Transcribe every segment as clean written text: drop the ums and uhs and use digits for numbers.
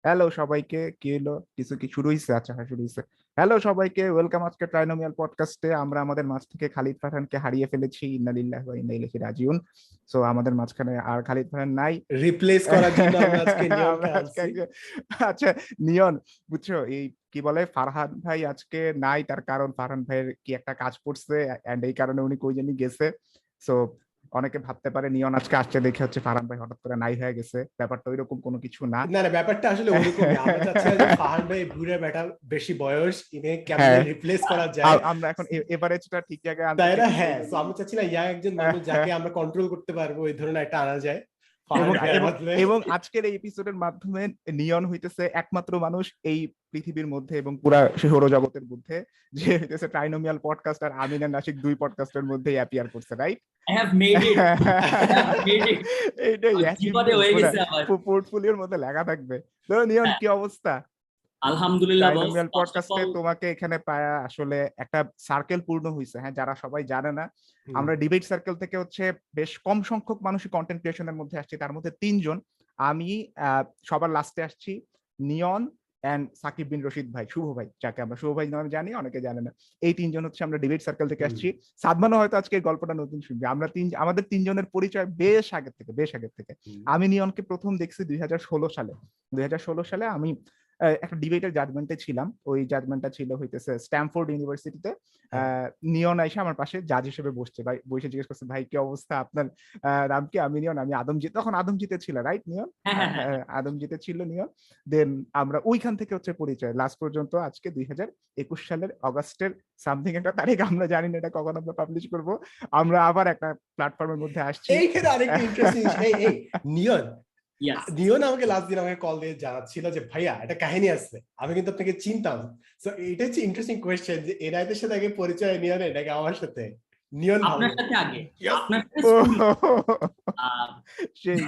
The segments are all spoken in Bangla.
হ্যালো সবাইকে, কি হলো? কিছু কি শুরু হইছে? আচ্ছা, হ্যাঁ, শুরু হইছে। হ্যালো সবাইকে, ওয়েলকাম আজকে ট্রাইনোমিয়াল পডকাস্টে। আমরা আমাদের মাঝ থেকে খালিদ ফারহানকে হারিয়ে ফেলেছি। ইন্না লিল্লাহি ওয়া ইন্না ইলাইহি রাজিউন। সো আমাদের মাঝখানে আর খালিদ ফারহান নাই। রিপ্লেস করার জন্য আমরা আজকে আমরা নিয়নকে আজকে আনছি। আচ্ছা, নিয়ন, বুঝছো এই কি বলে, ফারহান ভাই আজকে নাই। তার কারণ ফারহান ভাইয়ের কি একটা কাজ পড়ছে, এন্ড এই কারণে উনি কই জানি গেছে। সো অনেকে ভাবতে পারে নিয়ন আজকে আসছে দেখে হচ্ছে ফারহান ভাই হঠাৎ করে নাই হয়ে গেছে। ব্যাপারটা ওইরকম কোনো কিছু না। না না, ব্যাপারটা আসলে ওরকমই। আমরা চাচ্ছিলাম যে ফাহান ভাই বুড়া বেটা, বেশি বয়স, ইনি কেমনে হ্যাঁ, রিপ্লেস করা যায়, আমরা এখন এভারেজটা ঠিক জায়গায় আনতে তাই না? চাইতেছি এই হ্যাঁ, তো জন্য। আমি চাচ্ছিলাম ইয়াং একজন মানুষ যাকে আমরা কন্ট্রোল করতে পারবো, এই ধরনের একটা আনা যায় ফাহান এবং ভাইয়ের এবং বদলে। এবং আজকের এই এপিসোডের মাধ্যমে নিয়ন হইতেছে একমাত্র মানুষ এই পৃথিবীর মধ্যে এবং পুরা সৌরজগতের মধ্যে যে হইতেছে ট্রাইনোমিয়াল পডকাস্ট আর আমিন আর নাসিক দুই পডকাস্টের মধ্যেই অ্যাপিয়ার করছে, right? I have made it. I have made it. এইটাই জীবনে হয়ে গেছে আমার। পোর্টফোলিওর মধ্যে লেখা থাকবে। তো নিয়ন, কি অবস্থা? আলহামদুলিল্লাহ বস। ট্রাইনোমিয়াল ফার্স্ট অফ পডকাস্টে অল তোমাকে এখানে পায়া আসলে একটা সার্কেল পূর্ণ হয়েছে। হ্যাঁ, যারা সবাই জানে না, হুম। আমরা ডিবেট সার্কেল থেকে হচ্ছে বেশ কম সংখ্যক মানুষই কন্টেন্ট ক্রিয়েশনের মধ্যে আসছি। তার মধ্যে তিনজন, আমি সবার লাস্টে আসছি, নিয়ন এন্ড সাকিব বিন রশিদ ভাই, শুভ ভাই, যাকে আমরা শুভ ভাই নামে জানি, অনেকে জানে না। এই তিনজন হচ্ছে আমরা ডিবেট সার্কেল থেকে আসছি। সাদমানও হয়তো আজকে এই গল্পটা নতুন শুনবে। আমাদের তিনজনের পরিচয় বেশ আগের থেকে। আমি নিয়নকে প্রথম দেখছি 2016 সালে। 2016 সালে আমি একটা ডিবেটের জাজমেন্টে ছিলাম। ওই জাজমেন্টটা ছিল হইতেছে স্ট্যামফোর্ড ইউনিভার্সিটিতে। নিয়ন আইসা আমার পাশে জাজ হিসেবে বসছে। ভাই বসে জিজ্ঞেস করছে, ভাই কি অবস্থা আপনার? নাম কি? আমি নিয়ন। আমি আদমজিৎ। তখন আদমজিতে ছিল, রাইট নিয়ন? আদমজিতে ছিল নিয়ন। দেন আমরা ওইখান থেকে হচ্ছে পরিচয় লাস্ট পর্যন্ত আজকে 2021 সালের অগাস্টের সামথিং একটা তারিখ, আমরা জানি না এটা কখন আমরা পাবলিশ করব। আমরা আবার একটা প্ল্যাটফর্মের মধ্যে আসছি। এইখানে আরেকটা ইন্টারেস্টিং এই নিয়ন ইয়েস। নিয়ন আমাকে লাস্ট দিন আমাকে কল দিয়ে জানাচ্ছিল যে ভাইয়া একটা কাহিনী আছে, আমি কিন্তু আপনাকে চিনতাম। সো এটা হচ্ছে ইন্টারেস্টিং কোয়েশ্চেন যে এনায়েতের সাথে আগে পরিচয় নিয়ন, এটাকে আমার সাথে নিয়ন ভালো। আপনার সাথে আগে, Yes! আপনার সাথে ও, স্কুল। সেই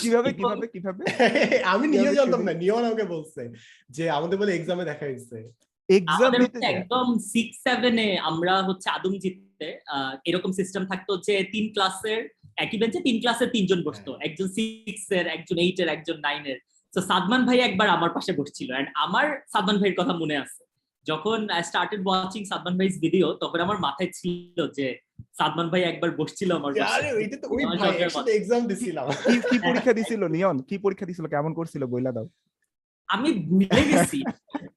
কিভাবে কিভাবে কিভাবে আমি নিজেও কিভাবে জানতাম শুনি? না, নিয়ন আমাকে বলছে যে আমাদের বলে এক্সামে দেখা হয়েছে। এক্সাম আমাদের দিতে হচ্ছে একদম 6-7 এ আমরা হচ্ছে আদমজিতে এরকম সিস্টেম থাকতো যে 3 ক্লাসের একই বেঞ্চে 3 ক্লাসের 3 জন বসতো, একজন 6 এর, একজন 8 এর, একজন 9 এর। তো সাদমান ভাই একবার আমার পাশে বসছিল এন্ড আমার সাদমান ভাইয়ের কথা মনে আছে। যখন I started watching Sadman vice video, তখন আমার মাথায় ছিল যে সাদমান ভাই একবার বসছিল আমার পাশে। আরে ওইটা তো ওই ভাই একসাথে এক্সাম দিছিলাম। কি পরীক্ষা দিছিল নিয়ন? কি পরীক্ষা দিছিল? কেমন করছিল বইলা দাও। আমি ভুলে গেছি,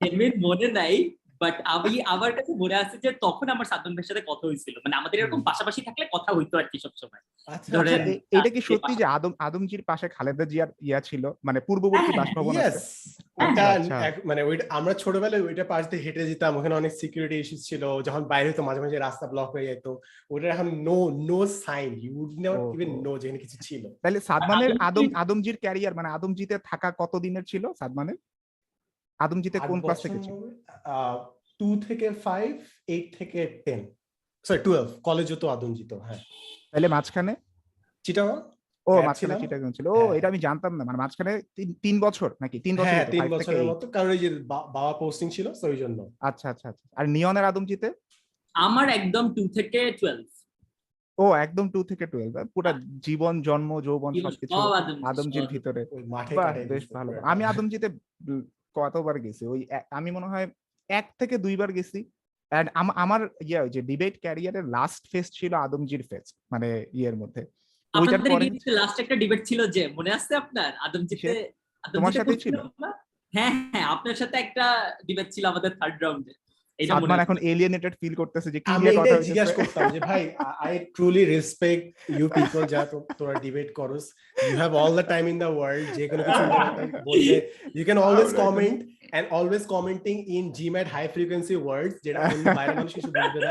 এমন মনে নাই, বাট আমি আমার কাছে মনে আছে যে তখন আমার সাদমান ভাইয়ের সাথে কথা হয়েছিল। মানে আমাদের এরকম পাশাপাশি থাকলে কথা হইতো আর কি সব সময়। আচ্ছা ধরেন এটা কি সত্যি যে আদমজির পাশে খালেদা জিয়ার ইয়া ছিল, মানে পূর্ববর্তী বাসভবন আছে? ইয়েস, ওটা আচ্ছা, আচ্ছা। মানে ওইটা আমরা ছোটবেলায় ওইটা পাশ দিয়ে হেঁটে যেতাম, ওখানে অনেক সিকিউরিটি ইস্যু ছিল, যখন বাইরে হতো মাঝে মাঝে রাস্তা ব্লক হয়ে যেত। ওটা এখন no sign, you would never even know যেখানে কিছু ছিল। তাহলে সাদমানের আদমজির ক্যারিয়ার, মানে আদমজিতে থাকা কত দিনের ছিল সাদমানের? আদমজিতে 8 কোন ক্লাস বছর থেকে ছিল? 2 থেকে 5, 8 থেকে 10, সরি 12 কলেজও তো আদমজিত। হ্যাঁ, তাহলে মাঝখানে? চিটাগাং। ও, হ্যাঁ, মাঝখানে ছিলাম। চিটাগাং ছিল। ও, হ্যাঁ, এটা আমি জানতাম না। মানে মাঝখানে 3 বছর নাকি? 3 বছর হ্যাঁ, হতো, 3 5 থেকে বছরের 8। মতো, কারণ ওই যে বাবা পোস্টিং ছিল তো ওই জন্য। আচ্ছা, আচ্ছা, আচ্ছা। আর নিয়নের আদমজিতে? আমার একদম 2 থেকে 12। ও, একদম 2 থেকে 12। পুরা জীবন, জন্ম, যৌবন সবকিছু সব আদমজির সব। ভিতরে। ওই মাঠে বাহ, কাটাই বেশ দিচ্ছে ভালো। পুরোটা। আমি আদমজিতে কতবার গেছি, ওই আমি মনে হয় 1 থেকে 2 বার গেছি। এন্ড আমার ওই যে ডিবেট ক্যারিয়ারের লাস্ট ফেজ ছিল আদমজির ফেজ, মানে ইয়ের মধ্যে। ওইটার আপনাদের পরে এদিকে লাস্ট একটা ডিবেট ছিল যে, মনে আছে আপনার? কিসের? তোমার আদমজিতে সাথেই ছিল? করছিলাম না? হ্যাঁ হ্যাঁ, আপনার সাথে একটা ডিবেট ছিল আমাদের থার্ড রাউন্ডে। এটা মনে সাদমান আছে। এখন এলিয়েনেটেড ফিল করতেছে যে কি আমি নিয়ে কথা এটাই হইতেছে। জিজ্ঞাসা করতাম যে ভাই, I truly respect you people, যা তোরা ডিবেট করস, you have all the time in the world, যে কোনো কিছু বললে you can always comment, and always commenting in GMAT high frequency words, যেটা অন্য বাইরের মানুষ কিছু বুঝবে না।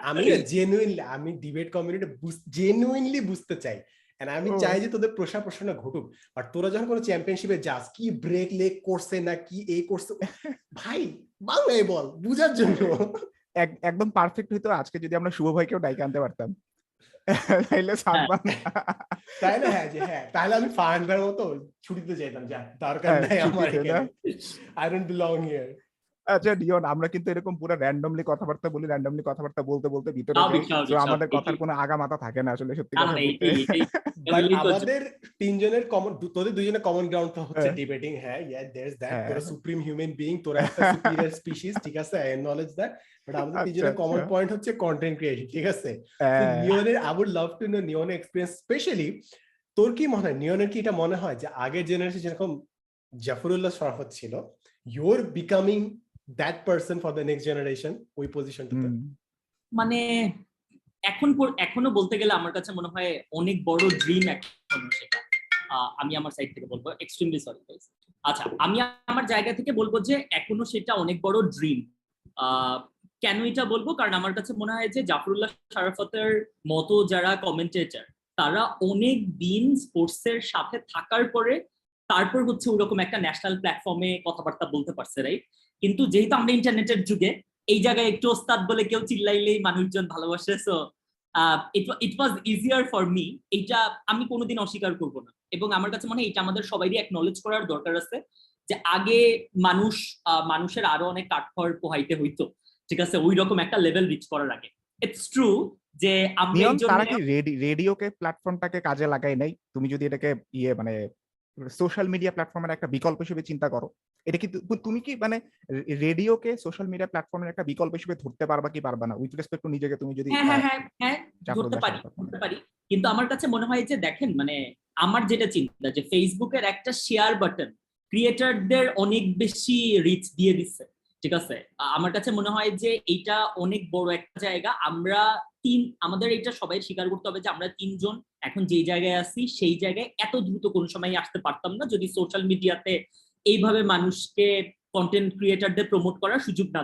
আমি জেনুইনলি, আমি ডিবেট কমিউনিটি জেনুইনলি বুঝতে চাই, এন্ড আমি চাই যে তোদের প্রসার ঘটুক। বাট তোরা যখন কোনো চ্যাম্পিয়নশিপে যাস, কি ব্রেক লেগ করছে না কি এই করছে, ভাই বাংলায় বল বুঝার জন্য। একদম পারফেক্ট হইতো আজকে যদি আমরা শুভ ভাইকেও ডাইকে আনতে পারতাম। তাইলে সাদমান, তাই না? হ্যাঁ, যে হ্যাঁ, তাহলে আমি ফাহান ভাইয়ের মতো ছুটিতে যেতাম, যা দরকার নাই আমার ছুটিতে না? এখানে, আই ডোন্ট বিলং হিয়ার। আচ্ছা নিয়ন, আমরা কিন্তু এরকম পুরো র্যান্ডমলি কথাবার্তা বলি, র্যান্ডমলি কথাবার্তা বলতে বলতে ভিতরে যাই। স্বাভাবিক সো স্বাভাবিক আমাদের স্বাভাবিক কথার কোনো আগা মাথা থাকে না আসলে সত্যি কথা বলতে। এইটাই এইটাই বাট এগুলোই তো আমাদের তিনজনের কমন, তোদের দুজনের কমন গ্রাউন্ড হচ্ছে হ্যাঁ, ডিবেটিং। হ্যাঁ, ইয়া দেয়ারস দ্যাট, হ্যাঁ। তোরা সুপ্রিম হিউম্যান বিইং, তোরা একটা সুপিরিয়র স্পিসিস, ঠিক আছে, আই অ্যাকনলেজ দ্যাট। বাট আমাদের আচ্ছা, তিনজনের আচ্ছা। কমন পয়েন্ট হচ্ছে কন্টেন্ট ক্রিয়েশন, ঠিক আছে। তো হ্যাঁ। নিয়নের, I would love to know নিয়নের এক্সপেরিয়েন্স, স্পেশালি তোর কি মনে হয়, নিয়নের কি এটা মনে হয় যে আগের জেনারেশন যেরকম জাফরুল্লাহ শরাফত ছিল, your becoming that person for the next generation, ওই পজিশনটাতে? হুম। মানে এখনো বলতে গেলে আমার কাছে মনে হয় অনেক বড় ড্রিম এখন সেটা। আমি আমার সাইড থেকে বলবো এক্সট্রিমলি সরি গাইস। আচ্ছা, আমি আমার জায়গা থেকে বলবো যে এখনো সেটা অনেক বড় ড্রিম। কেন এটা বলবো, কারণ আমার কাছে মনে হয় যে জাফরুল্লাহ শরাফতের মতো যারা কমেন্টেটর, তারা অনেক দিন স্পোর্টসের সাথে থাকার পরে তারপর হচ্ছে ওরকম একটা ন্যাশনাল প্ল্যাটফর্মে কথাবার্তা বলতে পারছে, রাইট? কিন্তু যেহেতু আমরা ইন্টারনেটের যুগে, এই জায়গায় একটু ওস্তাদ বলে কেউ চিল্লাইলেই মানুষজন ভালোবাসে, so it was easier for me. এইটা আমি কোনোদিন অস্বীকার করবো না, এবং আমার কাছে মনে হয় এটা আমাদের সবাইরই অ্যাকনলেজ করার দরকার আছে যে আগে মানুষের আরো অনেক কাঠখড় পোহাইতে হইতো, ঠিক আছে, ওই রকম একটা লেভেল রিচ করার আগে। ইটস ট্রু যে আমরা নিয়ন এই জন্য তারা কি রেডিওকে প্ল্যাটফর্মটাকে কাজে লাগায় নাই? তুমি যদি এটাকে মানে সোশ্যাল মিডিয়া প্ল্যাটফর্মের একটা বিকল্প হিসেবে চিন্তা করো, এটা কি তুমি কি মানে রেডিওকে সোশ্যাল মিডিয়া প্ল্যাটফর্মের একটা বিকল্প হিসেবে ধরতে পারবা কি পারবা না? উইথ রেসপেক্ট টু নিজেকে, তুমি যদি হ্যাঁ হ্যাঁ হ্যাঁ হ্যাঁ ধরতে জাফরুল্লাহ পারি, শরাফত ধরতে মনে পারি। কিন্তু আমার কাছে মনে হয় যে দেখেন, মানে আমার যেটা চিন্তা যে ফেসবুকের একটা শেয়ার বাটন ক্রিয়েটরদের অনেক বেশি রিচ দিয়ে দিচ্ছে, ঠিক আছে। আমার কাছে মনে হয় যে এইটা অনেক বড় একটা জায়গা। আমাদের এটা সবাই স্বীকার করতে হবে যে আমরা তিনজন এখন যেই জায়গায় আছি সেই জায়গায় এত দ্রুত কোন সময় আসতে পারতাম না যদি সোশ্যাল মিডিয়াতে এইভাবে মানুষকে, কন্টেন্ট ক্রিয়েটরদের প্রমোট করার সুযোগ না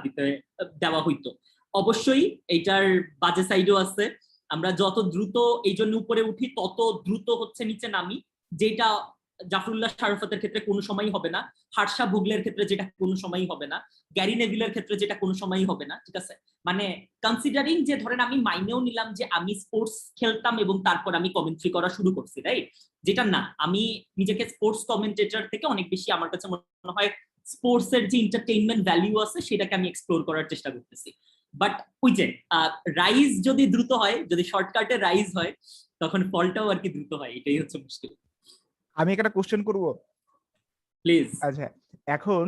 দেওয়া হইতো। অবশ্যই এইটার বাজে সাইডও আছে। আমরা যত দ্রুত এই জন্য উপরে উঠি তত দ্রুত হচ্ছে নিচে নামি, যেটা জাফরুল্লাহ শরাফতের ক্ষেত্রে কোনো সময়ই হবে না, হার্ষা ভুগলের ক্ষেত্রে যেটা কোনো সময়ই হবে না, গ্যারি নেভিলের ক্ষেত্রে যেটা কোনো সময়ই হবে না, ঠিক আছে। মানে কনসিডারিং যে ধরেন আমি মাইনেও নিলাম যে আমি স্পোর্টস খেলতাম এবং তারপর আমি কমেন্ট্রি করা শুরু করছি, রাইট? যেটা না, আমি নিজেকে স্পোর্টস কমেন্টেটর থেকে অনেক বেশি আমার কাছে মনে হয় স্পোর্টস এর যে এন্টারটেইনমেন্ট ভ্যালু আছে সেটাকে আমি এক্সপ্লোর করার চেষ্টা করতেছি। বাট ওই যে রাইজ যদি দ্রুত হয়, যদি শর্টকাটে রাইজ হয়, তখন ফলটাও আর কি দ্রুত হয়, এটাই হচ্ছে মুশকিল। আমি একটা কোশ্চেন করবো? প্লিজ। আচ্ছা, এখন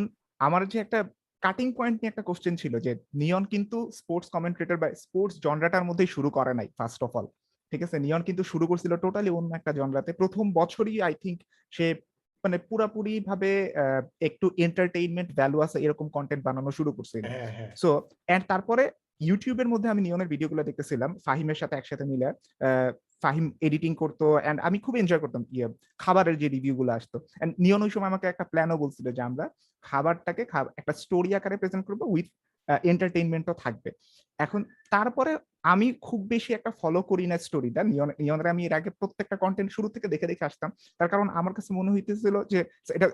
আমার যে একটা কাটিং পয়েন্ট নিয়ে একটা কোশ্চেন ছিল যে নিয়ন কিন্তু স্পোর্টস কমেন্ট্রেটর বা স্পোর্টস জনরাটার মধ্যেই শুরু করে নাই ফার্স্ট অফ অল, ঠিক আছে। নিয়ন কিন্তু শুরু করছিল টোটালি অন্য একটা জনরাতে। প্রথম বছরই আই থিঙ্ক সে মানে পুরাপুরি ভাবে একটু এন্টারটেইনমেন্ট ভ্যালু আছে এরকম কন্টেন্ট বানানো শুরু করছিল। হ্যাঁ, হ্যাঁ। সো এন্ড তারপরে ইউটিউবের মধ্যে আমি নিয়নের ভিডিওগুলো দেখতেছিলাম ফাহিমের সাথে একসাথে মিলে। ফাহিম এডিটিং করতো এন্ড আমি খুব এনজয় করতাম খাবারের যে রিভিউ গুলো আসতো। এন্ড নিয়ন ওই সময় আমাকে একটা প্ল্যানও বলছিল যে আমরা খাবারটাকে একটা স্টোরি আকারে প্রেজেন্ট করবো, উইথ এন্টারটেইনমেন্টও থাকবে। এখন তারপরে আমি খুব বেশি একটা ফলো করি না স্টোরিটা। নিয়নের আমি এর আগে প্রত্যেকটা কন্টেন্ট শুরু থেকে দেখে দেখে আসতাম। তার কারণ আমার কাছে মনে হইতেছিল যে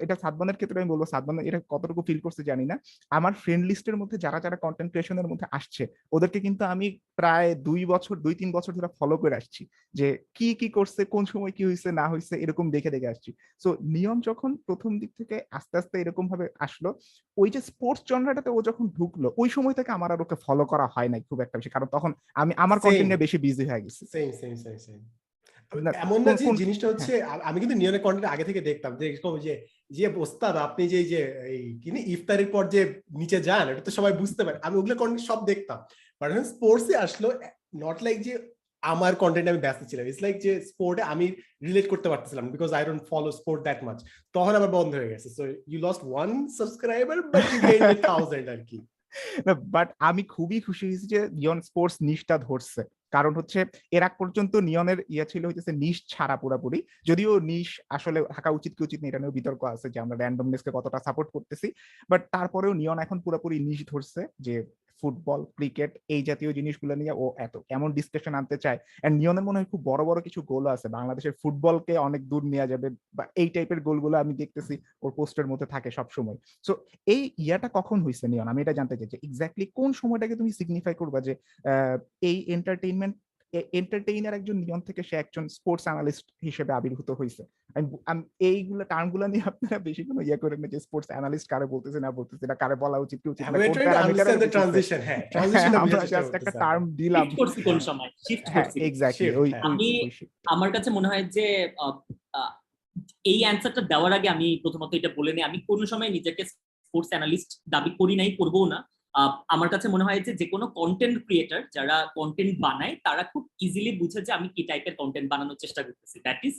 এটা সাদমানের ক্ষেত্রে আমি বলবো, সাদমান এটা কতটুকু ফিল করছে জানি না। আমার ফ্রেন্ড লিস্টের মধ্যে যারা যারা কন্টেন্ট ক্রিয়েশনের মধ্যে আসছে ওদেরকে কিন্তু আমি প্রায় 2-3 বছর ধরে ফলো করে আসছি, যে কি কি করছে, কোন সময় কি হয়েছে না হয়েছে এরকম দেখে দেখে আসছি। সো নিয়ন যখন প্রথম দিক থেকে আস্তে আস্তে এরকম ভাবে আসলো, ওই যে স্পোর্টস জনরাটাতে ও যখন ঢুকলো ওই সময় থেকে আমার আর ওকে ফলো করা হয় নাই খুব একটা বেশি, কারণ তখন আমি আমার কন্টেন্ট নিয়ে বেশি বিজি হয়ে গেছি। Same same same same. না, এমন না যে কোন জিনিসটা হচ্ছে, আমি কিন্তু নিয়নের কন্টেন্ট আগে থেকে দেখতাম, যে এরকম যে যে ওস্তাদ আপনি যে এই কি ইফতারের পর যে নিচে যান, এটা তো সবাই বুঝতে পারে, আমি ওগুলো কন্টেন্ট সব দেখতাম। বাট এখন স্পোর্টসে আসলো, নট লাইক যে আমার কন্টেন্ট আমি ব্যস্ত ছিলাম, ইটস লাইক যে স্পোর্টে আমি রিলেট করতে পারতেছিলাম, because I don't follow sport that much. তখন আবার বন্ধ হয়ে গেছে। So you lost 1 subscriber but you gained 1000 আর কি। বাট আমি খুবই খুশি হয়েছি যে নিয়ন স্পোর্টস নিশটা ধরছে। কারণ হচ্ছে এর আগ পর্যন্ত নিয়নের ছিল হইতেছে নিশ ছাড়া পুরাপুরি, যদিও নিশ আসলে থাকা উচিত কি উচিত না এটা নিয়েও বিতর্ক আছে যে আমরা র্যান্ডমনেসকে কতটা সাপোর্ট করতেছি। বাট তারপরেও নিয়ন এখন পুরোপুরি নিশ ধরছে যে ফুটবল ক্রিকেট এই জাতীয় জিনিসগুলো নিয়ে ও এমন ডিসকাশন আনতে চায়। এন্ড নিয়নের মনে হয় খুব বড় বড় কিছু গোল আছে, বাংলাদেশের ফুটবলকে অনেক দূর নেওয়া যাবে বা এই টাইপের গোলগুলো আমি দেখতেছি ওর পোস্টের মধ্যে থাকে সবসময়। সো এই ইয়াটা কখন হয়েছে নিয়ন, আমি এটা জানতে চাই যে এক্স্যাক্টলি কোন সময়টাকে তুমি সিগনিফাই করবা যে এই এন্টারটেইনমেন্ট এন্টারটেইনার একজন নিয়ন থেকে সে একজন স্পোর্টস অ্যানালিস্ট হিসেবে আবির্ভূত হয়েছে। আমি এইগুলো টার্মগুলো নিয়ে আপনারা বেশি কোনো ইয়ে করেন না যে স্পোর্টস অ্যানালিস্ট কারে বলতেছে না বলতেছে, না কারে বলা উচিত কি উচিত না, we're কোন trying to প্যারামিটারে understand the transition. হ্যাঁ, transition আমরা জাস্ট একটা টার্ম দিলাম। শিফট করছি কোন সময়, শিফট হ্যাঁ করছি। এক্স্যাক্টলি, Shift, ওই হ্যাঁ। আমি আমার কাছে মনে হয় যে এই অ্যান্সারটা দেওয়ার আগে আমি প্রথমত এটা বলে নিই, আমি কোনো সময় নিজেকে স্পোর্টস অ্যানালিস্ট দাবি করি নাই, করবো না। আমার কাছে মনে হয় যে কোনো কন্টেন্ট ক্রিয়েটর যারা কন্টেন্ট বানায় তারা খুব ইজিলি বুঝে যে আমি কি টাইপের কন্টেন্ট বানানোর চেষ্টা করতেছি। দ্যাট ইজ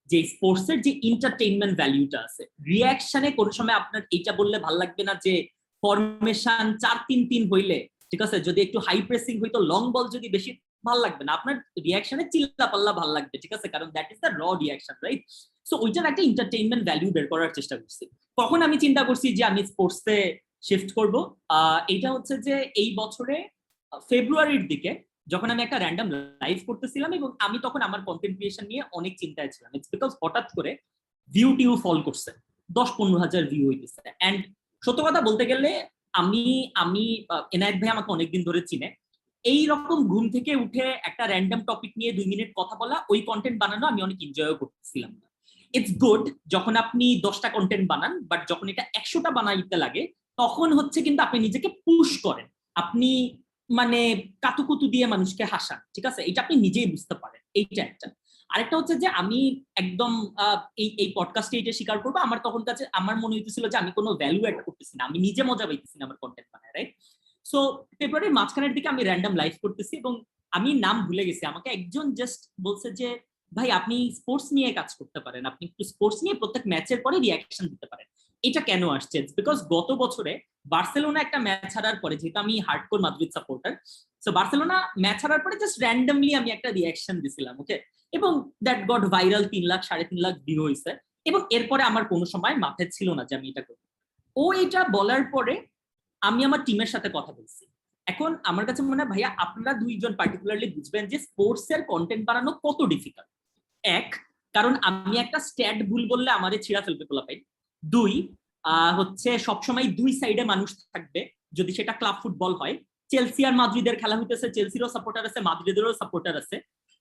যে স্পোর্টস এর যে এন্টারটেইনমেন্ট ভ্যালুটা আছে, রিঅ্যাকশনে কোনো সময় আপনার এইটা বললে ভালো লাগবে না যে ফরমেশন 4-3-3 হইলে, ঠিক আছে, যদি একটু হাই প্রেসিং হইতো, লং বল যদি বেশি, ভাল লাগবে না আপনার রিঅ্যাকশনে, চিল্লা পাল্লা ভাল লাগবে, ঠিক আছে, কারণ দ্যাট ইজ দ্য র রিঅ্যাকশন, রাইট? সো ওইটার একটা এন্টারটেইনমেন্ট ভ্যালু বের করার চেষ্টা করছি। কখন আমি চিন্তা করছি যে আমি স্পোর্টসে শিফট করব, এটা হচ্ছে যে এই বছরে ফেব্রুয়ারির দিকে যখন আমি একটা র্যান্ডম লাইভ করতেছিলাম, এবং আমি তখন আমার কন্টেন্ট ক্রিয়েশন নিয়ে অনেক চিন্তায় ছিলাম। ইটস বিকজ হঠাৎ করে ভিউ টিউ ফল করছে, 10-15 হাজার ভিউ হইতেছে। এন্ড সত্য কথা বলতে গেলে আমি এনায়েত ভাই আমাকে অনেকদিন ধরে চিনে, এই রকম ঘুম থেকে উঠে একটা র্যান্ডম টপিক নিয়ে 2 মিনিট কথা বলা, ওই কন্টেন্ট বানানো আমি অনেক এনজয়ও করতেছিলাম না। ইটস গুড যখন আপনি 10টা কন্টেন্ট বানান, বাট যখন এটা 100টা বানাইতে লাগে তখন হচ্ছে কিন্তু আপনি নিজেকে পুশ করেন, আপনি মানে কাতুকুতু দিয়ে মানুষকে হাসান, ঠিক আছে, এটা আপনি নিজেই বুঝতে পারেন। এইটা একটা। আরেকটা হচ্ছে যে আমি একদম এই পডকাস্টে এটা স্বীকার করবো, আমার তখন কাছে আমার মনে হইতেছিল যে আমি কোনো ভ্যালু অ্যাড করতেছি না, আমি নিজে মজা পাইতেছি না আমার কন্টেন্ট বানায়, রাইট? সো ফেব্রুয়ারির মাঝখানের দিকে আমি র্যান্ডম লাইভ করতেছি, এবং আমি নাম ভুলে গেছি, আমাকে একজন জাস্ট বলছে যে ভাই আপনি স্পোর্টস নিয়ে কাজ করতে পারেন, আপনি একটু স্পোর্টস নিয়ে প্রত্যেক ম্যাচের পরে রিঅ্যাকশন দিতে পারেন। এটা কেন আসছে? বিকজ গত বছরে বার্সেলোনা একটা ম্যাচ হারার পরে, যেহেতু আমি hardcore Madrid supporter, so Barcelona match হারার পরে জাস্ট র্যান্ডমলি আমি একটা রিঅ্যাকশন দিছিলাম, ওকে, এবং that goat viral, 3 lakh 3.5 lakh view হয়েছে, এবং এরপরে আমার কোনো সময় মাথায় ছিল না যে আমি এটা করবো। ও এটা বলার পরে আমি আমার টিমের সাথে কথা বলছি। এখন আমার কাছে মনে হয় ভাইয়া আপনারা দুইজন পার্টিকুলারলি বুঝবেন যে স্পোর্টস এর কন্টেন্ট বানানো কত ডিফিকাল্ট। এক, কারণ আমি একটা স্ট্যাট ভুল বললে আমারে ছিঁড়া ফেলবে পোলাপাই। 2, হচ্ছে সবসময় 2 সাইডে মানুষ থাকবে, যদি সেটা ক্লাব ফুটবল হয়, চেলসি আর মাদ্রিদের খেলা হইতেছে, চেলসিরও সাপোর্টার আছে, মাদ্রিদেরও সাপোর্টার আছে,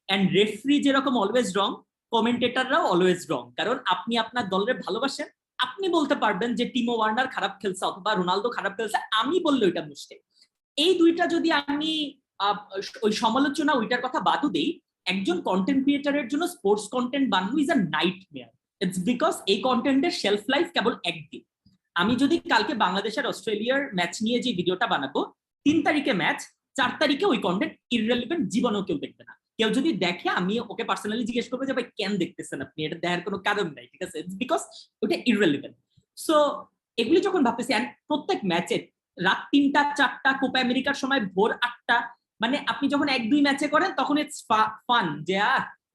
এন্ড রেফারি যেরকম অলওয়েজ রং, কমেন্টেটররাও অলওয়েজ রং। কারণ আপনি আপনার দলের ভালোবাসেন, আপনি বলতে পারবেন যে টিমো ওয়ার্নার খারাপ খেলছে অথবা রোনালদো খারাপ খেলছে, আমি বললে ওইটা মুশকিল। এই দুইটা যদি আমি ওই সমালোচনা ওইটার কথা বাদও দেই, একজন কন্টেন্ট ক্রিয়েটরের জন্য স্পোর্টস কন্টেন্ট বানানো is a nightmare. It's because এই কন্টেন্টের শেলফ লাইফ কেবল একদিন। আমি যদি কালকে বাংলাদেশের অস্ট্রেলিয়ার ম্যাচ নিয়ে যে ভিডিওটা বানাবো, 3 তারিখে ম্যাচ, 4 তারিখে ওই কন্টেন্ট ইররেলেভেন্ট, জীবনেও কেউ দেখবে না। কেউ যদি দেখে আমি ওকে পার্সোনালি জিজ্ঞেস করবো যে ভাই কেন দেখতেছেন আপনি, এটা দেখার কোনো কারণ নাই, ঠিক আছে, বিকজ ওটা ইররেলেভেন্ট। সো এগুলি যখন ভাবতেছি, প্রত্যেক ম্যাচে রাত 3টা 4টা, কোপা আমেরিকার সময় ভোর 8টা, মানে আপনি যখন 1-2 ম্যাচে করেন তখন ইটস ফান, যে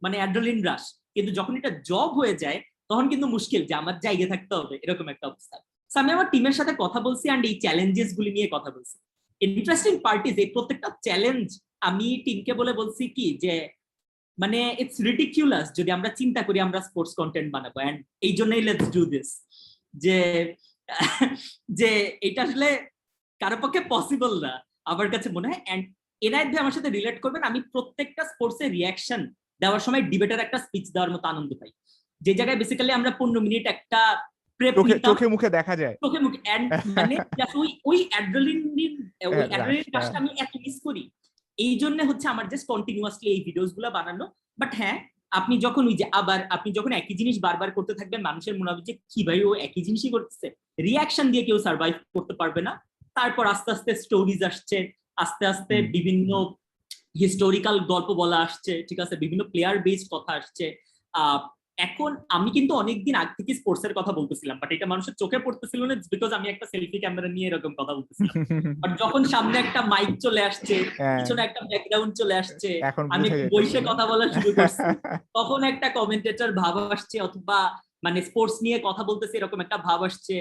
মানে অ্যাড্রেনালিন রাশ, কিন্তু যখন এটা জব হয়ে যায় তখন কিন্তু মুশকিল, যে আমার জায়গা থাকতে হবে, এরকম একটা অবস্থা। আমি আমার টিমের সাথে কথা বলছি এন্ড এই চ্যালেঞ্জেস গুলি নিয়ে কথা বলছি। ইন্টারেস্টিং পার্ট ইজ এই প্রত্যেকটা চ্যালেঞ্জ আমি টিমকে বলে বলছি কি যে মানে ইটস রিডিকুলাস যদি আমরা চিন্তা করি আমরা স্পোর্টস কন্টেন্ট বানাবো, এন্ড এই জন্যই লেটস ডু দিস, যে যে এটা আসলে কারো পক্ষে পসিবল না আমার কাছে মনে হয়। এন্ড এনায়েত ভাই আমার সাথে রিলেট করবেন, আমি প্রত্যেকটা স্পোর্টস এর রিঅ্যাকশন দেওয়ার সময় ডিবেটার একটা স্পিচ দেওয়ার মতো আনন্দ পাই, যে জায়গায় বেসিক্যালি আমরা 15 মিনিট একটা চোখে মুখে দেখা যায়, চোখে মুখে, এন্ড মানে ওই অ্যাড্রেনালিন রাশটা আমি এত মিস করি। এই জন্য হচ্ছে আমার জাস্ট কন্টিনিউয়াসলি এই ভিডিওস গুলো বানানো। বাট হ্যাঁ, আপনি যখন ওই যে আবার আপনি যখন একই জিনিস বারবার করতে থাকবেন, মানুষের মনে হবে যে কি ভাই ও একই জিনিসই করতেছে, রিঅ্যাকশন দিয়ে কেউ সার্ভাইভ করতে পারবে না। তারপর আস্তে আস্তে স্টোরিজ আসছে, আস্তে আস্তে বিভিন্ন হিস্টোরিক্যাল গল্প বলা আসছে, ঠিক আছে, বিভিন্ন প্লেয়ার বেসড কথা আসছে। এখন আমি কিন্তু অনেকদিন আগে থেকে স্পোর্টস এর কথা বলতেছিলাম, বাট এটা মানুষের চোখে পড়তেছিল না, বিকজ আমি একটা সেলফি ক্যামেরা নিয়ে এরকম কথা বলতেছিলাম। বাট যখন সামনে একটা মাইক চলে আসছে, পিছনে একটা ব্যাকগ্রাউন্ড চলে আসছে, আমি বইসে কথা বলা শুরু করছি, তখন একটা কমেন্টেটর ভাব আসছে, অথবা মানে স্পোর্টস নিয়ে কথা বলতেছে এরকম একটা ভাব আসছে,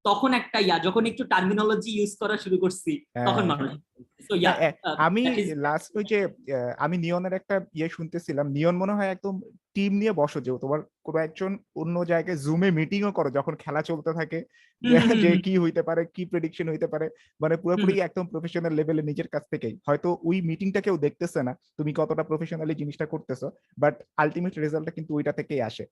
তখন একটা যখন একটু টার্মিনোলজি ইউজ করা শুরু করছি, তখন মানুষ So yeah, আমি that is লাস্ট ওই যে আমি নিয়নের একটা শুনতেছিলাম, নিয়ন মনে হয় একদম টিম নিয়ে বসো, যে তোমার কোনো একজন অন্য জায়গায় জুমে মিটিংও করো যখন খেলা চলতে থাকে, যে যে কি হইতে পারে, কি প্রেডিকশন হইতে পারে, মানে পুরোপুরি একদম প্রফেশনাল লেভেলে নিজের কাছ থেকেই। হয়তো ওই মিটিংটা কেউ দেখতেছে না তুমি কতটা প্রফেশনালি জিনিসটা করতেছো, বাট আলটিমেট রেজাল্টটা কিন্তু ওইটা থেকেই আসে।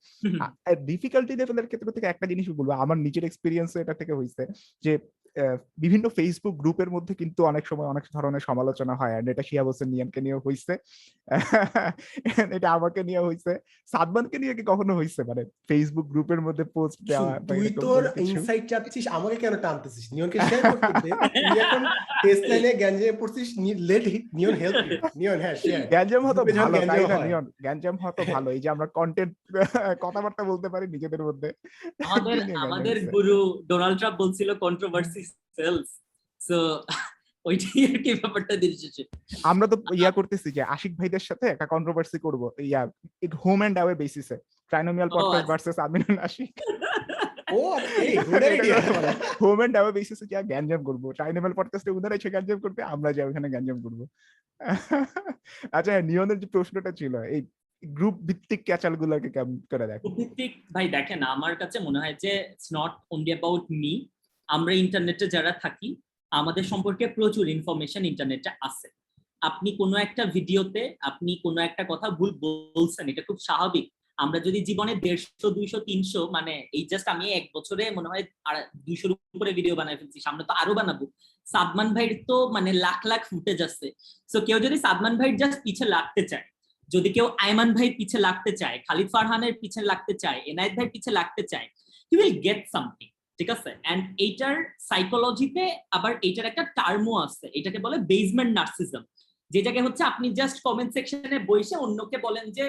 ডিফিকাল্টি লেভেলের ক্ষেত্রে থেকে একটা জিনিস বলবো, আমার নিজের এক্সপিরিয়েন্স এটা থেকে হয়েছে যে বিভিন্ন ফেসবুক গ্রুপের মধ্যে কিন্তু অনেক সময় অনেক ধরনের সমালোচনা হয়, আর এটা শিহাব হোসেন নিয়ামকে নিয়ে হয়েছে, এটা আমাকে নিয়ে হয়েছে, সাদমানকে নিয়ে কি কখনো হয়েছে, মানে ফেসবুক গ্রুপের মধ্যে পোস্ট দেওয়া বা তুই এরকম তোর কোনো কিছু? ইনসাইট চাচ্ছিস, আমাকে কেন টানতেছিস? নিয়নকে শেয়ার করতে দে। তুই এখন টেস্ট লাইনে গ্যাঞ্জামে পড়ছিস, লেট নিয়ন হেল্প ইউ। নিয়ন হ্যাঁ শেয়ার। গ্যাঞ্জাম হতো গ্রুপে যখন ভালো, তাই গ্যাঞ্জাম না হয়। নিয়ন? গ্যাঞ্জাম হতো ভালো, এই যে আমরা কন্টেন্ট কথাবার্তা বলতে পারি নিজেদের মধ্যে। আমাদের কি নিয়ে গ্যাঞ্জাম আমাদের হচ্ছে? গুরু ডোনাল্ড ট্রাম্প বলছিল কন্ট্রোভার্সি সেলস, সো ওইটাই আর কি ব্যাপারটা দিন শেষে। আমরা তো করতেছি যে আশিক ভাইদের সাথে একটা কন্ট্রোভার্সি করব, হোম এন্ড অ্যাওয়ে বেসিসে, ট্রাইনোমিয়াল ও, পডকাস্ট আচ্ছা। ভার্সেস আমিনুল আশিক। ও এই good idea. Home and away বেসিসে যা গ্যাঞ্জাম করবো, ট্রাইনোমিয়াল পডকাস্টে ওনারা এসে গ্যাঞ্জাম করবে, আমরা যা ওখানে গ্যাঞ্জাম করবো। আচ্ছা, নিয়নের যে প্রশ্নটা ছিল, এই গ্রুপ ভিত্তিক ক্যাচাল গুলোকে কেমন করে দেখো? ভিত্তিক ভাই দেখেন, আমার কাছে মনে হয় যে it's not only about me. আমরা ইন্টারনেটে যারা থাকি, আমাদের সম্পর্কে প্রচুর ইনফরমেশন ইন্টারনেটে আছে। আপনি কোনো একটা ভিডিওতে আপনি কোনো একটা কথা ভুল বলছেন, এটা খুব স্বাভাবিক। আমরা যদি জীবনে 150, 200, 300, মানে এই জাস্ট আমি এক বছরে মনে হয় 200-র উপরে ভিডিও বানাই ফেলছি, সামনে তো আরো বানাবো। সাদমান ভাইয়ের তো মানে লাখ লাখ ফুটেজ আছে। সো কেউ যদি সাদমান ভাইয়ের জাস্ট পিছে লাগতে চায়, যদি কেউ আয়মান ভাইয়ের পিছে লাগতে চায়, খালিদ ফারহানের পিছে লাগতে চায়, এনায়েত ভাইয়ের পিছে লাগতে চায়, হি উইল গেট সামথিং, ঠিক আছে? এন্ড এইটার সাইকোলজিতে আবার এইটার একটা টার্মও আছে, এটাকে বলে বেসমেন্ট নার্সিজম। যে জায়গায় হচ্ছে আপনি জাস্ট কমেন্ট সেকশনে বসে অন্যকে বলেন যে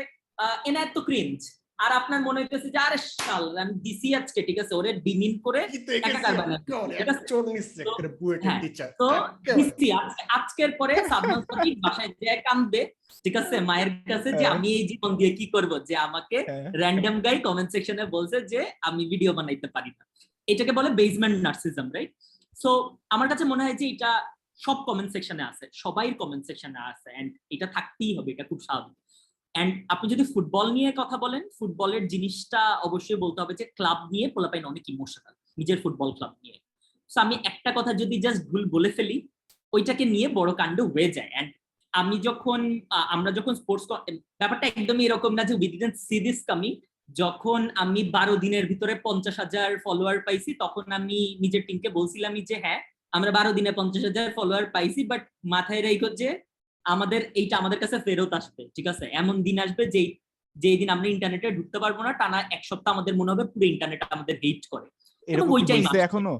এনায়েত তো ক্রিঞ্জ, আর আপনার মনে হইতেছে যে আরে শাল আমি দিছি আজকে, ঠিক আছে, ওরে ডিমিন করে একাকার বানাই, ঠিক আছে? হ্যাঁ, তো দিছি আজকের পরে সাদমান সাকিব বাসায় যায় কাঁদবে, ঠিক আছে, মায়ের কাছে, যে আমি এই জীবন দিয়ে কি করব, যে আমাকে র্যান্ডম গাই কমেন্ট সেকশনে বলছে যে আমি ভিডিও বানাইতে পারি না। এটাকে বলে বেসমেন্ট নার্সিজম, রাইট? সো আমার কাছে মনে হয় যে এটা সব কমেন্ট সেকশনে আছে, সবাই কমেন্ট সেকশনে আছে, এন্ড এটা থাকতেই হবে, এটা খুব স্বাভাবিক। এন্ড আপনি যদি ফুটবল নিয়ে কথা বলেন, ফুটবলের জিনিসটা অবশ্যই বলতে হবে যে ক্লাব নিয়ে পোলাপাইন অনেক ইমোশনাল, নিজের ফুটবল ক্লাব নিয়ে। সো আমি একটা কথা যদি জাস্ট ভুল বলে ফেলি, ওইটাকে নিয়ে বড় কাণ্ড হয়ে যায়। এন্ড আমরা যখন স্পোর্টস, ব্যাপারটা একদমই এরকম না যে we didn't C this coming. যখন আমি 12 দিনের ভিতরে 50,000 ফলোয়ার পাইছি, তখন আমি নিজের টিমকে বলছিলামই যে হ্যাঁ, আমরা 12 দিনে 50,000 ফলোয়ার পাইছি, বাট মাথায় রেখো যে এইটা আমাদের কাছে ফেরত আসবে, ঠিক আছে? এমন দিন আসবে যেই দিন আমরা ইন্টারনেটে ঢুকতে পারবো না, টানা এক সপ্তাহ আমাদের মনে হবে পুরো ইন্টারনেট আমাদের হেট করে। এরকম ওই টাইম হইছে এখনো?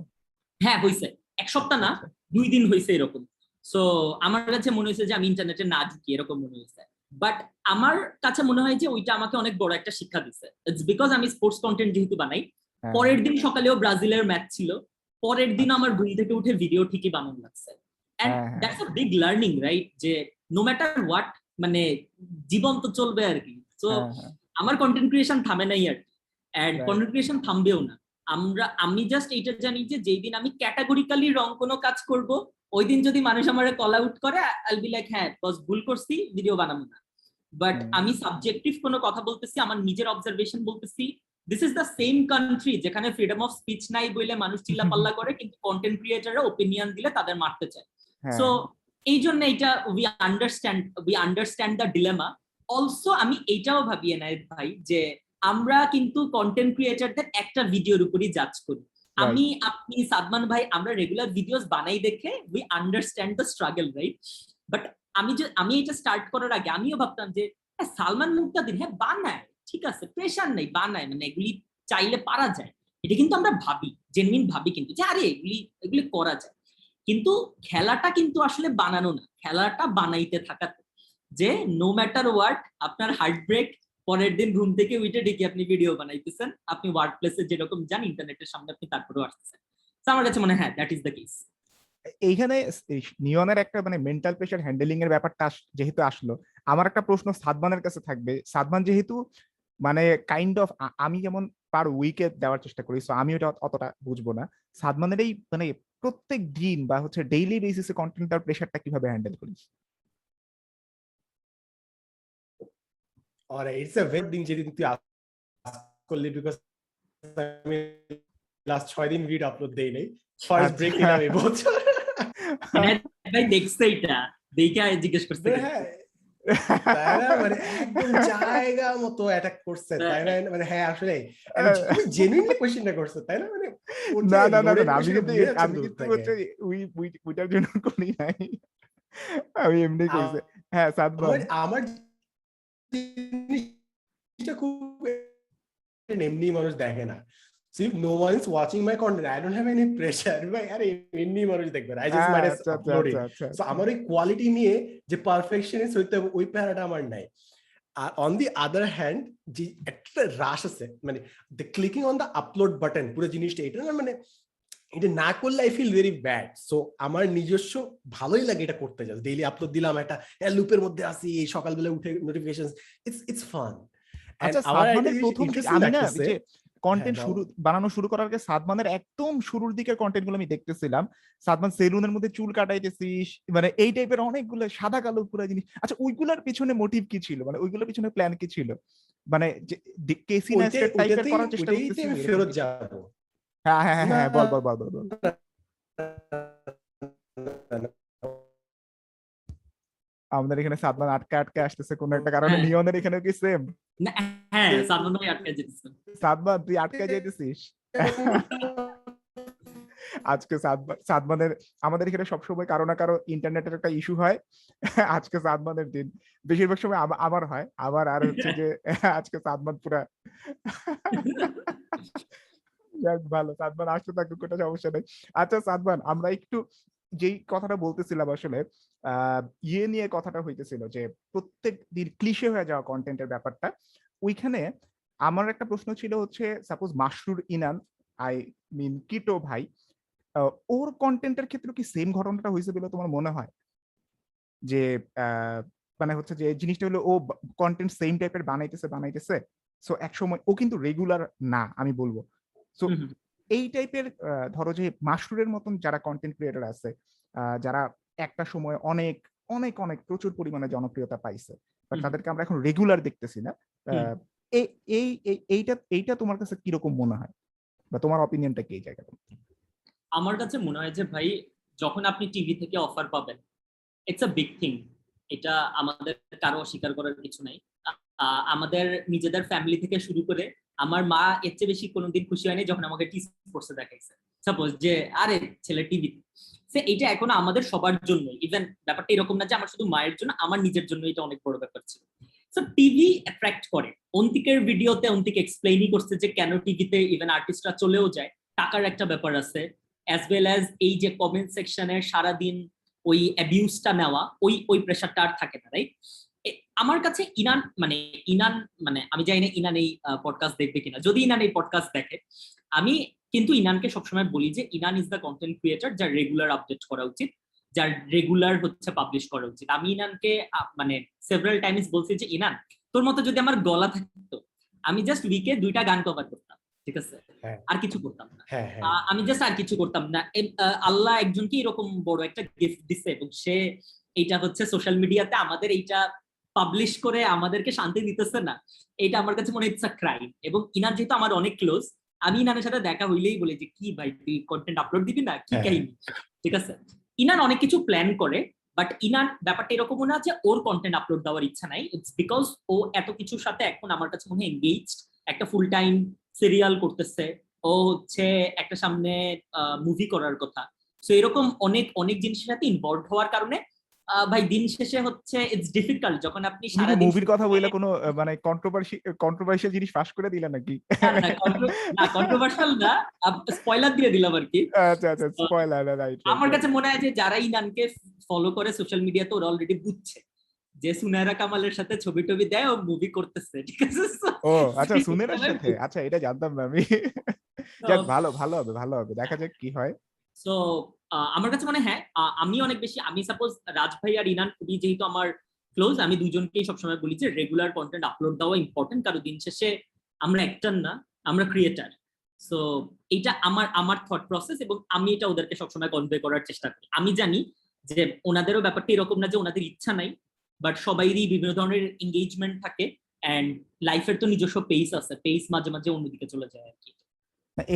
হ্যাঁ হইছে, এক সপ্তাহ না, 2 দিন হইছে এরকম। সো আমার কাছে মনে হয়েছে যে আমি ইন্টারনেটে না ঢুকি, এরকম মনে হয়েছে। বাট আমার কাছে মনে হয় যে ওইটা আমাকে অনেক বড় একটা শিক্ষা দিচ্ছে। ইটস বিকজ আমি স্পোর্টস কন্টেন্ট যেহেতু বানাই, পরের দিন সকালেও ব্রাজিলের ম্যাচ ছিল, পরের দিন আমার ঘুম থেকে উঠে ভিডিও ঠিকই বানানো লাগছে। And that's a big learning, right? যে নো ম্যাটার হোয়াট, মানে জীবন তো চলবে আর কি। সো আমার কন্টেন্ট ক্রিয়েশন থামে নাই আর কি, এন্ড কন্টেন্ট ক্রিয়েশন থামবেও না। আমি জাস্ট এইটা জানি যে যেই দিন আমি ক্যাটাগরিক্যালি রং কোনো কাজ করব, ওই দিন যদি মানুষ আমারে কল আউট করে, আইল বি লাইক হ্যাঁ বস ভুল করছি, ভিডিও বানাবো না। বাট আমি সাবজেক্টিভ কোনো কথা বলতেছি, আমার নিজের অবজারভেশন বলতেছি। This is the same country যেখানে ফ্রিডম অফ স্পিচ নাই বলে মানুষ চিল্লাপাল্লা করে, কিন্তু কন্টেন্ট ক্রিয়েটররা ওপিনিয়ন দিলে তাদের মারতে চায়। সো এই জন্য এটা we understand the dilemma. Also আমি এইটাও ভাবি এনায়েত ভাই, যে আমরা কিন্তু কন্টেন্ট ক্রিয়েটরদের একটা ভিডিওর উপরই জাজ করি। আমি, আপনি, সাদমান ভাই, আমরা রেগুলার ভিডিওস বানাই দেখে we understand the struggle, right? But আমি এটা স্টার্ট করার আগে আমিও ভাবতাম যে সালমান মুক্তাদির হ্যাঁ বানায়, ঠিক আছে, প্রেশার নেই, বানায়, মানে এগুলি চাইলে পারা যায়। এটা কিন্তু আমরা ভাবি, জেনুইন ভাবি কিন্তু, যে আরে এগুলি করা যায়। কিন্তু খেলাটা কিন্তু আসলে বানানো না, খেলাটা বানাইতে থাকাতে, যে নো ম্যাটার হোয়াট, আপনার হার্ট ব্রেক, পরের দিন ঘুম থেকে উঠে ডেকে আপনি ভিডিও বানাইতেছেন, আপনি ওয়ার্ক প্লেসে যেরকম যান, ইন্টারনেটের সামনে আপনি তারপরেও আসতেছেন। আমার কাছে মনে হয় হ্যাঁ, দ্যাট ইজ দ্য কেস। এইখানে নিয়নের একটা মানে মেন্টাল প্রেশার হ্যান্ডেলিং এর ব্যাপারটা যেহেতু আসলো, আমার একটা প্রশ্ন সাদমানের কাছে থাকবে। সাদমান যেহেতু মানে কাইন্ড অফ, আমি যেমন পার উইকে দেওয়ার চেষ্টা করি, সো আমি ওটা অতটা বুঝবো না। সাদমানের এই মানে প্রত্যেক দিন বা হচ্ছে ডেইলি বেসিসে কন্টেন্টের প্রেশারটা কিভাবে হ্যান্ডেল করিস? Alright, it's a very thing যেদিন তুই ask করলি because আমি লাস্ট 6 দিন ভিডিও আপলোড দেই নাই, ফার্স্ট ব্রেক নিলাম এই বছর। ভাই দেখছে এটা দেখে জিজ্ঞেস করছে হ্যাঁ, তাই না, মানে একদম জায়গা মতো অ্যাটাক করছে, তাই না, মানে হ্যাঁ আসলে জেনুইনলি কোশ্চেনটা করছে, তাই না, মানে না না না না, আমি কিন্তু হচ্ছে ওইটার জন্য করি নাই, আমি এমনি কইছি। হ্যাঁ সাদমান, আমার জিনিসটা খুব এমনি মানুষ দেখে না। So if no one is watching my content, I don't have any pressure. ভাই আরে এমনি মানুষ দেখবে, I just might as upload it. So আমার ওই কোয়ালিটি নিয়ে যে পারফেকশনিস্ট হইতে হবে ওই প্যারাটা আমার নাই। আর অন দি আদার হ্যান্ড যে একটা রাশ আছে, মানে the clicking on the upload button, পুরো জিনিসটা এটা না, মানে এটা না করলে I feel very bad. So আমার নিজস্ব ভালোই লাগে এটা করতে, যাস ডেইলি আপলোড দিলাম, একটা লুপের মধ্যে আসি, এই সকালবেলা উঠে নোটিফিকেশন, ইটস ফান। আচ্ছা সাদমানের প্রথম দিকে আমি না যে কন্টেন্ট বানানো শুরু করার আগে সাদমানের একদম শুরুর দিকের কন্টেন্ট গুলো আমি দেখতেছিলাম, সাদমান সেলুনের মধ্যে চুল কাটাইতেছিস, মানে এই টাইপের অনেকগুলো সাদা কালো পুরো জিনিস। আচ্ছা ওইগুলোর পিছনে মোটিভ কি ছিল, মানে ওইগুলোর পিছনে প্ল্যান কি ছিল, মানে কেসি নেস্টেড টাইপের করার চেষ্টা করতেছিস? ফেরত যাব। হ্যাঁ হ্যাঁ হ্যাঁ হ্যাঁ, বল বল বল বল। আমাদের এখানে সাদমান আটকে আটকে আসতেছে কোন একটা কারণে, নিয়নের এখানে কি সেম? হ্যাঁ সাদমান ভাই আটকে যেতেছে। সাদমান তুই আটকে যাইতেছিস আজকে সাদমানের, আমাদের এখানে সবসময় কারো না কারো ইন্টারনেটের একটা ইস্যু হয়, আজকে সাদমানের দিন, বেশিরভাগ সময় আমার হয়, আবার আর হচ্ছে যে আজকে সাদমান পুরা ভালো, সাদমান আসতে থাকুক, কোনো সমস্যা নেই। আচ্ছা সাদমান, আমরা একটু যেই কথাটা বলতেছিলাম আসলে ইয়ে নিয়ে কথাটা হইতেছিল যে প্রত্যেক দিন ক্লিশে হয়ে যাওয়া কন্টেন্টের ব্যাপারটা, ওইখানে আমার একটা প্রশ্ন ছিল হচ্ছে, suppose Mashrur Inan, I mean কিটো ভাই, ওর কন্টেন্টের ক্ষেত্রে কি সেম ঘটনাটা হয়েছে বলে তোমার মনে হয়? যে মানে হচ্ছে যে জিনিসটা হলো ও কন্টেন্ট সেম টাইপের বানাইতেছে, সো এক সময় ও কিন্তু রেগুলার না আমি বলবো, সো এই টাইপের ধরো যে মাশরুরের মতন যারা কন্টেন্ট ক্রিয়েটর আছে, যারা একটা সময় অনেক অনেক অনেক প্রচুর পরিমাণে জনপ্রিয়তা পাইছে, বাট তাদেরকে আমরা এখন রেগুলার দেখতেছি না, এইটা তোমার কাছে কিরকম মনে হয়, বা তোমার অপিনিয়নটা কি এই জায়গাটা? আমার কাছে মনে হয় যে ভাই, যখন আপনি টিভি থেকে অফার পাবেন, ইটস আ বিগ থিং। এটা আমাদের কারো অস্বীকার করার কিছু নাই। আমাদের নিজেদের ফ্যামিলি থেকে শুরু করে আমার মা এর চেয়ে বেশি কোনোদিন খুশি হয়নি যখন আমাকে টি স্পোর্টসে দেখাইছে, সাপোজ যে আরে ছেলে টিভি, সে এইটা এখনো আমাদের সবার জন্য, ইভেন ব্যাপারটা এরকম না যে আমার শুধু মায়ের জন্য, আমার নিজের জন্য এটা অনেক বড় ব্যাপার ছিল। সো টিভি অ্যাট্রাক্ট করে। অন্তিকের ভিডিওতে অন্তিক এক্সপ্লেইনই করছে যে কেন টিভিতে ইভেন আর্টিস্টরা চলেও যায়, টাকার একটা ব্যাপার আছে, অ্যাজ ওয়েল অ্যাজ এই যে কমেন্ট সেকশনের সারাদিন ওই অ্যাবিউজটা নেওয়া, ওই প্রেশারটা আর থাকে না, রাইট? আমার কাছে ইনান মানে আমি জানি না ইনান এই পডকাস্ট দেখবে কিনা, যদি ইনান এই পডকাস্ট দেখে, আমি কিন্তু ইনানকে সবসময় বলি যে Inan is the content creator যার রেগুলার আপডেট করা উচিত, যার রেগুলার হচ্ছে পাবলিশ করা উচিত। আমি ইনানকে মানে সেভারাল টাইমস বলছি যে ইনান, তোর মতো যদি আমার গলা থাকতো, আমি জাস্ট উইকে 2টা গান কভার করতাম, ঠিক আছে, আর কিছু করতাম না, আমি জাস্ট আর কিছু করতাম না। আল্লাহ একজনকে এরকম বড় একটা গিফট দিচ্ছে, এবং সে এইটা হচ্ছে সোশ্যাল মিডিয়াতে আমাদের এইটা পাবলিশ করে আমাদেরকে শান্তি দিতেছে না, এটা আমার কাছে মনে হচ্ছে ক্রাইম। এবং ইনান যেহেতু আমার অনেক ক্লোজ, আমি ইনানের সাথে দেখা হইলেই বলি যে কি ভাই তুই কন্টেন্ট আপলোড দিবি না, কি কাহিনী, ঠিক আছে। ইনান অনেক কিছু প্ল্যান করে, বাট ইনান ব্যাপারটা এরকমও না যে ওর কন্টেন্ট আপলোড দেওয়ার ইচ্ছা নাই, ইটস বিকজ ও এত কিছুর সাথে এখন আমার কাছে মনে হয় এনগেজড, একটা ফুল টাইম সিরিয়াল করতেছে, ও হচ্ছে একটা সামনে মুভি করার কথা, সো এরকম অনেক অনেক জিনিসের সাথে ইনভলভ হওয়ার কারণে ভাই দিন শেষে হচ্ছে ইটস ডিফিকাল্ট যখন আপনি সারা দিন মুভির কথা বলে কোনো মানে কন্ট্রোভার্সিয়াল জিনিস ফাঁস করে দিলা নাকি? না কন্ট্রোভার্সিয়াল না, স্পয়লার দিয়ে দিলাম আর কি। আচ্ছা আচ্ছা, স্পয়লার, রাইট। আমার কাছে মনে হয় যে যারা ইনানকে ফলো করে সোশ্যাল মিডিয়াতে, ওরা অলরেডি বুঝছে যে সুনায়রা কামালের সাথে ছবি টবি দেয়, ও মুভি করতেছে, ঠিক আছে। ও আচ্ছা, সুনায়রার সাথে, আচ্ছা এটা জানতাম না আমি। যাক ভালো হবে, দেখা যাক কি হয়। সো আমার কাছে মনে হয় আমি অনেক বেশি, আমি সাপোজ রাজ ভাই আর ইনান খুবই যেহেতু আমার ক্লোজ, আমি দুজনকেই সবসময় বলি যে রেগুলার কন্টেন্ট আপলোড দেওয়া ইম্পর্টেন্ট, কারণ দিন শেষে আমরা অ্যাক্টর না, আমরা ক্রিয়েটার। সো এটা আমার থট প্রসেস, এবং আমি এটা ওদেরকে সবসময় কনভে করার চেষ্টা করি। আমি জানি যে ওনাদেরও ব্যাপারটা এরকম না যে ওনাদের ইচ্ছা নাই, বাট সবাইরই বিভিন্ন ধরনের এঙ্গেজমেন্ট থাকে, এন্ড লাইফের তো নিজস্ব পেস আছে, পেস মাঝে মাঝে অন্যদিকে চলে যায় আর কি।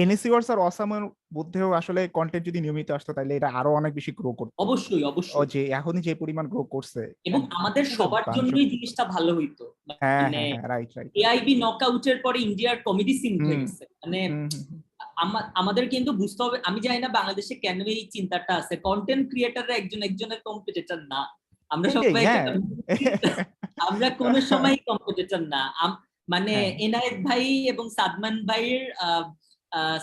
এনএসসি ওয়ার্স আর অসামের মধ্যেও আসলে কন্টেন্ট যদি নিয়মিত আসতো তাহলে এটা আরো অনেক বেশি গ্রো করতো। অবশ্যই ও অবশ্যই, যে এখনই যে পরিমাণ গ্রো করছে, এবং আমাদের সবার জন্যই জিনিসটা ভালো হইতো। হ্যাঁ মানে হ্যাঁ রাইট রাইট। এআইবি নকআউটের পরে ইন্ডিয়ার কমেডি সিন হয়ে গেছে, মানে আমাদের কিন্তু বুঝতে হবে, আমি জানি না বাংলাদেশে কেন এই চিন্তাটা আছে, কন্টেন্ট ক্রিয়েটররা একজনের কম্পিটিটর না, আমরা সবাই আমরা কোন সময় কম্পিটিটর না। মানে এনায়েত ভাই এবং সাদমান ভাইয়ের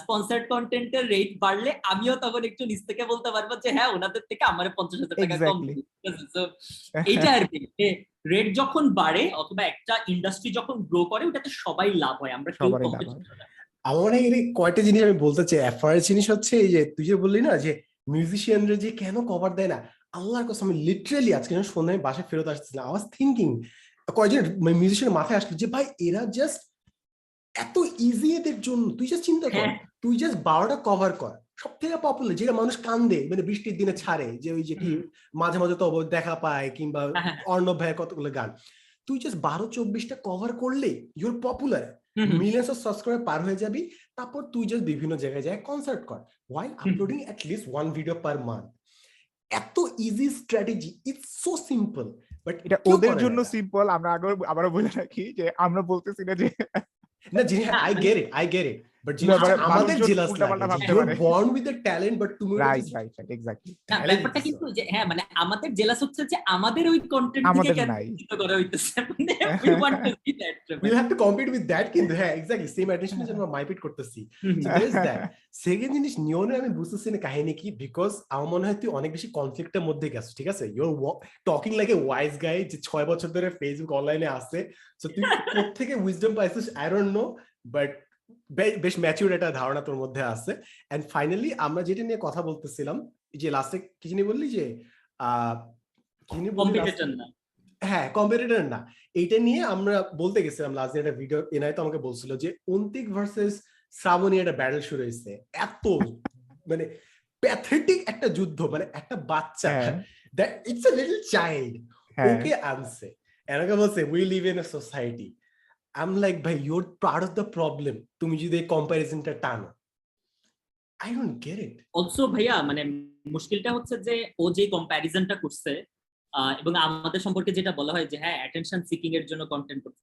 স্পন্সর্ড কন্টেন্টের রেট বাড়লে আমিও তখন একটু নিজ থেকে বলতে পারবো যে হ্যাঁ ওনাদের থেকে আমার 50,000 টাকা কম। এইটা আর কি, রেট যখন বাড়ে অথবা একটা ইন্ডাস্ট্রি যখন গ্রো করে ওটাতে সবাই লাভ হয়, আমরা কেউ কম্পিটিটর না। আমার কয়টা জিনিস আমি বলতে চাই। ফার্স্ট জিনিস হচ্ছে এই যে তুই যে বললি না যে মিউজিশিয়ানরা যে কেন কভার দেয় না, আল্লাহর কসম আমি লিটারালি আজকে যখন সন্ধ্যায় বাসায় ফেরত আসছিলাম, আই ওয়াজ থিংকিং, কয়েকজন মিউজিশিয়ানের মাথায় আসলো যে ভাই এরা জাস্ট এত ইজি এদের জন্য, তুই জাস্ট চিন্তা কর, তুই জাস্ট 12টা কভার কর, সব থেকে পপুলার যেটা মানুষ কান্দে, মানে বৃষ্টির দিনে ছাড়ে যে ওই যে কি মাঝে মাঝে তো দেখা পায়, কিংবা অর্ণব ভাইয়ের কতগুলো গান, তুই জাস্ট 12-24টা কভার করলে your popular, millions of subscriber পার হয়ে যাবি। তারপর তুই জাস্ট বিভিন্ন জায়গায় যায় কনসার্ট কর, while uploading at least one video per month. এত easy strategy, it's so simple, but এটা ওদের জন্য সিম্পল। আমরা আবারও বলে রাখি যে আমরা বলতেছি না যে না জিনি, আই গেট ইট বাট জিনি আমাদের জেলাস লাগে, you are born with the talent, but তুমি রাইট এক্স্যাক্টলি। না ব্যাপারটা কিন্তু যে হ্যাঁ মানে আমাদের জেলাস হচ্ছে যে আমাদের ওই কন্টেন্ট থেকে কেন করা হইতেছে, মানে we want to see that, we have to compete with that. কিন্তু হ্যাঁ এক্স্যাক্টলি সেম অ্যাটেনশনের জন্য মাইপিট করতেছি। So there is that. Second জিনিস নিয়নে আমি বুঝতেছি না কাহিনী কি, বিকজ আমার মনে হয় তুই অনেক বেশি কনফ্লিক্টের মধ্যে গেছিস, ঠিক আছে? You are talking like a wise guy যে 6 বছর ধরে ফেসবুক অনলাইনে আছে, সো তুই কোত্থেকে উইজডম পাইছিস আই ডোন্ট নো, বাট বেশ ম্যাচিউর একটা ধারণা তোর মধ্যে আছে। এন্ড ফাইনালি আমরা যেটা নিয়ে কথা বলতেছিলাম, যে লাস্টে কি জানি বললি যে কম্পিটিটর না, হ্যাঁ কম্পিটিটর না, এইটা নিয়ে আমরা বলতে গেছিলাম লাস্ট একটা ভিডিও। এনাই তো আমাকে বলছিল যে অন্তিক ভার্সেস শ্রাবণী একটা ব্যাটল শুরু হয়েছে, এত মানে প্যাথেটিক একটা যুদ্ধ, মানে একটা বাচ্চা, that it's a little child, okay আনছে, এনাকে বলছে we live in a society. I'm like, bhai, you're part of the problem. তুমি যদি এই কম্পারিজনটা টানো, I don't get it. Also ভাইয়া মানে মুশকিলটা হচ্ছে যে ও যে কম্পারিজনটা করছে, এবং আমাদের সম্পর্কে যেটা বলা হয় যে হ্যাঁ অ্যাটেনশন সিকিং এর জন্য কন্টেন্ট করছে,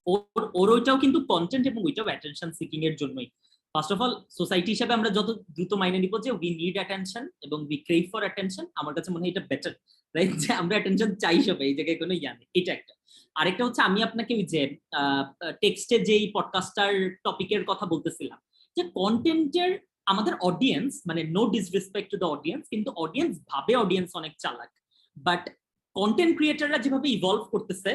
ওর ওইটাও কিন্তু কন্টেন্ট এবং ওইটাও অ্যাটেনশন সিকিং এর জন্যই। ফার্স্ট অফ অল সোসাইটি হিসেবে আমরা যত দ্রুত মাইনে নিব যে উই নিড অ্যাটেনশন এবং উই ক্রেভ ফর অ্যাটেনশন, আমার কাছে মনে হয় এটা বেটার, রাইট? যে আমরা অ্যাটেনশন চাই সবাই, এই জায়গায় কোনো ইয়া নেই। এটা একটা। আরেকটা হচ্ছে আমি আপনাকে ওই যে টেক্সটে যেই পডকাস্টার টপিকের কথা বলতেছিলাম, যে কন্টেন্টের আমাদের অডিয়েন্স, মানে no disrespect to the audience, কিন্তু অডিয়েন্স ভাবে অডিয়েন্স অনেক চালাক, বাট কন্টেন্ট ক্রিয়েটররা যেভাবে ইভলভ করতেছে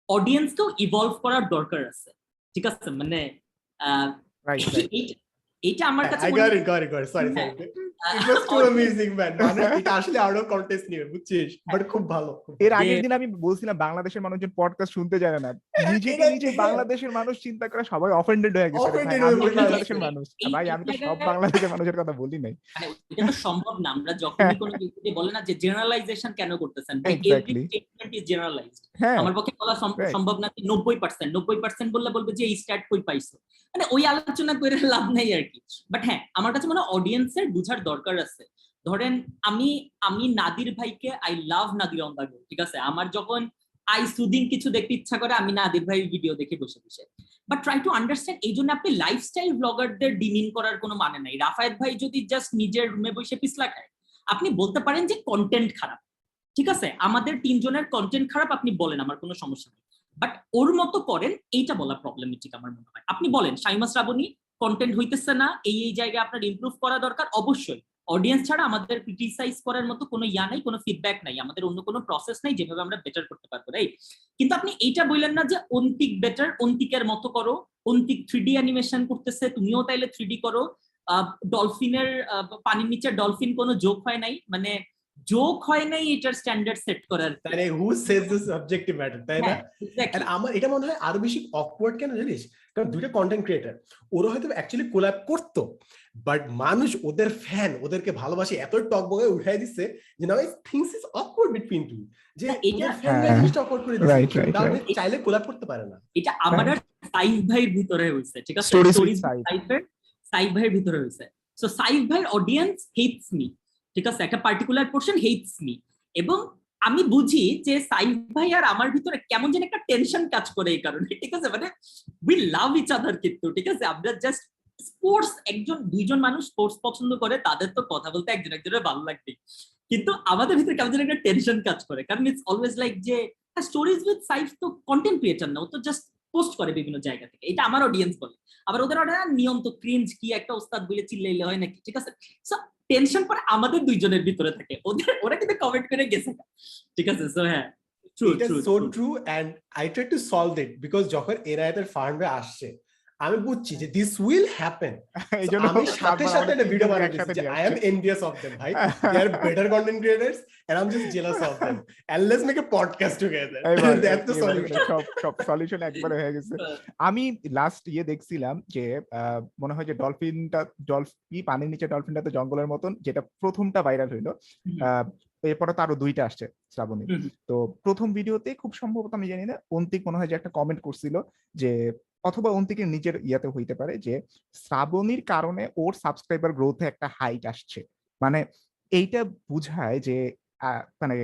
অডিয়েন্সকেও ইভলভ করার দরকার আছে, ঠিক আছে? মানে এইটা আমার কাছে খুব ভালো। এর আগের দিন আমি বলছিলাম বাংলাদেশের মানুষজন পডকাস্ট শুনতে জানে না, নিজেকে নিজে বাংলাদেশের মানুষ চিন্তা করে সবাই অফেন্ডেড হয়ে গেছে। বাংলাদেশের মানুষ ভাই, আমি তো সব বাংলাদেশের মানুষের কথা বলি নাই, মানে এটা তো সম্ভব না। আমরা যখনই কোনো কিছুতে বলে না যে জেনারেলাইজেশন কেন করতেছেন, এভরি স্টেটমেন্ট ইজ জেনারেলাইজড, আমার পক্ষে বলা সম্ভব না 90% বললে বলবে যে এই স্ট্যাট কই পাইছো, মানে ওই আলোচনা করে লাভ নাই আর কি। বাট হ্যাঁ আমার কাছে মনে হয় অডিয়েন্সের বুঝার দরকার আছে। ধরেন আমি নাদির ভাইকে, I love Nadir on the go, ঠিক আছে? আমার যখন আই সুদিং কিছু দেখতে ইচ্ছা করে আমি নাদির ভাইয়ের ভিডিও দেখে বসে বসে, বাট ট্রাই টু আন্ডারস্ট্যান্ড। এই জন্য আপনি লাইফস্টাইল ব্লগারদের ডিমিন করার কোনো মানে নাই। রাফায়েত ভাই যদি জাস্ট নিজের রুমে বসে পিছলা খায়, আপনি বলতে পারেন যে কন্টেন্ট খারাপ, ঠিক আছে? আমাদের 3 জনের কন্টেন্ট খারাপ, আপনি বলেন, আমার কোনো সমস্যা নেই, বাট ওর মতো করেন এইটা বলা প্রবলেমেটিক আমার মনে হয়। আপনি বলেন শাইমা শ্রাবণী কন্টেন্ট হইতেছে না, এই জায়গায় আপনার ইমপ্রুভ করা দরকার, অবশ্যই। অডিয়েন্স ছাড়া আমাদের ক্রিটিসাইজ করার মতো কোনো ইয়া নাই, কোনো ফিডব্যাক নাই, আমাদের অন্য কোনো প্রসেস নাই যেভাবে আমরা বেটার করতে পারবো, রাইট? কিন্তু আপনি এইটা বললেন না যে অন্তিক বেটার, অন্তিকের মতো করো, অন্তিক 3D অ্যানিমেশন করতেছে তুমিও তাইলে 3D করো, ডলফিনের পানির নিচে ডলফিন কোনো জোক হয় নাই, মানে জোক হয় নাই এটার স্ট্যান্ডার্ড সেট করার। মানে হু সেজ দিস সাবজেক্টিভ ম্যাটার, তাই না? এক্স্যাক্টলি। And আমার এটা মনে হয় আরো বেশি অকওয়ার্ড কেন জানিস, কারণ দুইটা কন্টেন্ট ক্রিয়েটর ওরা হয়তো অ্যাকচুয়ালি কোলাব করতো, বাট মানুষ ওদের ফ্যান ওদেরকে ভালোবাসে এত টক বগে উঠাই দিচ্ছে যে now things is awkward between two, যে এটা ওদের ফ্যানরা জিনিসটা অকওয়ার্ড করে রাইট দিচ্ছে, রাইট তাহলে রাইট চাইলে কোলাব করতে পারে না। এটা আমার আর সাইফ ভাইয়ের ভিতরে হইছে, ঠিক আছে? Stories with stories Saif. Saif ভাইয়ের ভিতরে হইছে। সো সাইফ ভাইয়ের অডিয়েন্স হেটস মি, ঠিক আছে, একটা পার্টিকুলার পোরশন হেটস মি, এবং আমি বুঝি যে সাইফ ভাই আর আমার ভিতরে কেমন যেন একটা টেনশন কাজ করে এই কারণে, ঠিক আছে? মানে উই লাভ ইচ আদার, কিন্তু ঠিক আছে আমরা জাস্ট স্পোর্টস, দুইজন মানুষ স্পোর্টস পছন্দ করে, তাদের তো কথা বলতে একজন একজনের ভালো লাগবে, কিন্তু আমাদের ভিতরে কেমন যেন একটা টেনশন কাজ করে, কারণ ইটস অলওয়েজ লাইক যে স্টোরিজ উইথ সাইফ তো কন্টেন্ট ক্রিয়েটর না, ও তো জাস্ট পোস্ট করে বিভিন্ন জায়গা থেকে, এটা আমার অডিয়েন্স বলে। আবার ওদের নিয়ম তো ক্রিঞ্জ, কি একটা ওস্তাদ বলে চিল্লাইলে হয় নাকি, ঠিক আছে? সো টেনশন পরে আমাদের দুইজনের ভিতরে থাকে, ওরা কিন্তু কমেন্ট করে গেছে, ঠিক আছে? সো হ্যাঁ, ট্রু এটা true so true, and I try to solve it, because যখন এনায়েতের ফান্ডে আসছে আমি বুঝছি যে দিস উইল হ্যাপেন, এই জন্য আমি সাথে সাথে একটা ভিডিও বানাই একসাথে যে I am envious of them, ভাই they are better content creators and I am just jealous of them, and let's make a podcast together, that's the solution. সব সলিউশন একবারে হয়ে গেছে। আমি লাস্ট দেখছিলাম যে মনে হয় যে ডলফি পানির নিচে ডলফিনটা তো জঙ্গলের মতন, যেটা প্রথমটা ভাইরাল হইলো, এরপরে তো আরো 2টা আসছে শ্রাবণী। তো প্রথম ভিডিওতে খুব সম্ভবত আমি জানি না, অন্তিক মনে হয় যে একটা কমেন্ট করছিল যে, অথবা অন্তিকের নিজের ইয়াতে হইতে পারে যে শ্রাবণীর কারণে ওর সাবস্ক্রাইবার গ্রোথে একটা হাইট আসছে, মানে এইটা বুঝায় যে মানে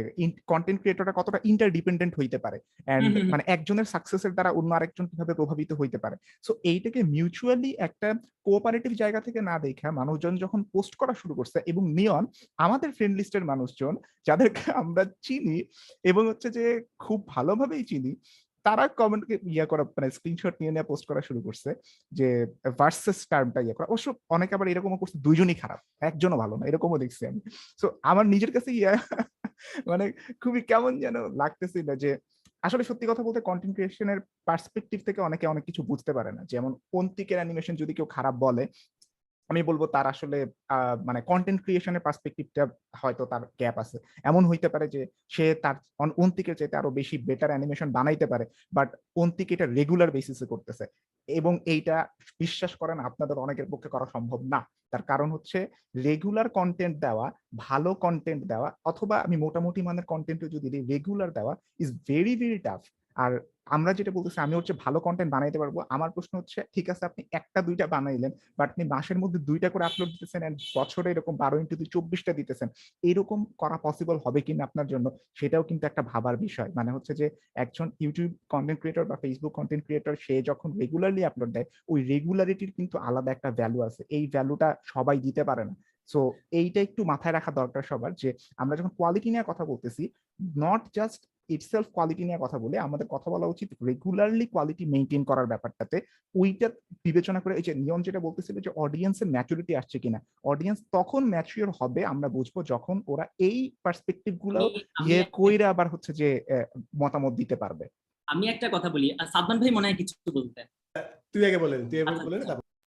কন্টেন্ট ক্রিয়েটররা কতটা ইন্টারডিপেন্ডেন্ট হইতে পারে, এন্ড মানে একজনের সাকসেসের দ্বারা অন্য আরেকজন কিভাবে প্রভাবিত হইতে পারে। সো এইটাকে মিউচুয়ালি একটা কোঅপারেটিভ জায়গা থেকে না দেখা মানুষজন যখন পোস্ট করা শুরু করছে, এবং নিয়ন আমাদের ফ্রেন্ড লিস্টের মানুষজন যাদেরকে আমরা চিনি এবং হচ্ছে যে খুব ভালোভাবেই চিনি, তারা কমেন্টকে করা মানে স্ক্রিনশট নিয়ে পোস্ট করা শুরু করছে যে ভার্সেস টার্মটা করা। অবশ্য অনেকে আবার এরকমও করছে দুইজনই খারাপ, একজনও ভালো না, এরকমও দেখছি আমি। সো আমার নিজের কাছে মানে খুবই কেমন যেন লাগতেছিল যে আসলে সত্যি কথা বলতে কন্টেন্ট ক্রিয়েশনের পার্সপেক্টিভ থেকে অনেকে অনেক কিছু বুঝতে পারে না। যেমন অন্তিকের অ্যানিমেশন যদি কেউ খারাপ বলে, আমি বলবো তার আসলে মানে কন্টেন্ট ক্রিয়েশনের পার্সপেক্টিভটা হয়তো তার গ্যাপ আছে। এমন হইতে পারে যে সে তার অন্তিকের চাইতে আরো বেশি বেটার অ্যানিমেশন বানাইতে পারে, বাট অন্তিক এটা রেগুলার বেসিসে করতেছে, এবং এইটা বিশ্বাস করেন আপনাদের অনেকের পক্ষে করা সম্ভব না। তার কারণ হচ্ছে রেগুলার কন্টেন্ট দেওয়া, ভালো কন্টেন্ট দেওয়া, অথবা আমি মোটামুটি মানের কন্টেন্টও যদি রেগুলার দেওয়া ইজ ভেরি ভেরি টাফ। আর আমরা যেটা বলতেছি, আমি হচ্ছে ভালো কন্টেন্ট বানাইতে পারবো। আমার প্রশ্ন হচ্ছে, ঠিক আছে আপনি 1টা 2টা বানাইলেন, বাট আপনি মাসের মধ্যে 2টা করে আপলোড দিতেছেন, এন্ড বছরে এরকম 12x24টা দিতেছেন, এরকম করা পসিবল হবে কিনা আপনার জন্য, সেটাও কিন্তু একটা ভাবার বিষয়। মানে হচ্ছে যে একজন ইউটিউব কন্টেন্ট ক্রিয়েটর বা ফেসবুক কন্টেন্ট ক্রিয়েটর, সে যখন রেগুলারলি আপলোড দেয়, ওই রেগুলারিটির কিন্তু আলাদা একটা ভ্যালু আছে, এই ভ্যালুটা সবাই দিতে পারে না। সো এইটা একটু মাথায় রাখা দরকার সবার, যে আমরা যখন কোয়ালিটি নিয়ে কথা বলতেছি, নট জাস্ট ইটসেলফ কোয়ালিটি নিয়ে কথা বলে, আমাদের কথা বলা উচিত রেগুলারলি কোয়ালিটি মেইনটেইন করার ব্যাপারটাতে। ওইটা বিবেচনা করে, এই যে নিয়ম যেটা বলতেছিল যে অডিয়েন্সের ম্যাচুরিটি আসছে কিনা, অডিয়েন্স তখন ম্যাচিওর হবে আমরা বুঝবো যখন ওরা এই পার্সপেক্টিভ গুলো কইরা আবার হচ্ছে যে মতামত দিতে পারবে। আমি একটা কথা বলি, সাদমান ভাই মনে হয় কিছু বলতে। তুই আগে বলেন।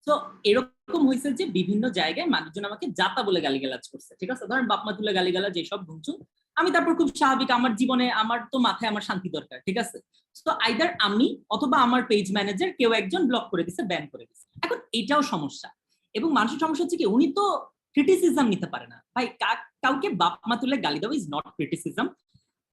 তো এরকম হয়েছে যে বিভিন্ন জায়গায় মানুষজন আমাকে জাতা বলে গালিগালাজ করছে, ঠিক আছে? ধরেন বাপমা তুলে গালিগালাজ এইসব ভুলছো, আমি তারপর খুব স্বাভাবিক, আমার জীবনে আমার তো মাথায় আমার শান্তি দরকার, ঠিক আছে? তো আইদার আমি অথবা আমার পেজ ম্যানেজার কেউ একজন ব্লক করে দিছে, ব্যান করে দিছে। এখন এটাও সমস্যা, এবং মানুষের সমস্যা হচ্ছে কি, উনি তো ক্রিটিসিজম নিতে পারে না। ভাই কাউকে বাপমা তুলে গালি দেওয়া ইজ নট ক্রিটিসিজম।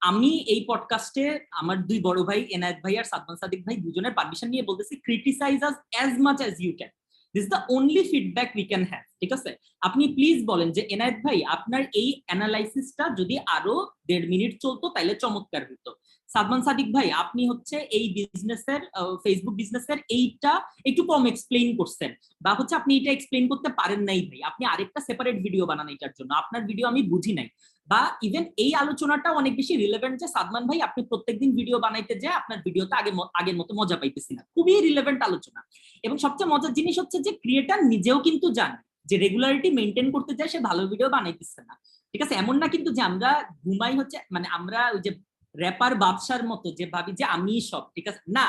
আমি এই পডকাস্টে আমার 2 বড় ভাই এনায়েত ভাই আর সাদমান সাদিক ভাই দুজনের পারমিশন নিয়ে বলতেছি, criticize us as much as you can, this is the only feedback we can have, ঠিক আছে? আপনি প্লিজ বলেন যে এনায়েত ভাই আপনার এই অ্যানালাইসিসটা যদি আরো 1.5 মিনিট চলতো তাহলে চমৎকার হতো। সাদমান সাদিক ভাই আপনি হচ্ছে এই বিজনেসের ফেসবুক বিজনেসের এইটা একটু কম এক্সপ্লেইন করছেন, বা হচ্ছে আপনি এটা এক্সপ্লেইন করতে পারেন নাই ভাই, আপনি আরেকটা সেপারেট ভিডিও বানান এটার জন্য, আপনার ভিডিও আমি বুঝি নাই। বা ইভেন এই আলোচনাটা অনেক বেশি রিলেভেন্ট যে সাদমান ভাই আপনি প্রত্যেকদিন ভিডিও বানাইতে যায় আপনার ভিডিওতে আগের মতো মজা পাইতেছি না, খুবই রিলেভেন্ট আলোচনা। এবং সবচেয়ে মজার জিনিস হচ্ছে যে ক্রিয়েটর নিজেও কিন্তু জানে যে রেগুলারিটি মেইনটেইন করতে যায়, সে ভালো ভিডিও বানাইতেছে না, ঠিক আছে? এমন না কিন্তু যে আমরা ঘুমাই হচ্ছে, মানে আমরা ওই যে র্যাপার বাদশার মতো যে ভাবি যে আমি সব, ঠিক আছে? না,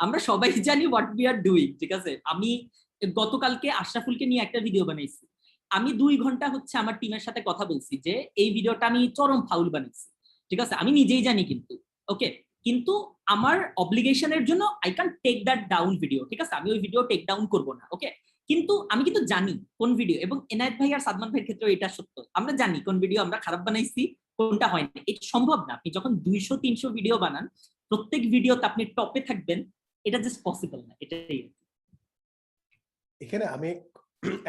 আমরা সবাই জানি হোয়াট উই আর ডুইং, ঠিক আছে? আমি গতকালকে আশরাফুলকে নিয়ে একটা ভিডিও বানাইছি, আমি 2 ঘন্টা হচ্ছে আমার টিমের সাথে কথা বলছি যে এই ভিডিওটা আমি চরম ফাউল বানাইছি, ঠিক আছে, আমি নিজেই জানি কিন্তু, ওকে, কিন্তু আমার অব্লিগেশনের জন্য I can take that down video, ঠিক আছে, আমি ওই ভিডিও টেক ডাউন করবো না, ওকে, কিন্তু আমি কিন্তু জানি কোন ভিডিও, এবং এনায়েত ভাই আর সাদমান ভাইয়ের ক্ষেত্রে এটা সত্য, আমরা জানি কোন ভিডিও আমরা খারাপ বানাইছি কোনটা হয়নি। এটা সম্ভব না, আপনি যখন 200-300 ভিডিও বানান প্রত্যেক ভিডিওতে আপনি টপে থাকবেন, এটা জাস্ট পসিবল না। এটাই এখানে আমি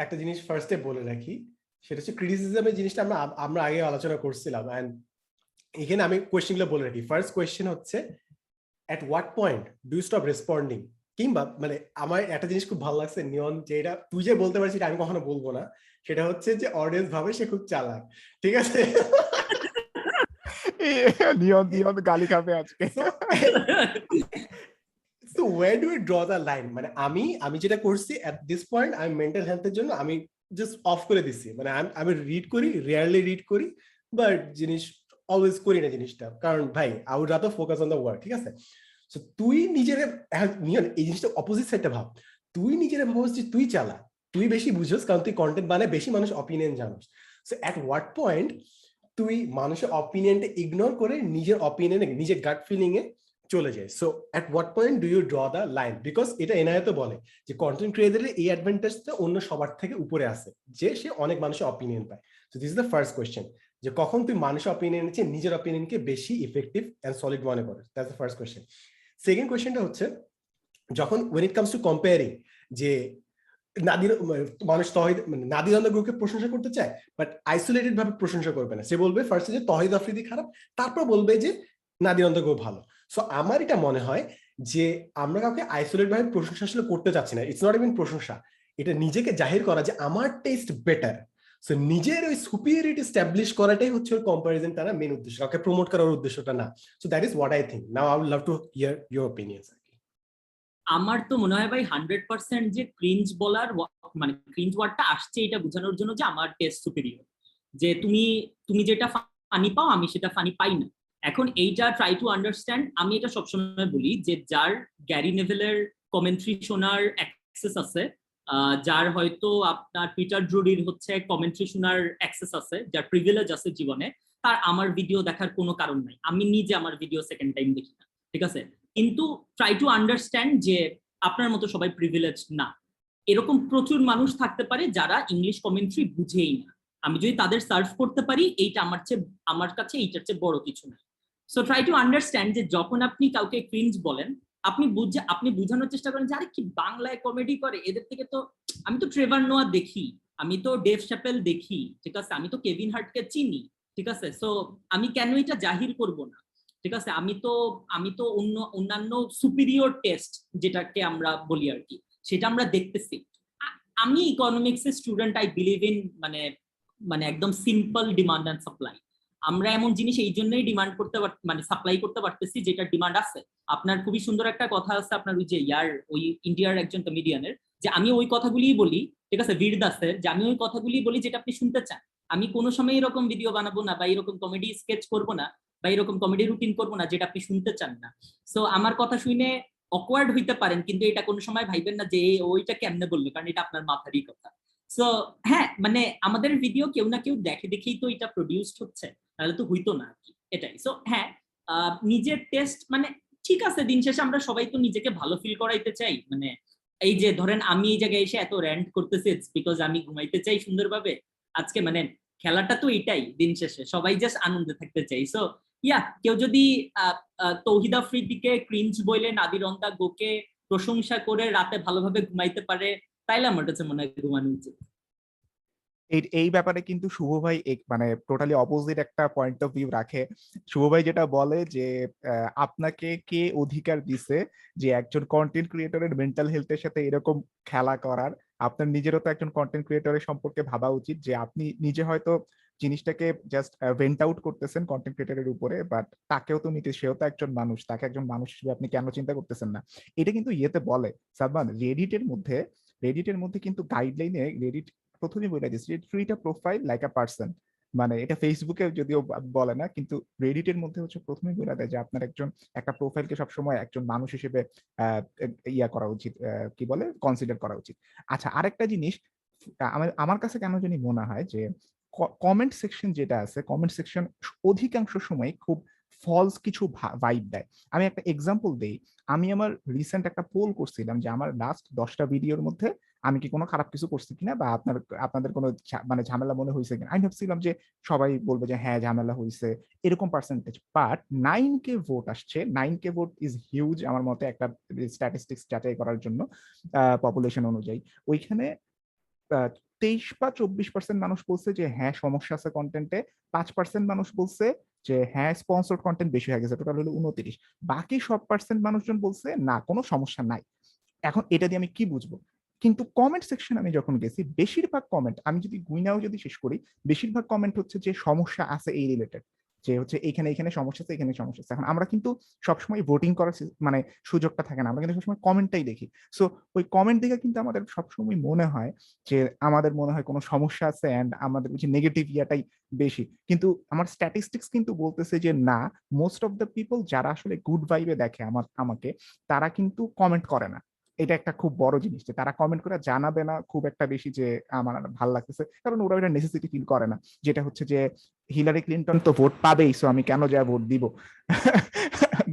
একটা জিনিস ফার্স্টে বলে রাখি, সেটা হচ্ছে ক্রিটিসিজমের জিনিসটা আমরা আগে আলোচনা করছিলাম, এন্ড এখানে আমি কোয়েশ্চেনগুলো বলে রাখি। ফার্স্ট কোয়েশ্চেন হচ্ছে at what point do you stop responding, কিংবা মানে আমার একটা জিনিস খুব ভালো লাগছে নিয়ন, যে এটা তুই যে বলতে পারছিস এটা আমি কখনো বলবো না, সেটা হচ্ছে যে অডিয়েন্স ভাবে সে খুব চালাক, ঠিক আছে? নিয়ন গালি খাবে আজকে। So where do we draw the line? মানে আমি যেটা করছি at this point, আমি মেন্টাল হেলথের জন্য আমি জাস্ট অফ করে দিছি, মানে আমি রিড করি, রিয়ারলি রিড করি, বাট জিনিস অলওয়েজ করি না জিনিসটা, কারণ ভাই I would rather focus on the work, ঠিক আছে? সো তুই নিজের এই জিনিসটা অপোজিট সাইডটা ভাব, তুই নিজের ভাবছিস যে তুই চালা, তুই বেশি বুঝোস, কারণ তুই কন্টেন্ট বানায়, বেশি মানুষ অপিনিয়ন জানোস। সো এট হোয়াট পয়েন্ট তুই মানুষের অপিনিয়নটা ইগনোর করে নিজের অপিনিয়নে, নিজের গাট ফিলিং এ চলে যায়। So at what point do you draw the line? Because এটা এনায়েত বলে যে কন্টেন্ট ক্রিয়েটরের এই অ্যাডভান্টেজটা অন্য সবার থেকে উপরে আসে, যে সে অনেক মানুষের অপিনিয়ন পায়। So this is the first question, যে কখন তুই মানুষের অপিনিয়নের চেয়ে নিজের অপিনিয়নকে বেশি ইফেক্টিভ এন্ড সলিড মনে করিস। That's the first question. Second কোয়েশ্চেনটা হচ্ছে, যখন when it comes to comparing, যে নাদির মানুষ তহিদ মানে নাদির গ্রুপকে প্রশংসা করতে চায়, বাট আইসোলেটেড ভাবে প্রশংসা করবে না। সে বলবে ফার্স্টে যে তহিদ আফ্রিদি খারাপ, তারপর বলবে যে নাদির গ্রুপ ভালো। সো আমার এটা মনে হয় যে আমরা কাউকে আইসোলেট ভাবে প্রশংসা আসলে করতে চাচ্ছি না। ইটস নট ইভেন প্রশংসা, এটা নিজেকে জাহির করা যে আমার টেস্ট বেটার। সো নিজের ওই সুপিরিয়রিটি এস্টাবলিশ করাটাই হচ্ছে ওর কম্পারিজন, তারা মেন উদ্দেশ্য, কাউকে প্রমোট করার উদ্দেশ্যটা না। So that is what I think. Now I would love to hear your opinions. আমার তো মনে হয় ভাই 100% যে ক্রিঞ্জ বলার মানে ক্রিঞ্জ ওয়ার্ডটা আসছে এটা বোঝানোর জন্য যে আমার টেস্ট সুপিরিয়র, যে তুমি যেটা ফানি পাও আমি সেটা ফানি পাই না। এখন এইটা ট্রাই টু আন্ডারস্ট্যান্ড। আমি এটা সবসময় বলি যে যার গ্যারি নেভেলের কমেন্ট্রি শোনার অ্যাক্সেস আছে, যার হয়তো আপনার পিটার ড্রুডির হচ্ছে কমেন্ট্রি শোনার অ্যাক্সেস আছে, যার প্রিভিলেজ আছে জীবনে, তার আমার ভিডিও দেখার কোনো কারণ নাই। আমি নিজে আমার ভিডিও সেকেন্ড টাইম দেখি না, ঠিক আছে, কিন্তু ট্রাই টু আন্ডারস্ট্যান্ড যে আপনার মতো সবাই প্রিভিলেজ না। এরকম প্রচুর মানুষ থাকতে পারে যারা ইংলিশ কমেন্ট্রি বুঝেই না। আমি যদি তাদের সার্ভ করতে পারি, এইটা আমার কাছে এইটার চেয়ে বড় কিছু না। সো ট্রাই টু আন্ডারস্ট্যান্ড যে যখন আপনি কাউকে ক্রিঞ্জ বলেন, আপনি বোঝানোর চেষ্টা করেন যে আরে কি বাংলায় কমেডি করে, এদের থেকে তো আমি তো ট্রেভার নোয়া দেখি, আমি তো ডেভ চ্যাপেল দেখি, ঠিক আছে, আমি তো কেভিন হার্টকে চিনি, ঠিক আছে, সো আমি কেন এটা জাহির করব না, ঠিক আছে, আমি তো অন্যান্য সুপিরিয়র টেস্ট যেটাকে আমরা বলি আর কি, সেটা আমরা দেখতেছি। আমি ইকোনমিক্সের স্টুডেন্ট, আই বিলিভ ইন মানে একদম সিম্পল ডিমান্ড এন্ড সাপ্লাই। আমরা এমন জিনিস এই জন্যই ডিমান্ড করতে মানে সাপ্লাই করতে পারতেছি যেটা ডিমান্ড আছে। আপনার খুবই সুন্দর একটা কথা আছে আপনার ওই যে ওই ইন্ডিয়ার একজন কমেডিয়ানের, যে আমি ওই কথাগুলিই বলি, ঠিক আছে, বীর দাসের, যে আমি ওই কথাগুলি বলি যেটা আপনি শুনতে চান। আমি কোনো সময় এরকম ভিডিও বানাবো না বা এরকম কমেডি স্কেচ করবো না বা এরকম কমেডি রুটিন করবো না যেটা আপনি শুনতে চান না। সো আমার কথা শুনে অকওয়ার্ড হইতে পারেন, কিন্তু এটা কোনো সময় ভাইবেন না যে ওইটা কেমনে বলবে, কারণ এটা আপনার মাথারই কথা। সো হ্যাঁ, মানে আমাদের ভিডিও কেউ না কেউ দেখে দেখেই তো এটা প্রডিউসড হচ্ছে, তাহলে তো হইতো না আর কি, এটাই। সো হ্যাঁ, নিজের টেস্ট মানে ঠিক আছে, দিন শেষে আমরা সবাই তো নিজেকে ভালো ফিল করাইতে চাই। মানে এই যে ধরেন আমি এই জায়গায় এসে এত র্যান্ট করতেছি বিকজ আমি ঘুমাইতে চাই সুন্দরভাবে আজকে, মানে খেলাটা তো এটাই, দিন শেষে সবাই জাস্ট আনন্দে থাকতে চাই। সো কেউ যদি তৌহিদ আফ্রিদিকে ক্রিঞ্জ বইলে নাদির অন দা গোকে প্রশংসা করে রাতে ভালোভাবে ঘুমাইতে পারে, তাইলে আমার কাছে মনে হয় ঘুমানো উচিত। এই ব্যাপারে কিন্তু শুভ ভাই মানে টোটালি অপোজিট একটা পয়েন্ট অফ ভিউ রাখে। শুভ ভাই যেটা বলে যে আপনাকে কে অধিকার দিছে যে একজন কন্টেন্ট ক্রিয়েটরের মেন্টাল হেলথের সাথে এরকম খেলা করার। আপনার নিজেরও তো একজন কন্টেন্ট ক্রিয়েটরের সম্পর্কে ভাবা উচিত যে আপনি নিজে হয়তো জিনিসটাকে জাস্ট ভেন্ট আউট করতেছেন কন্টেন্ট ক্রিয়েটরের উপরে, বাট তাকেও তো নিতে, সেও তো একজন মানুষ, তাকে একজন মানুষ হিসেবে আপনি কেন চিন্তা করতেছেন না? এটা কিন্তু ইয়েতে বলে সাদমান, রেডিটের মধ্যে কিন্তু গাইডলাইনে রেডিট প্রথমে বলে দিচ্ছি, ট্রিট আ প্রোফাইল লাইক আ পারসন। মানে এটা ফেসবুকে যদিও বলে না, কিন্তু রেডিটের মধ্যে হচ্ছে প্রথমে বলে দেয় যে আপনার একটা প্রোফাইলকে সবসময় একজন মানুষ হিসেবে ইয়া করা উচিত, কি বলে, কনসিডার করা উচিত। আচ্ছা, আরেকটা জিনিস, আমার কাছে কেন জানি মনে হয় যে কমেন্ট সেকশন যেটা আছে, কমেন্ট সেকশন অধিকাংশ সময় খুব ফলস কিছু ভাইব দেয়। আমি একটা এক্সাম্পল দেই। আমি আমার রিসেন্ট একটা পোল করছিলাম যে আমার লাস্ট 10টা ভিডিওর মধ্যে আমি কি কোনো খারাপ কিছু করছি কিনা, বা আপনাদের কোনো মানে ঝামেলা মনে হয়েছে কিনা। আমি ভাবছিলাম যে সবাই বলবে যে হ্যাঁ ঝামেলা হয়েছে, এরকম পার্সেন্টেজ। বাট 9K ভোট আসছে। 9K ভোট ইজ হিউজ আমার মতে, একটা স্ট্যাটিস্টিক্স যাচাই করার জন্য পপুলেশন অনুযায়ী। ওইখানে 23 বা 24% মানুষ বলছে যে হ্যাঁ সমস্যা আছে কন্টেন্টে, 5% মানুষ বলছে যে হ্যাঁ স্পন্সর্ড কন্টেন্ট বেশি হয়ে গেছে, টোটাল হলো 29। বাকি সব পার্সেন্ট মানুষজন বলছে না কোনো সমস্যা নাই। এখন এটা দিয়ে আমি কি বুঝবো? কিন্তু কমেন্ট সেকশন আমি যখন গেছি, বেশিরভাগ কমেন্ট, আমি যদি গুইনাও যদি শেষ করি, বেশিরভাগ কমেন্ট হচ্ছে যে সমস্যা আছে এই রিলেটেড, যে হচ্ছে এখানে এখানে সমস্যা আছে, এখানে সমস্যা আছে। এখন আমরা কিন্তু সবসময় ভোটিং করার মানে সুযোগটা থাকে না, আমরা কিন্তু সবসময় কমেন্টটাই দেখি। সো ওই কমেন্ট দেখে কিন্তু আমাদের সবসময় মনে হয় যে আমাদের মনে হয় কোনো সমস্যা আছে, অ্যান্ড আমাদের যে নেগেটিভ ইয়াটাই বেশি। কিন্তু আমার স্ট্যাটিস্টিক্স কিন্তু বলতেছে যে না, মোস্ট অফ দ্য পিপল যারা আসলে গুড ভাইবে দেখে আমাকে, তারা কিন্তু কমেন্ট করে না। এটা একটা খুব বড় জিনিস যে তারা কমেন্ট করে জানাবে না খুব একটা বেশি যে আমার ভালো লাগতেছে, কারণ ওরা এটা নেসেসিটি ফিল করে না। যেটা হচ্ছে যে হিলারি ক্লিনটন তো ভোট পাবেই, সো আমি কেন যা ভোট দিব।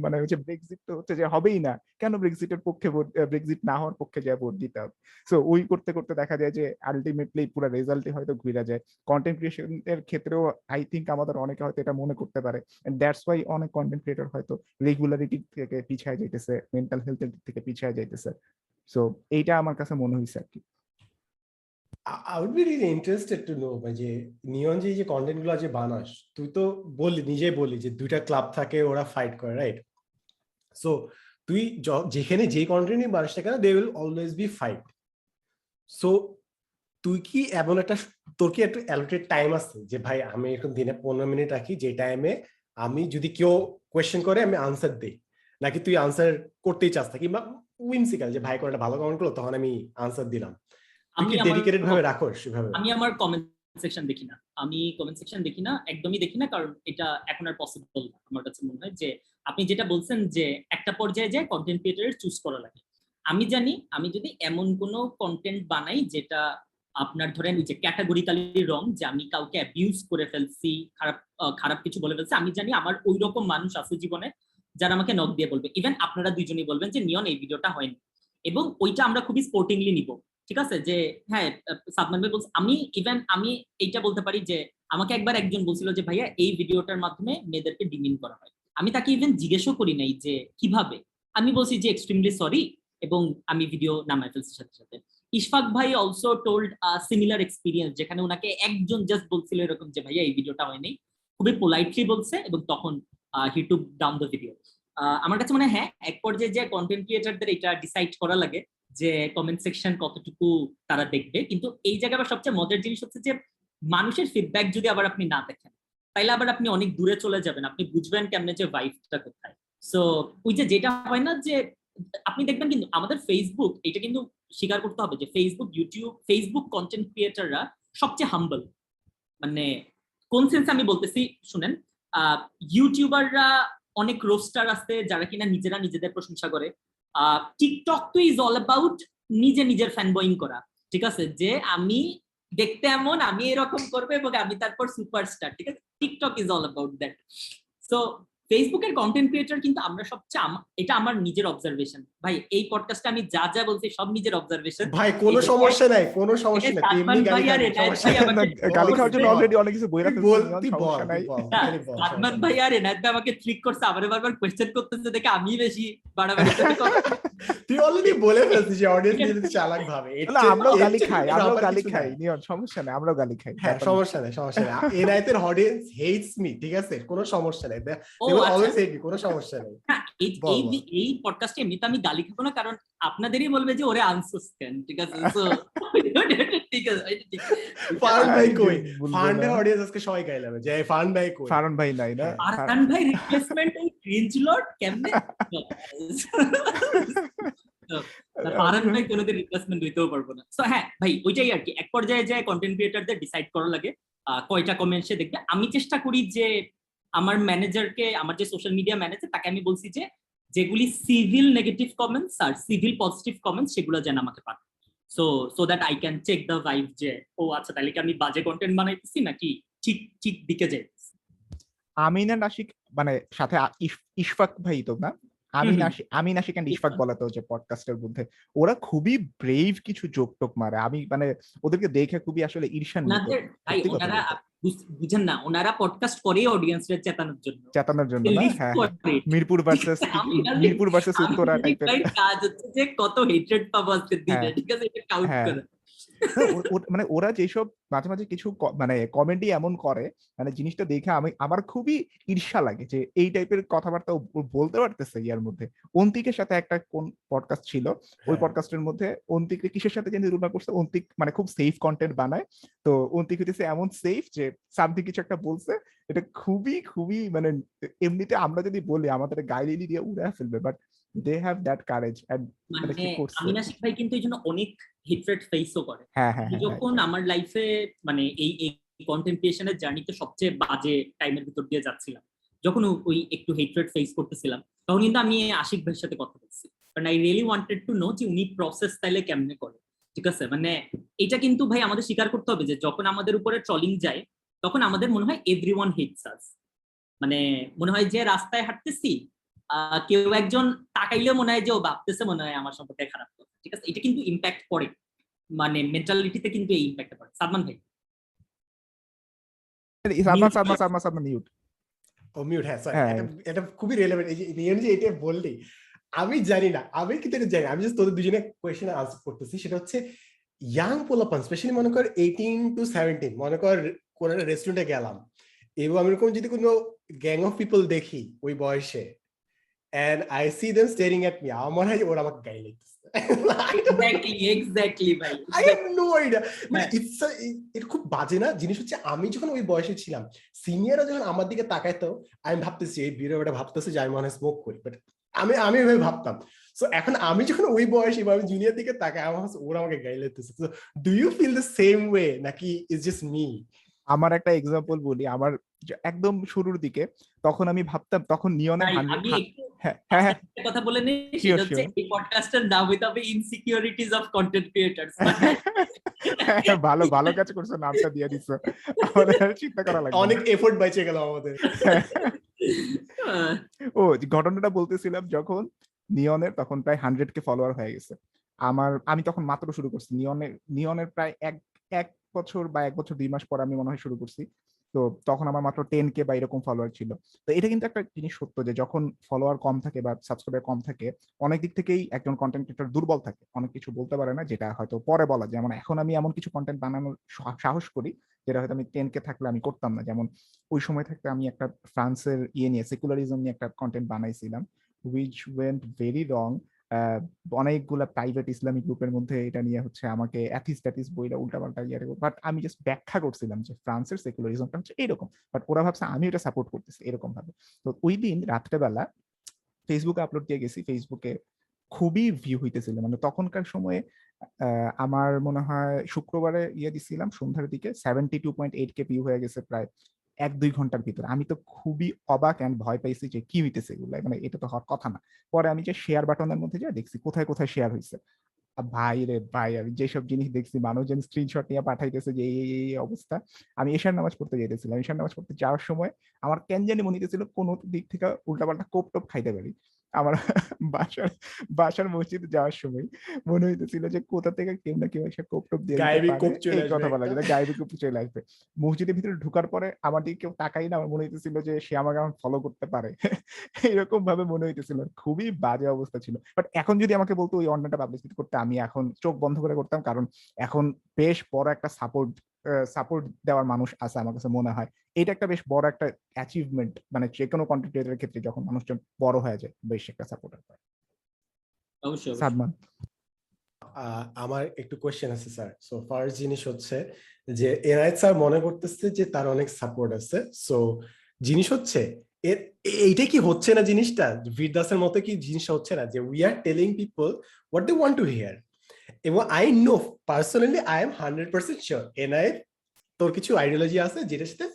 মানে হচ্ছে ব্রেক্সিট তো হচ্ছে যে হবেই না, কেন ব্রেক্সিটের পক্ষে ভোট, ব্রেক্সিট না হওয়ার পক্ষে যা ভোট দিতে হবে। সো ওই করতে করতে দেখা যায় যে আলটিমেটলি পুরো রেজাল্টে হয়তো ঘুরে যায়। কন্টেন্ট ক্রিয়েশনের ক্ষেত্রেও আই থিঙ্ক আমাদের অনেকে হয়তো এটা মনে করতে পারে, দ্যাটস ওয়াই অনেক কন্টেন্ট ক্রিয়েটর হয়তো রেগুলারিটি থেকে পিছিয়ে যাইতেছে, মেন্টাল হেলথের দিক থেকে পিছিয়ে যাইতেছে। সো এইটা আমার কাছে মনে হয়েছে আর কি। I would be really interested to know যে নিয়ন যে কন্টেন্ট গুলো যে বানাস, তুই তো নিজেই বললি যে দুইটা ক্লাব থাকে, ওরা ফাইট করে, রাইট? সো তুই যেখানে যে কন্টেন্টই বানাস না কেন, they will always be fight. So তুই কি এমন একটা, তোর কি একটা অ্যালোকেটেড টাইম আছে যে ভাই আমি এরকম দিনে 15 মিনিট রাখি, যে টাইমে আমি যদি কেউ কোয়েশ্চেন করে আমি আনসার দিই, নাকি তুই আনসার করতেই চাস না, কিংবা উইমসিক্যাল যে ভাই কোনটা ভালো কমেন্ট করলো তখন আমি আনসার দিলাম, তুই কি ডেডিকেটেড ভাবে রাখোস সেভাবে? আমি আমার কমেন্ট সেকশন দেখি না, একদমই দেখি না, কারণ এটা এখন আর পসিবল না। আমার কাছে মনে হয় যে আপনি যেটা বলছেন যে একটা পর্যায়ে যায় কন্টেন্ট ক্রিয়েটরের চুজ করা লাগে। আমি জানি আমি যদি এমন কোনো কন্টেন্ট বানাই যেটা আপনার ধরেন যে ক্যাটাগরিক্যালি রং, যে আমি কাউকে অ্যাবিউজ করে ফেলছি, খারাপ কিছু বলে ফেলছি, আমি জানি আমার ওই রকম মানুষ আছে জীবনে যারা আমাকে নক দিয়ে বলবে। ইভেন আপনারা দুইজনই বলবেন যে নিয়ন এই ভিডিওটা হয়নি, এবং ওইটা আমরা খুবই স্পোর্টিংলি নিব। ঠিক আছে, যে হ্যাঁ সাদমান ভাই বলছে, আমি এইটা বলতে পারি যে আমাকে একবার একজন বলছিল যে ভাইয়া এই ভিডিওটার মাধ্যমে মেয়েদেরকে ডিমিন করা হয়। আমি তাকে ইভেন জিজ্ঞেসও করি নাই যে কিভাবে, আমি বলছি যে এক্সট্রিমলি সরি, এবং আমি ভিডিও নামায় ফেলছি সাথে সাথে। ইশফাক ভাই অলসো টোল্ড সিমিলার এক্সপিরিয়েন্স, যেখানে ওনাকে একজন জাস্ট বলছিল এরকম যে ভাইয়া এই ভিডিওটা হয়নি, খুবই পোলাইটলি বলছে, এবং তখন হি টুক ডাউন দ্য ভিডিও। আমার কাছে মনে হয় হ্যাঁ, এক পর্যায়ে যে কন্টেন্ট ক্রিয়েটরদের এটা ডিসাইড করা লাগে যে কমেন্ট সেকশন কতটুকু তারা দেখবে। কিন্তু এই জায়গায় আবার সবচেয়ে মজার জিনিস হচ্ছে যে মানুষের ফিডব্যাক যদি আবার আপনি না দেখেন, তাইলে আবার আপনি অনেক দূরে চলে যাবেন, আপনি বুঝবেন কেমনে যে ভাইবটা কোথায়। সো ওই যে যেটা হয় না যে আপনি দেখবেন, কিন্তু আমাদের ফেসবুক, এটা কিন্তু স্বীকার করতে হবে যে ফেসবুক কন্টেন্ট ক্রিয়েটররা সবচেয়ে হাম্বল। মানে কোন সেন্সে আমি বলতেছি শুনেন, ইউটিউবাররা অনেক রোস্টার আছে যারা কিনা নিজেরা নিজেদের প্রশংসা করে। টিকটক তো ইজ অল অ্যাবাউট নিজের ফ্যান বয়িং করা। ঠিক আছে, যে আমি দেখতে এমন, আমি এরকম করবো এবং আমি তারপর সুপারস্টার। ঠিক আছে, TikTok is all about that. So ফেসবুকের কন্টেন্ট ক্রিয়েটর কিন্তু আমরা সবচেয়ে, এটা আমার নিজের অবজারভেশন ভাই, এই পডকাস্টে আমি যা যা বলছি সব নিজের অবজারভেশন ভাই, কোনো সমস্যা নাই, কোনো সমস্যা নাই, তুই এমনি গালি খাওয়ার জন্য অলরেডি অনেক কিছু বইরা ফেলছি, সমস্যা নাই। সাদমান ভাই আর এনায়েত ভাই আমাকে ট্রিক করছে, আমারে বারবার কোশ্চেন করতেছে দেখে আমি বেশি বাড়াবাড়ি করতেছি। তুই অলরেডি বলে ফেলছিস যে অডিয়েন্স নিজে চালাক ভাবে, আমরাও গালি খাই নিয়ন, সমস্যা নাই, আমরাও গালি খাই। হ্যাঁ, সমস্যা নাই। এনায়েতের অডিয়েন্স হেটস মি, ঠিক আছে, কোনো সমস্যা নাই, অলওয়েজ হেট মি, কোনো সমস্যা নাই। এই পডকাস্টে এমনিতে আমি গালি খাবো না, কারণ আপনাদেরই বলবে যে ওরে আনসার্স কেন। ঠিক আছে, ঠিক আছে। ফারহান ভাই কই? ফারহানের অডিয়েন্স আজকে সবাই গাইলাবে যে ফারহান ভাই কই? ফারহান ভাই নাই না, ফারহান ভাই রিপ্লেসমেন্ট এই ক্রিঞ্জ লর্ড কেমনে? ফারহান ভাই কোনোদিন রিপ্লেসমেন্ট হইতেও পারবো না। সো হ্যাঁ ভাই, ওইটাই আর কি, এক পর্যায়ে যায় কন্টেন্ট ক্রিয়েটরদের ডিসাইড করা লাগে কয়টা কমেন্ট সে দেখবে। আমি চেষ্টা করি যে আমার ম্যানেজারকে, আমার যে সোশ্যাল মিডিয়া ম্যানেজার, তাকে আমি বলছি যে যেগুলি সিভিল নেগেটিভ কমেন্টস আর সিভিল পজিটিভ কমেন্টস সেগুলো যেন আমাকে পাঠায়। So that I can check the vibe যে ও আচ্ছা তাহলে কি আমি বাজে কন্টেন্ট বানাইতেছি নাকি ঠিক ঠিক দিকে যাই। আমিন এন্ড আশিক মানে সাথে ইশফাক ভাই তো না, আমিন আশিক এন্ড ইশফাক বলা তো যে পডকাস্টের মধ্যে ওরা খুবই ব্রেভ কিছু জোক টোক মারে। আমি মানে ওদেরকে দেখে খুবই আসলে ঈর্ষান্বিত। ওনাদের ভাই সত্যি কথা ওনারা বলতে। বুঝেন না, ওনারা পডকাস্ট করে অডিয়েন্সের চেতানোর জন্য, চেতনার জন্য না, লিস্ট হ্যাঁ করে। মিরপুর ভার্সেস মিরপুর ভার্সেস উত্তরা টাইপের। ভাই কাজ হচ্ছে যে কত হেট্রেড পাবো আজকে দিনে, হ্যাঁ, ঠিক আছে, এটা কাউন্ট হ্যাঁ। করে। না, মানে ওরা যেসব মাঝে মাঝে কিছু মানে কমেডি এমন করে, মানে জিনিসটা দেখে আমার খুবই ঈর্ষা লাগে যে এই টাইপের কথাবার্তা ও বলতে পারতেছে। ইয়ার মধ্যে অন্তিকের সাথে একটা কোন পডকাস্ট ছিল, ওই হ্যাঁ। পডকাস্টের মধ্যে অন্তিকে কিসের সাথে যেন তুলনা করছে, অন্তিক মানে খুব সেফ কন্টেন্ট বানায়, তো অন্তিক হইতেছে এমন সেফ যে সামথিং কিছু একটা বলছে, এটা খুবই খুবই মানে এমনিতে আমরা যদি বলি আমাদের গাইলিলি দিয়ে উড়ে ফেলবে, but they have that courage and মানে মানে কি করছে। আমিন আশিক ভাই কিন্তু এই জন্য অনেক হেট্রেড ফেসও করে। হ্যাঁ, হ্যাঁ, হ্যাঁ, যখন আমার লাইফে মানে এই কন্টেন্ট ক্রিয়েশনের জার্নিতে সবচেয়ে বাজে টাইমের ভিতর দিয়ে যাচ্ছিলাম, যখন ওই একটু হেট্রেড ফেস করতেছিলাম, তখন কিন্তু আমি আশিক ভাইয়ের সাথে কথা বলছি, কারণ I really wanted to know যে উনি প্রসেস তাইলে কেমনে করে। ঠিক আছে, মানে এটা কিন্তু ভাই আমাদের স্বীকার করতে হবে যে যখন আমাদের উপরে ট্রলিং যায় তখন আমাদের মনে হয় এভরিওয়ান হেটস আস। মানে মনে হয় যে রাস্তায় হাঁটতেছি, কেউ একজন তাকাইলে মনে হয় যে ও ভাবতেছে মনে হয় আমার সম্পর্কে খারাপ কথা। ঠিক আছে, এটা কিন্তু ইম্প্যাক্ট পড়ে, মানে মেন্টালিটিতে কিন্তু এই ইম্প্যাক্ট পড়ে। সাদমান ভাই সাদমান মিউট। ও মিউট, হ্যাঁ সরি, হ্যাঁ। এটা খুবই রিলেভেন্ট। এই যে নিয়ন যে এটা বললি, আমি জানি না, আমি কিন্তু এটা জানি, আমি জাস্ট তোদের দুজনে কোয়েশ্চেন আনসার করতেছি। সেটা হচ্ছে ইয়াং পোলাপান, স্পেশালি মনে কর 18 to 17, মনে কর কোন একটা রেস্টুরেন্টে গেলাম এবং আমি এরকম যদি কোনো গ্যাং অফ পিপল দেখি ওই বয়সে, and I see them staring at me, আমার মনে হয় ওরা আমাকে গাই লাগতেছে। এক্স্যাক্টলি ভাই, I have no idea. মানে এটা খুব বাজে না জিনিস হচ্ছে, আমি যখন ওই বয়সে ছিলাম, সিনিয়ররা যখন আমার দিকে তাকাইতো, আমি ভাবতেছি এই বিড়ে ওটা ভাবতেছে যে আমি মনে হয় স্মোক করি, বাট আমি ওইভাবে ভাবতাম। সো এখন আমি যখন ওই বয়সে বা আমি জুনিয়র দিকে তাকাই, আমার ওরা আমাকে গাই লাগতেছে। So do you feel the same way নাকি ইটস জাস্ট মি? আমার একটা এক্সাম্পল বলি, আমার একদম শুরুর দিকে তখন আমি ভাবতাম, তখন নিয়নের আমি একটু হ্যাঁ কথা বলে নেই, সেটা হচ্ছে এই পডকাস্টের নাম হইতে হবে ইনসিকিউরিটিজ অফ কন্টেন্ট ক্রিয়েটরস। ভালো ভালো কাজ করছো, নামটা দিয়ে দিছো, আমাদের চিন্তা করা লাগবে, অনেক এফোর্ট বাইচে গেল আমাদের। ও ঘটনাটা বলতেছিলাম, যখন নিয়নের তখন প্রায় 100K ফলোয়ার হয়ে গেছে, আমি তখন মাত্র শুরু করছি, নিয়নের প্রায় এক বছর বা 1 বছর 2 মাস পর আমি মনে হয় শুরু করছি, তো তখন আমার মাত্র 10K বা এরকম ফলোয়ার ছিল। তো এটা কিন্তু একটা জিনিস সত্য যে যখন ফলোয়ার কম থাকে বা সাবস্ক্রাইবার কম থাকে, অনেক দিক থেকেই একজন কন্টেন্ট ক্রিয়েটর দুর্বল থাকে, অনেক কিছু বলতে পারে না, যেটা হয়তো পরে বলা, যেমন এখন আমি এমন কিছু কন্টেন্ট বানানোর সাহস করি যেটা হয়তো আমি 10K থাকলে আমি করতাম না। যেমন ওই সময় থাকতে আমি একটা ফ্রান্সের নিয়ে সেকুলারিজম নিয়ে একটা কন্টেন্ট বানাইছিলাম, which went very wrong. অনেকগুলা প্রাইভেট ইসলামিক গ্রুপের মধ্যে এটা নিয়ে হচ্ছে আমাকে অ্যাথিস্ট্যাটিস বইটা উল্টাপাল্টা বাট আমি জাস্ট ব্যাখ্যা করছিলাম যে ফ্রান্সের সেকুলারিজমটা হচ্ছে এরকম, বাট ওরা ভাবছে আমি এটা সাপোর্ট করতেছি এরকম ভাবে। তো ওই দিন রাত্রেবেলা ফেসবুকে আপলোড দিয়ে গেছি, ফেসবুকে খুবই ভিউ হইতেছিল, মানে তখনকার সময়ে আমার মনে হয় শুক্রবারে দিছিলাম সন্ধ্যার দিকে 72.8K ভিউ হয়ে গেছে প্রায় 1-2 ঘন্টার ভিতরে। আমি তো খুবই অবাক এন্ড ভয় পাইছি যে কি হইতেছে এগুলো, মানে এটা তো হওয়ার কথা না। পরে আমি যে শেয়ার বাটনের মধ্যে যা দেখছি কোথায় কোথায় শেয়ার হয়েছে, ভাই রে ভাই, আমি যেসব জিনিস দেখছি, মানুষজন স্ক্রিনশট নিয়ে পাঠাইতেছে যে এই অবস্থা। আমি এশার নামাজ পড়তে যেতেছিলাম, এশার নামাজ পড়তে যাওয়ার সময় আমার কেন জানি মনে হইতেছিল কোন দিক থেকে উল্টাপাল্টা কোপ টোপ খাইতে পারি। আমার বাসার মসজিদে যাওয়ার সময় মনে হইতেছিল যে কোথা থেকে কেউ না কেউ এসে কোপ টোপ দিয়ে গায়েবী কোপ চলে এই কথা আসবে বলা একটা। যায়, গায়েবী কোপ চলে আসবে। মসজিদের ভিতরে ঢোকার পরে আমার দিকে কেউ তাকাই না, আমার মনে হইতেছিল যে সে আমাকে এখন ফলো করতে পারে, এরকম ভাবে মনে হইতেছিল, খুবই বাজে অবস্থা ছিল। বাট এখন যদি আমাকে বলতো ওই অন্যটা পাবলিসিটি করতে, আমি এখন চোখ বন্ধ করে করতাম, কারণ এখন বেশ বড় একটা সাপোর্ট দেওয়ার মানুষ আছে আমার কাছে মনে হয়। এটা একটা বেশ বড় একটা অ্যাচিভমেন্ট, মানে যে কোনো কন্টেন্ট ক্রিয়েটরের ক্ষেত্রে যখন মানুষজন বড় হয়ে যায়, বেশ একটা সাপোর্টার পায়। অবশ্যই সাদমান, আমার একটু কোয়েশ্চেন আছে স্যার। সো ফার্স্ট জিনিস হচ্ছে যে এনায়েত স্যার মনে করতেছে যে তার অনেক সাপোর্ট আছে। সো জিনিস হচ্ছে এইটা কি হচ্ছে না, জিনিসটা ভিরদাসের মতো কি জিনিসটা হচ্ছে না যে we are telling people what they want to hear, এবং I know personally I am 100% sure Enayet তোর কিছু আইডিওলজি আছে যেটার সাথে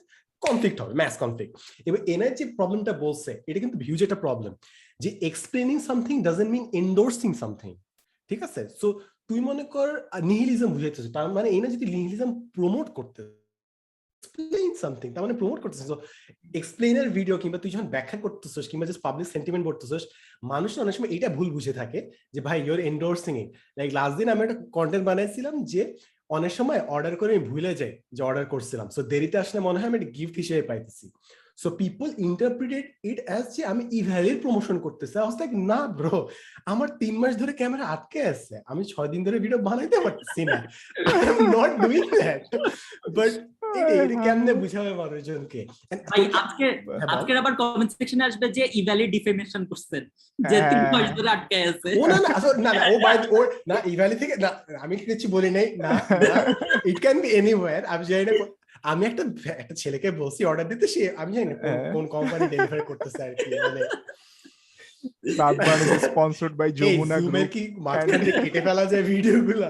কনফ্লিক্ট হবে, ম্যাস কনফ্লিক্ট। এবং এনায়েত যে প্রবলেমটা বলছে এটা কিন্তু হিউজ একটা প্রবলেম, যে explaining something doesn't mean endorsing something. ঠিক আছে, সো তুই মনে কর নিহিলিজম বুঝাইতেছিস, তার মানে এই না যদি নিহিলিজম প্রমোট করতে explain something, তার মানে প্রমোট করতেছিস। তো এক্সপ্লেইনার ভিডিও কিংবা তুই যখন ব্যাখ্যা করতেছিস কিংবা জাস্ট পাবলিক সেন্টিমেন্ট বলতেছিস, মানুষ অনেক সময় এটা ভুল বুঝে থাকে যে ভাই you are endorsing it. Like last দিন আমি একটা কন্টেন্ট বানাইছিলাম যে অনেক সময় অর্ডার করে আমি ভুলে যাই যে অর্ডার করছিলাম, সো দেরিতে আসলে মনে হয় আমি একটা গিফট হিসেবে পাইতেছি। So people interpreted it as যে আমি ইভ্যালির প্রমোশন করতেছি। আই ওয়াজ লাইক না ব্রো, আমার 3 মাস ধরে ক্যামেরা আটকে আছে, আমি 6 দিন ধরে ভিডিও বানাইতে পারতেছি না, I am not doing that. But এটা কেমনে বুঝাবে মানুষজনকে? ভাই আজকের আবার কমেন্ট সেকশনে আসবে যে ইভ্যালি ডিফেমেশন করছেন, যে 3 মাস ধরে আটকে আছে। ও না না না ও বাই ও না ইভ্যালি থেকে না, আমি কিছু বলি নাই না, ইট ক্যান বি এনিওয়্যার। আমি জানি না, আমি একটা ছেলেকে বলছি অর্ডার দিতে, সে আমি জানি না কোন কোম্পানি ডেলিভারি করতেছে আর কি, মানে Sadman is sponsored by Jamuna group. কি মাঝখানে কেটে ফেলা যায় ভিডিওগুলো?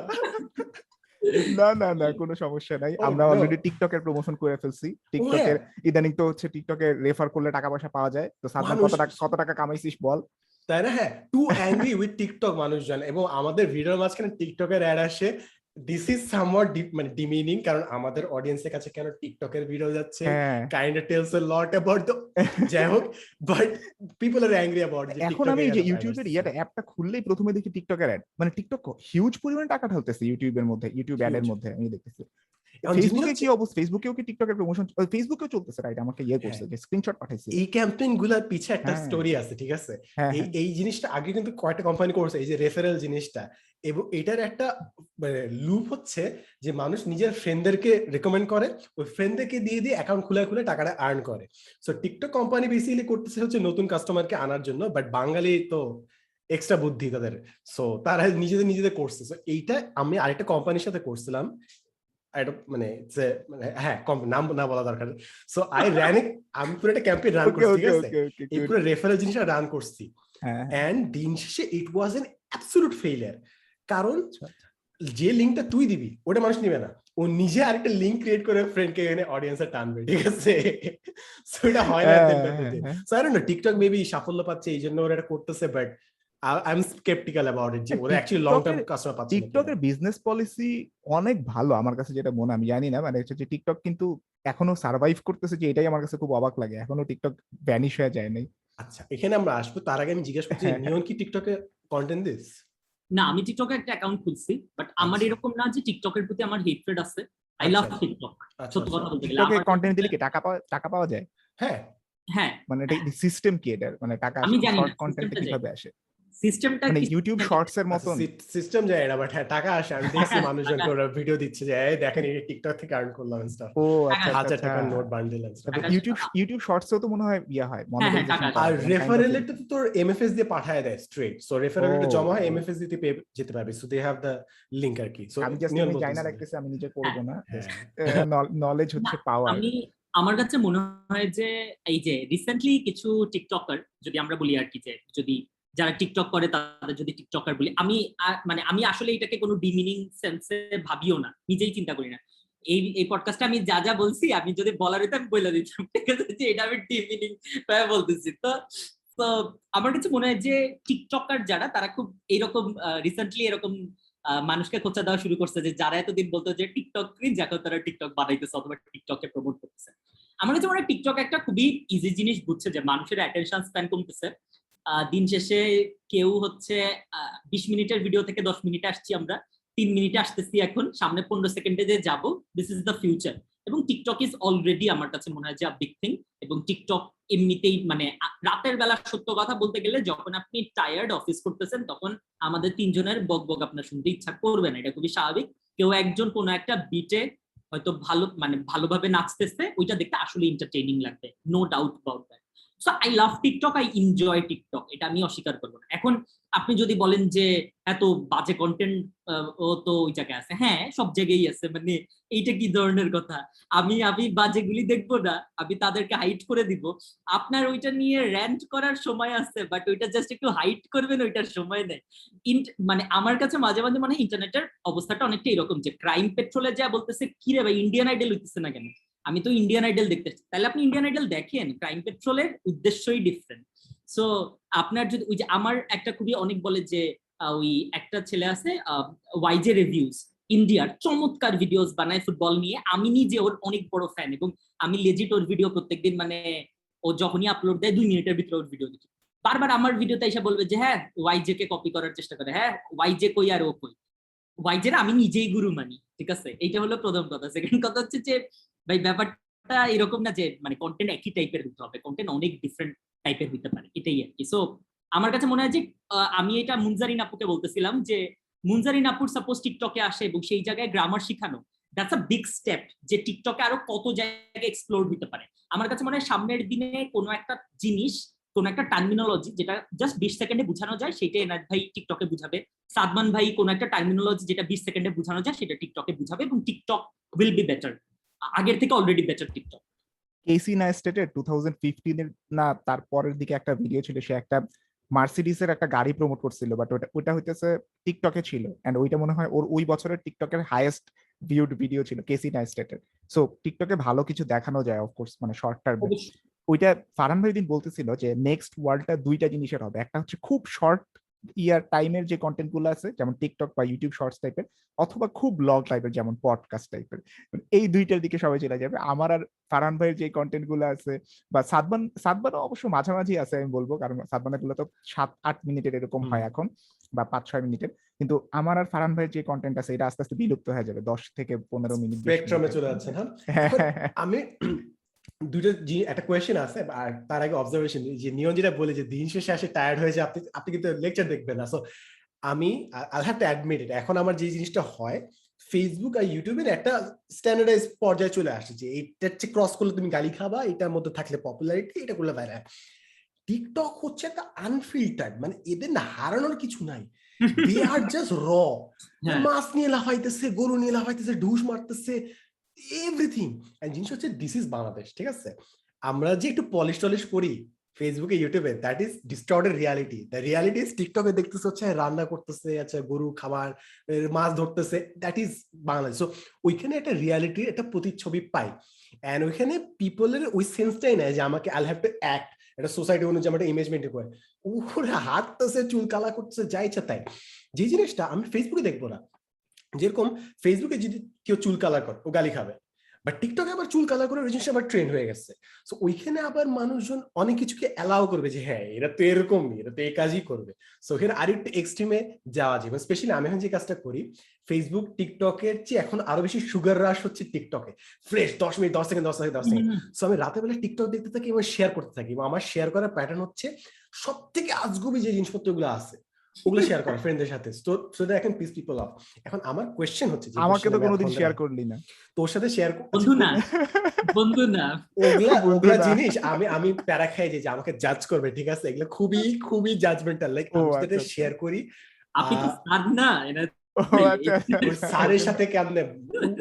না না না, কোনো সমস্যা নাই, আমরা অলরেডি টিকটকের প্রমোশন করে ফেলছি। টিকটকের ইদানিং তো হচ্ছে টিকটকে রেফার করলে টাকা পয়সা পাওয়া যায়। তো সাদমান কত টাকা কামাইছিস বল? তাই না? হ্যাঁ, টু অ্যাংরি উইথ টিকটক মানুষজন, এবং আমাদের ভিডিওর মাঝখানে টিকটকের অ্যাড আসে। দিস ইজ সামওয়াট মানে ডিমিনিং, কারণ আমাদের অডিয়েন্সের কাছে কেন টিকটকের ভিডিও যাচ্ছে kind of tells a lot about the, যাই হোক, but people are angry about. এখন আমি যে ইউটিউবের অ্যাপটা খুললেই প্রথমে দেখি টিকটকের অ্যাড, মানে টিকটক হিউজ পরিমাণে টাকা ঢালতেছে ইউটিউবের মধ্যে, ইউটিউব অ্যাডের মধ্যে আমি দেখতেছি। ফেসবুকে কি অবস্থা? ফেসবুকেও কি টিকটকের প্রমোশন? ফেসবুকেও চলতেছে, রাইট? আমাকে করছে যে স্ক্রিনশট পাঠাইছে। এই ক্যাম্পেইন গুলার পিছে একটা স্টোরি আছে, ঠিক আছে? এই জিনিসটা আগে কিন্তু কয়েকটা কোম্পানি করছে, এই যে রেফারেল জিনিসটা, এবং এটার একটা মানে লুপ হচ্ছে যে মানুষ নিজের ফ্রেন্ডদেরকে রেকমেন্ড করে, ওই ফ্রেন্ডদেরকে দিয়ে অ্যাকাউন্ট খুলে টাকাটা আর্ন করে। সো টিকটক কোম্পানি বেসিক্যালি করতেছে হচ্ছে নতুন কাস্টমারকে আনার জন্য, বাট বাঙালি তো এক্সট্রা বুদ্ধি তাদের, সো তারা নিজেদের করছে। সো এইটা আমি আরেকটা কোম্পানির সাথে করছিলাম, মানে হ্যাঁ নাম না বলা দরকার। সো আই র্যান ইট, আমি পুরো একটা ক্যাম্পেইন রান করছি, ঠিক আছে? এই পুরো রেফারেল জিনিসটা রান করছি, এন্ড দিন শেষে ইট ওয়াজ এন অ্যাবসলিউট ফেইলিয়ার। কারণ যে লিংকটা তুই দিবি ওটা মানুষ নিবে না, ও নিজে আরেকটা লিংক ক্রিয়েট করে ফ্রেন্ডকে এখানে অডিয়েন্সে টানবে, ঠিক আছে? সো এটা হয় না। So I don't no, TikTok maybe সাফল্য পাচ্ছে এই জন্য ওরা এটা করতেছে, but I am sceptical about it যে ওরা অ্যাকচুয়ালি লং টার্ম কাস্টমার পাচ্ছে। টিকটকের বিজনেস পলিসি অনেক ভালো আমার কাছে, যেটা মনে আমি জানি না, মানে হচ্ছে যে টিকটক কিন্তু এখনো সার্ভাইভ করতেছে, যে এটাই আমার কাছে খুব অবাক লাগে, এখনো টিকটক ভ্যানিশ হয়ে যায় নাই। আচ্ছা, এখানে আমরা আসবো, তার আগে আমি জিজ্ঞেস করছি, নিয়ন কি টিকটকে কন্টেন্ট দিস? না, আমি টিকটকে একটা অ্যাকাউন্ট খুলছি, বাট আমার এরকম না যে টিকটকের প্রতি আমার হেট্রেড আছে। আই লাভ টিকটক, সত্যি কথা বলতে গেলে। টিকটকে কন্টেন্ট দিলে কি টাকা পাওয়া যায়? হ্যাঁ হ্যাঁ, মানে এটা সিস্টেম কি এটা, মানে টাকা আমি জানি না কন্টেন্ট কিভাবে আসে? সিস্টেমটা মানে ইউটিউব শর্টস এর মতন সিস্টেম যায় না, বাট হ্যাঁ টাকা আসে। আমি দেখছি মানুষজন ওরা ভিডিও দিচ্ছে যে এই দেখেন এই টিকটক থেকে আর্ন করলাম এন্ড স্টাফ। ও আচ্ছা, 1000 টাকা note bundle and stuff. YouTube শর্টসেও তো মনে হয় ইয়া হয়, আর রেফারেল তো তোর এমএফএস দিয়ে পাঠায় দেয় স্ট্রেট, সো রেফারেলটা জমা হয় এমএফএস দিতে যেতে পারবে, so they have the link আর কি। সো আমি জাস্ট জানি না রাখতেছি, আমি নিজে করব না, নলেজ হচ্ছে পাওয়ার। আমার কাছে মনে হয় যে এই যে রিসেন্টলি কিছু টিকটকার, যদি আমরা বলি আর কি, যে যদি যারা টিকটক করে তাদের যদি টিকটকার বলি, আমি আসলে এটাকে কোনো ডিমিনিং সেন্সে ভাবিও না, নিজেই চিন্তা করি না। এই পডকাস্টে আমি যা বলছি, আমি যদি বলার হইতো আমি বলে দিতাম, ঠিক আছে, যে এটা আমি ডিমিনিং ভাবে বলতেছি। তো আমার কাছে মনে হয় যে টিকটকার যারা, তারা খুব এইরকম রিসেন্টলি এরকম মানুষকে খোঁচা দেওয়া শুরু করছে, যে যারা এতদিন বলতো যে টিকটক ক্রিঞ্জ, এখন তারা টিকটক বানাইতেছে অথবা টিকটকে প্রমোট করতেছে। আমার কাছে মনে হয় টিকটক একটা খুবই ইজি জিনিস বুঝছে, যে মানুষের অ্যাটেনশন স্প্যান কমতেছে। দিন শেষে কেউ হচ্ছে 20 মিনিটের ভিডিও থেকে 10 মিনিটে আসছি আমরা, 3 মিনিটে আসতেছি এখন, সামনে 15 সেকেন্ডে যে যাবো, দিস ইজ দ্য ফিউচার। এবং টিকটক ইজ অলরেডি আমার কাছে মনে হয় যে বিগ থিং। এবং টিকটক এমনিতেই মানে রাতের বেলা, সত্য কথা বলতে গেলে, যখন আপনি টায়ার্ড অফিস করতেছেন, তখন আমাদের তিনজনের বক আপনার শুনতে ইচ্ছা করবে না, এটা খুবই স্বাভাবিক। কেউ একজন কোনো একটা বিটে হয়তো ভালোভাবে নাচতেছে, ওইটা দেখতে আসলে এন্টারটেইনিং লাগবে, no doubt about that. So I love TikTok, I enjoy TikTok, এটা আমি অস্বীকার করবো না। এখন আপনি যদি বলেন যে এত বাজে কন্টেন্ট ও তো ওই জায়গায় আছে, হ্যাঁ সব জায়গায় আছে, মানে এইটা কি ধরনের কথা? আমি বাজেগুলি দেখবো না, আমি তাদেরকে হাইট করে দিব? আপনার ওইটা নিয়ে র্যান্ট করার সময় আছে, বাট ওইটা জাস্ট একটু হাইট করবেন, ওইটার সময় নেই। মানে আমার কাছে মাঝে মাঝে মানে ইন্টারনেটের অবস্থাটা অনেকটা এরকম, যে ক্রাইম পেট্রোলে যা বলতেছে, কি রে ভাই ইন্ডিয়ান আইডল হইতেছে না কেন? আমি তো ইন্ডিয়ান আইডল দেখতেছি, তাহলে আপনি ইন্ডিয়ান আইডল দেখেন, ক্রাইম পেট্রোলের উদ্দেশ্যই ডিফারেন্ট। সো আপনার যদি ওই যে আমার একটা খুবই অনেক বলে যে ওই একটা ছেলে আছে ওয়াইজে রিভিউজ, ইন্ডিয়ার চমৎকার ভিডিওস বানায় ফুটবল নিয়ে। আমি নিজে ওর অনেক বড় ফ্যান, এবং আমি লেজিট ওর ভিডিও প্রত্যেকদিন মানে ও যখনই আপলোড দেয় 2 মিনিটের ভিতরে ওর ভিডিও দেখি। বারবার আমার ভিডিওতে এসে বলবে যে হ্যাঁ ওয়াইজে কে কপি করার চেষ্টা করে, হ্যাঁ ওয়াইজে কই আর ও কই, ওয়াইজের আমি নিজেই গুরু মানি, ঠিক আছে? এইটা হলো প্রথম কথা। সেকেন্ড কথা হচ্ছে যে ভাই ব্যাপারটা এরকম না যে মানে কন্টেন্ট একই টাইপের হতে হবে, কন্টেন্ট অনেক ডিফারেন্ট টাইপের হতে পারে, এটাই আর কি। সো আমার কাছে মনে হয় যে আমি এটা মুনজারিন আপুকে বলতেছিলাম যে মুনজারিন আপুর সাপোজ টিকটকে আসে এবং সেই জায়গায় গ্রামার শিখানো, দ্যাটস আ বিগ স্টেপ, যে টিকটকে আরো কত জায়গায় এক্সপ্লোর হতে পারে। আমার কাছে মনে হয় সামনের দিনে কোনো একটা জিনিস, কোন একটা টার্মিনোলজি যেটা জাস্ট 20 সেকেন্ডে বোঝানো যায়, সেটা এনায়েত ভাই টিকটকে বুঝাবে। সাদমান ভাই কোন একটা টার্মিনোলজি যেটা 20 সেকেন্ডে বোঝানো যায় সেটা টিকটকে বুঝাবে, এবং টিকটক উইল বি বেটার, আগের থেকে অলরেডি বেটার টিকটক। কেসি নাইস্টেটের 2015 এর না তার পরের দিকে একটা ভিডিও ছিল, সে একটা মার্সিডিসের একটা গাড়ি প্রমোট করছিল, বাট ওটা হইতেছে টিকটকে ছিল, এন্ড ওইটা মনে হয় ওর ওই বছরের টিকটকের হাইয়েস্ট ভিউড ভিডিও ছিল কেসি নাইস্টেটের। সো টিকটকে ভালো কিছু দেখানো যায় অফকোর্স, মানে শর্ট টার্মে। ওইটা ফারহান ভাই দিন বলতেছিল যে নেক্সট ওয়ার্ল্ডটা দুইটা জিনিসের হবে, একটা হচ্ছে খুব শর্ট টাইমের যে কন্টেন্ট গুলো আছে যেমন টিকটক বা ইউটিউব শর্টস টাইপের, অথবা খুব লং টাইপের যেমন পডকাস্ট টাইপের। এই দুইটার দিকে সবাই চলে যাবে। আমার আর ফারহান ভাইয়ের যে কন্টেন্ট গুলো আছে, বা সাদবানও অবশ্য মাঝামাঝি আছে আমি বলবো, কারণ সাদবানের গুলো তো 7-8 মিনিটের এরকম হয় এখন, বা 5-6 মিনিটের। কিন্তু আমার আর ফারহান ভাইয়ের যে কন্টেন্ট আছে এটা আস্তে আস্তে বিলুপ্ত হয়ে যাবে, 10 থেকে 15 মিনিট স্পেকট্রামে চলে যাচ্ছে। হ্যাঁ, আমি দুটো একটা কোয়েশ্চেন আছে, আর তার আগে অবজারভেশন, যে নিয়ন যেটা বলে যে দিন শেষে আসে টায়ার্ড হয়ে যায়, আপনি কিন্তু লেকচার দেখবেন না। সো আমি আই হ্যাভ টু অ্যাডমিট ইট, এখন আমার যে জিনিসটা হয় ফেসবুক আর ইউটিউবের একটা স্ট্যান্ডার্ডাইজ পর্যায়ে চলে আসছে যে এইটা হচ্ছে ক্রস করলে তুমি গালি খাবা, এটার মধ্যে থাকলে পপুলারিটি, এটা করলে ভাইরাল। টিকটক হচ্ছে একটা আনফিল্টার্ড, মানে এদের না হারানোর কিছু নাই, দে আর জাস্ট র। মাছ নিয়ে লাফাইতেছে, গরু নিয়ে লাফাইতেছে, ঢুস মারতেছে, এভরিথিং। জিনিস হচ্ছে দিস ইজ বাংলাদেশ, ঠিক আছে? আমরা যে একটু পলিশ টলিশ করি ফেসবুকে ইউটিউবে, that is distorted reality. The reality is টিকটকে দেখতেছে হচ্ছে রান্না করতেছে, আচ্ছা গরু খাবার, মাছ ধরতেছে, দ্যাট ইজ বাংলাদেশ। সো ওইখানে একটা রিয়ালিটির একটা প্রতিচ্ছবি পাই, এন্ড ওইখানে পিপলের ওই সেন্সটাই নেয় যে আমাকে আই হ্যাভ টু অ্যাক্ট, একটা সোসাইটি অনুযায়ী আমরা ইমেজ মেনটেন করে, উপরে হাঁটতেছে, চুল কালা করতেছে, যা ইচ্ছা তাই। যে জিনিসটা আমি ফেসবুকে দেখবো না। যেরকম ফেসবুকে যদি কেউ চুল কালার করে ও গালি খাবে, বাট টিকটকে আবার চুল কালার করে ওই জিনিসটা আবার ট্রেন্ড হয়ে গেছে। সো ওইখানে আবার মানুষজন অনেক কিছুকে অ্যালাউ করবে যে হ্যাঁ এরা তো এরকমই, এরা তো এই কাজই করবে। সো ওখানে আরেকটু এক্সট্রিমে যাওয়া যায়। স্পেশালি আমি এখন যে কাজটা করি ফেসবুক টিকটকের চেয়ে এখন আরো বেশি সুগার রাশ হচ্ছে টিকটকে, fresh 10 minute 10 second 10 second 10 second. So আমি রাতে বেলা টিকটক দেখতে থাকি এবং শেয়ার করতে থাকি, এবং আমার শেয়ার করার প্যাটার্ন হচ্ছে সব থেকে আজগুবি যে জিনিসপত্রগুলো আছে ওগুলো শেয়ার করে ফ্রেন্ডদের সাথে। So that I can piece people of. এখন আমার কোশ্চেন হচ্ছে, আমাকে তো কোনোদিন শেয়ার করলি না। তোর সাথে শেয়ার বন্ধু না, বন্ধু না, ওগুলা জিনিস আমি প্যারা খাই যে আমাকে জাজ করবে, ঠিক আছে? এগুলো খুবই খুবই জাজমেন্টাল। লাইক আমি সাথে শেয়ার করি, আপনি তো সাদ না, স্যারের সাথে কেমনে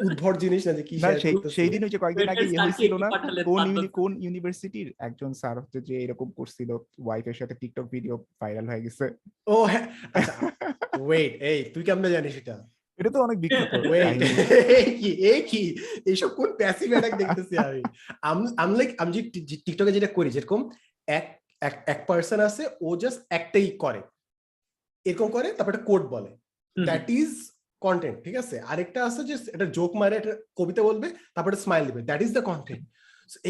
উদ্ভট জিনিস না যে কি শেয়ার করতেছে। সেই দিন হচ্ছে কয়েকদিন আগে হয়েছিল না, কোন ইউনিভার্সিটির একজন স্যার হচ্ছে যে এরকম করছিল, ওয়াইফের সাথে টিকটক ভিডিও ভাইরাল হয়ে গেছে। ও হ্যাঁ, আচ্ছা ওয়েট, এই তুই কেমনে জানিস এটা? এটা তো অনেক বিখ্যাত। কি এইসব কোন প্যাসিভ অ্যাটাক দেখতেছি আমি লাইক আমি যে টিকটকে যেটা করি, যেরকম এক পার্সন আছে ও জাস্ট একটাই করে, এরকম করে, তারপর একটা কোড বলে, দ্যাট ইজ কন্টেন্ট, ঠিক আছে? আরেকটা আছে যে এটা জোক মারে, একটা কবিতা বলবে, তারপরে স্মাইল দিবে, দ্যাট ইজ দ্য কন্টেন্ট।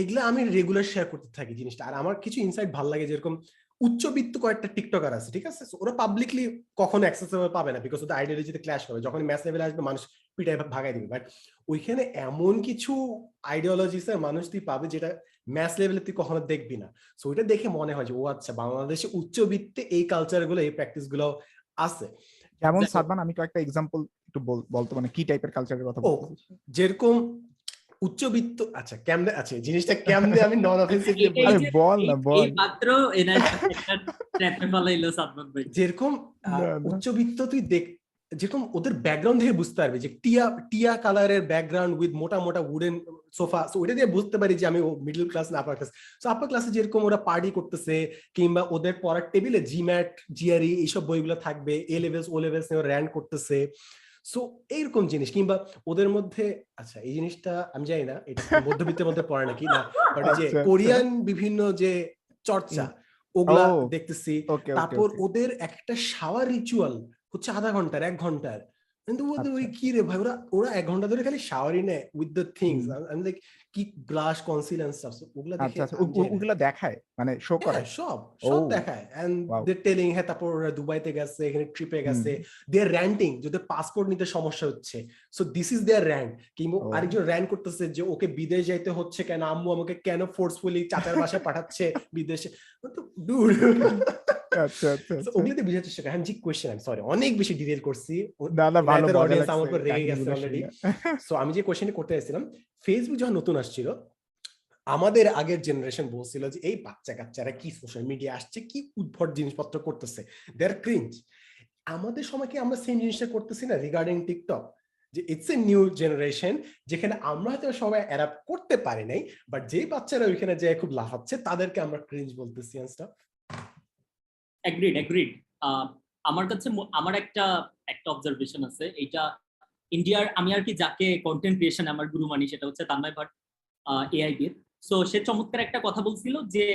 এগুলা আমি রেগুলার শেয়ার করতে থাকি জিনিসটা। আর আমার কিছু ইনসাইট ভালো লাগে, যেরকম উচ্চবিত্ত কয়েকটা টিকটকার আছে, ঠিক আছে? ওরা পাবলিকলি কখনো অ্যাক্সেসেবল পাবে না, বিকজ ওদের আইডিওলজিতে ক্ল্যাশ হবে। যখন ম্যাস লেভেলে আসবে মানুষ পিটাই ভাগাই দিবে, বাট ওইখানে এমন কিছু আইডিওলজিসের মানুষ তুই পাবে যেটা ম্যাস লেভেলে তুই কখনো দেখবি না। সো ওইটা দেখে মনে হয় যে ও আচ্ছা, বাংলাদেশে উচ্চবিত্তে এই কালচার গুলো, এই প্র্যাকটিস গুলো আছে। যেমন সাদমান, আমি কয়েকটা এক্সাম্পল একটু বলতে, মানে কি টাইপের কালচারের কথা বলতে? যেরকম উচ্চবিত্ত, আচ্ছা কেমনে, আচ্ছা জিনিসটা কেমনে আমি নন অফেন্সিভলি বল না, বল। মাত্র একটা ট্র্যাপে ফলাইলো সাদমান ভাই। যেরকম উচ্চবিত্ত তুই দেখ, যেরকম ওদের ব্যাকগ্রাউন্ড দেখে বুঝতে পারবি যে টিয়া কালারের ব্যাকগ্রাউন্ড উইথ মোটা মোটা উডেন সোফা, সো ওইটা দিয়ে বুঝতে পারি যে আমি মিডল ক্লাস না আপার ক্লাস। সো আপার ক্লাসে যেরকম ওরা পার্টি করতেছে, কিংবা ওদের পড়ার টেবিলে জিম্যাট, জিআরই এইসব বইগুলো থাকবে, এ লেভেলস ও লেভেলস নিয়ে র্যান্ক করতেছে। সো এইরকম জিনিস, কিংবা ওদের মধ্যে, আচ্ছা এই জিনিসটা আমি জানি না এটা মধ্যবিত্তের মধ্যে পড়ে নাকি না, বাট যে কোরিয়ান বিভিন্ন যে চর্চা ওগুলা দেখতেছি। তারপর ওদের একটা শাওয়ার রিচুয়াল হচ্ছে আধা ঘন্টার 1 ঘন্টার, কিন্তু ওই আচ্ছা। কি রে ভাই, ওরা 1 ঘন্টা ধরে খালি শাওয়ারই নেয় উইথ দ্য থিংস, হুম। আমি লাইক কি ব্লাশ কনসিলার এন্ড স্টাফ, ওগুলা দেখে আচ্ছা, আচ্ছা। আমি যাই না। ওগুলা দেখায়? মানে শো হ্যাঁ, করায়? সব ও সব দেখায়, এন্ড ওয়াও! দে টেলিং হ্যাঁ তারপর ওরা দুবাইতে গেছে, এখানে ট্রিপে হুম। গেছে, দে আর র্যান্টিং যদি পাসপোর্ট নিতে সমস্যা হচ্ছে, so this is their rant. কিংবা ও আরেকজন র্যান্ট করতেছে যে ওকে বিদেশ যাইতে হচ্ছে কেন, আম্মু আমাকে কেন ফোর্সফুলি চাচার বাসায় পাঠাচ্ছে বিদেশে, ডুড। আচ্ছা, আচ্ছা, সো আচ্ছা। ওগুলোতে বুঝার চেষ্টা করি। হ্যাঁ জি, কোয়েশ্চেন আই সরি অনেক বেশি ডিটেইল করছি, না, না ভালো রাতের মজা অডিয়েন্স আমার লাগছে উপর রেগে গেছে কাহিনীগুলো অলরেডি। শুইনা। সো আমি যে কোয়েশ্চেনটা করতে চাইছিলাম, ফেসবুক যখন নতুন আসছিল, আমাদের আগের জেনারেশন বলছিল যে এই বাচ্চা কাচ্চারা কি সোশ্যাল মিডিয়া আসছে, কি উদ্ভট জিনিসপত্র করতেছে, দে আর ক্রিঞ্জ। আমাদের সময় কি আমরা সেম জিনিসটা করতেছি না রিগার্ডিং টিকটক, যে ইটস এ নিউ জেনারেশন, যেখানে আমরা হয়তো সবাই অ্যাডাপ্ট করতে পারি নাই, বাট যেই বাচ্চারা ওইখানে যায় খুব লাফাচ্ছে তাদেরকে আমরা ক্রিঞ্জ বলতেছি এন্ড স্টাফ। এগ্রিড। আমার কাছে আমার একটা অবজারভেশন আছে, এটা ইন্ডিয়ার, আমি আর কি যাকে কন্টেন্ট ক্রিয়েশন আমার গুরু মানি সেটা হচ্ছে তান্ময় ভাট, এআইবির। সো সে চমৎকার একটা কথা বলছিল যে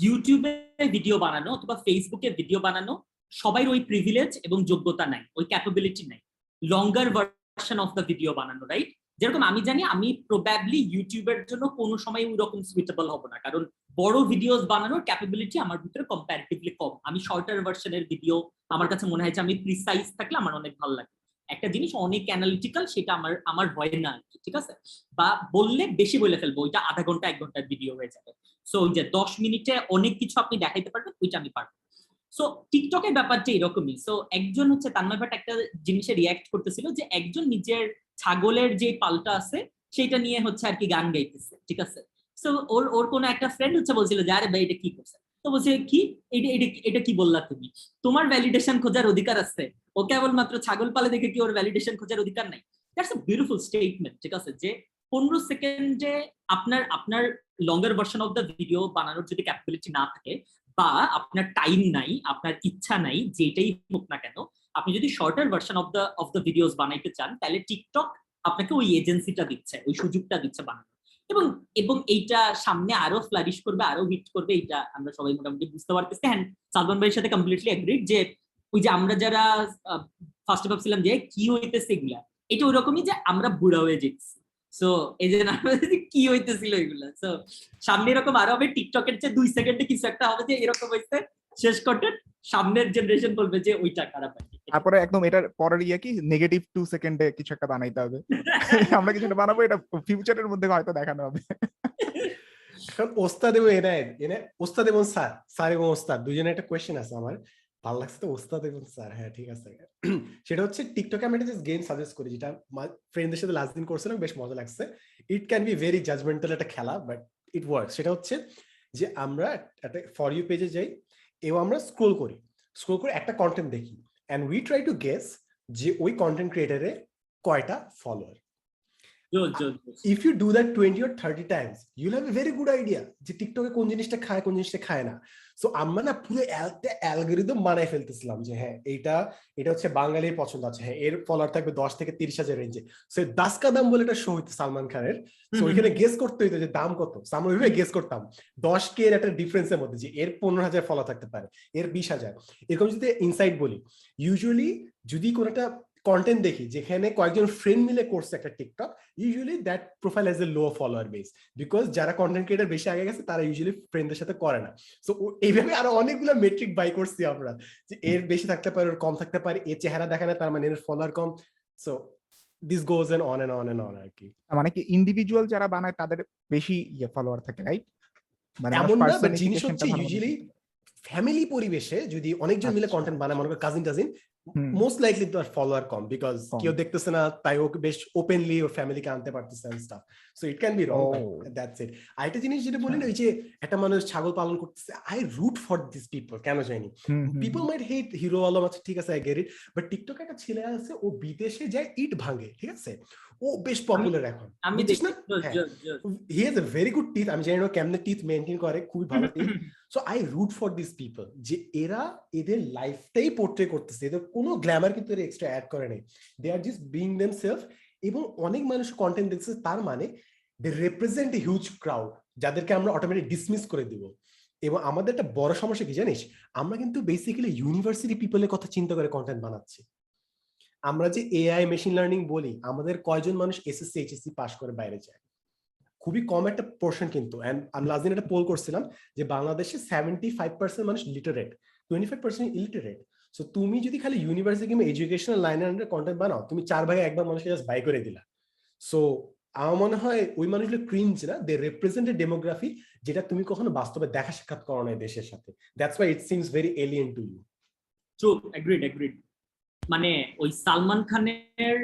ইউটিউবে ভিডিও বানানো অথবা ফেসবুকে ভিডিও বানানো সবাই ওই প্রিভিলেজ এবং যোগ্যতা নাই, ওই ক্যাপাবিলিটি নাই লঙ্গার ভার্সন অফ দ্য ভিডিও বানানো, রাইট? যেরকম আমি জানি আমি প্রবাবলি ইউটিউবের জন্য কোনো সময় ওই রকম সুইটেবল হব না, কারণ বড় ভিডিওস বানানোর ক্যাপাবিলিটি আমার ভিতরে কম্পারেটিভলি কম। আমি শর্টার ভার্সনের ভিডিও, আমার কাছে মনে হয় যে আমি প্রিসাইজ থাকলে আমার অনেক ভালো লাগে। একটা জিনিস অনেক অ্যানালিটিক্যাল সেটা আমার হয় না, ঠিক আছে? বা বললে বেশি বলে ফেলবো, ওইটা আধা ঘন্টা 1 ঘন্টার ভিডিও হয়ে যাবে। সো ওই যে 10 মিনিটে অনেক কিছু আপনি দেখাইতে পারবেন, ওইটা আমি পারবো। সো টিকটকের ব্যাপারটা এরকমই। সো একজন হচ্ছে তান্ময় ভাট একটা জিনিসে রিয়াক্ট করতেছিল যে একজন নিজের ছাগলের যে পালটা আছে সেটা নিয়ে হচ্ছে আর কি গান গাইতেছে, ঠিক আছে? সো ওর কোনো একটা ফ্রেন্ড হচ্ছে বলছিল যে আরে ভাই এটা কি করছে, তো বলছে কি এটা কি বললা তুমি, তোমার ভ্যালিডেশন খোঁজার অধিকার আছে, ও কেবলমাত্র ছাগল পালে দেখে কি ওর ভ্যালিডেশন খোঁজার অধিকার নাই? দ্যাটস আ বিউটিফুল স্টেটমেন্ট, ঠিক আছে? যে 15 সেকেন্ডে আপনার লঙ্গার ভার্সন অফ দ্য ভিডিও বানানোর যদি ক্যাপাবিলিটি না থাকে, বা আপনার টাইম নাই, আপনার ইচ্ছা নাই, যেটাই হোক না কেন, আপনি যদি shorter version of the videos বানাইতে চান, তাহলে টিকটক আপনাকে ওই এজেন্সিটা দিচ্ছে, ওই সুযোগটা দিচ্ছে বানানো। এবং এবং এইটা সামনে আরো ফ্লারিশ করবে, আরো হিট করবে, এটা আমরা সবাই মোটামুটি বুঝতে পারতেছি। হ্যাঁ, সালমান ভাইয়ের সাথে কমপ্লিটলি এগ্রিড যে ওই যে আমরা যারা ফার্স্টে ভাবছিলাম যে কি হইতেছে এগুলা, এটা ওইরকমই যে আমরা বুড়া হয়ে যেতেছি। সো এই যে কি হইতেছিল এগুলা, সো সামনে এরকম আরো হবে, টিকটকের চেয়ে 2 সেকেন্ডে কিছু একটা হবে যে এরকম হইছে, শেষ কন্টেন্ট, সামনের জেনারেশন বলবে যে ওইটা খারাপ হয়। তারপরে একদম এটার পরের ইয়ে কি নেগেটিভ 2 সেকেন্ডে কিছু একটা বানাইতে হবে। আমরা কিছু একটা বানাবো, এটা ফিউচারের মধ্যে হয়তো দেখানো হবে। এখন ওস্তাদ এবং ওস্তাদ এবং স্যার এবং ওস্তাদ দুজনে একটা কোয়েশ্চেন আছে আমার ভালো লাগছে, তো ওস্তাদ এবং স্যার, হ্যাঁ ঠিক আছে। সেটা হচ্ছে টিকটকে আমি একটা জাস্ট গেম সাজেস্ট করি, যেটা ফ্রেন্ডদের সাথে লাস্ট দিন করছিলাম, বেশ মজা লাগছে। It can be very judgmental একটা খেলা, বাট ইট ওয়ার্ক। সেটা হচ্ছে যে আমরা একটা ফর ইউ পেজে যাই এবং আমরা স্ক্রোল করে একটা কন্টেন্ট দেখি, and we try to guess যে ওই কন্টেন্ট ক্রিয়েটরে কয়টা follower. If you do that 20 or 30 times, you'll have a very good idea যে টিকটকে কোন জিনিসটা খায়, কোন জিনিসটা খায় না। সো আমরা না পুরো অ্যালগরিদম বানায় ফেলতেছিলাম যে হ্যাঁ এটা হচ্ছে বাঙালির পছন্দ আছে, হ্যাঁ এর ফলোয়ার থাকবে 10 থেকে 30,000 রেঞ্জে। সো দাস কা দাম বলে একটা শো হইতো সালমান খানের, সো ওইখানে গেস করতে হইতো যে দাম কত। আমরা ওইভাবে গেস করতাম 10K এর একটা ডিফারেন্সের মধ্যে, যে এর 15,000 ফলো থাকতে পারে, এর 20,000, এরকম যদি ইনসাইট বলি। ইউজুয়ালি যদি কোন একটা কন্টেন্ট দেখি যেখানে কয়েকজন ফ্রেন্ড মিলে করছে একটা TikTok, usually that profile has a low follower base, because যারা কন্টেন্ট ক্রিয়েটর বেশি আগে গেছে তারা ইউজুয়ালি ফ্রেন্ডদের সাথে করে না। সো এইভাবে আরো অনেকগুলো মেট্রিক বাই করছি আমরা, যে এর বেশি থাকতে পারে, ওর কম থাকতে পারে, এর চেহারা দেখা না তার মানে এর ফলোয়ার কম। So this goes and on and on and on আর কি। মানে কি ইন্ডিভিজুয়াল যারা বানায় তাদের বেশি ফলোয়ার থাকে, রাইট? মানে এমন না, বাট জিনিস পার্সনিফিকেশনটা হচ্ছে ভালো মতো ইউজুয়ালি ফ্যামিলি পরিবেশে যদি অনেকজন মিলে আচ্ছা, কন্টেন্ট বানায়, মনে করো কাজিন হুম, মোস্ট লাইকলি তার ফলোয়ার কম, বিকজ কম। কেউ দেখতেছে না, তাই ওকে বেশ ওপেনলি ওর ফ্যামিলিকে আনতে পারতেছে and stuff. So it can be wrong, but that's it. আরেকটা জিনিস যেটা বলি না, ওই যে একটা মানুষ ছাগল পালন করতেছে, I root for this people, কেন জানি। People might hate Hero Alom, আছে ঠিক আছে, আই গেট ইট, বাট টিকটকে একটা ছেলে আছে, ও বিদেশে যায় ইট ভাঙে, ঠিক আছে, ও বেশ পপুলার এখন, আমি বুঝছিস না? He has a very good teeth, আমি জানি না কেমনে টিথ মেইনটেইন করে, খুবই ভালো teeth. So I root for this people, যে এরা এদের লাইফটাই পোর্ট্রে করতেছে, এদের কোনো গ্ল্যামার কিন্তু এরা এক্সট্রা অ্যাড করে নাই, দে আর জাস্ট বিং দেমসেলফ। এবং অনেক মানুষ কন্টেন্ট দেখছে, তার মানে দে রিপ্রেজেন্ট এ হিউজ ক্রাউড, যাদেরকে আমরা অটোমেটিক ডিসমিস করে দিব। এবং আমাদের একটা বড় সমস্যা কি জানিস, আমরা কিন্তু বেসিক্যালি ইউনিভার্সিটি পিপলের কথা চিন্তা করে কন্টেন্ট বানাচ্ছি। আমরা যে এআই মেশিন লার্নিং বলি, আমাদের কয়জন মানুষ এসএসসি এইচএসসি পাস করে বাইরে যায়? খুবই কম একটা পোর্শন কিন্তু। এন্ড আমি লাস্ট দিন একটা পোল করছিলাম যে বাংলাদেশে 75% মানুষ লিটারেট, 25% ইলিটারেট। সো তুমি যদি খালি ইউনিভার্সিটি কিংবা এডুকেশনাল লাইনের আন্ডারে কন্টেন্ট বানাও, তুমি 4 ভাগে 1 ভাগ মানুষকে জাস্ট বাই করে দিলা। সো আমার মনে হয় ওই মানুষগুলো ক্রিঞ্জ না, দে রিপ্রেজেন্ট এ ডেমোগ্রাফি যেটা তুমি কখনো বাস্তবে দেখা সাক্ষাৎ করো না এই দেশের সাথে। That's why it seems very alien to you. True, agreed. মানে ওই সালমান খানের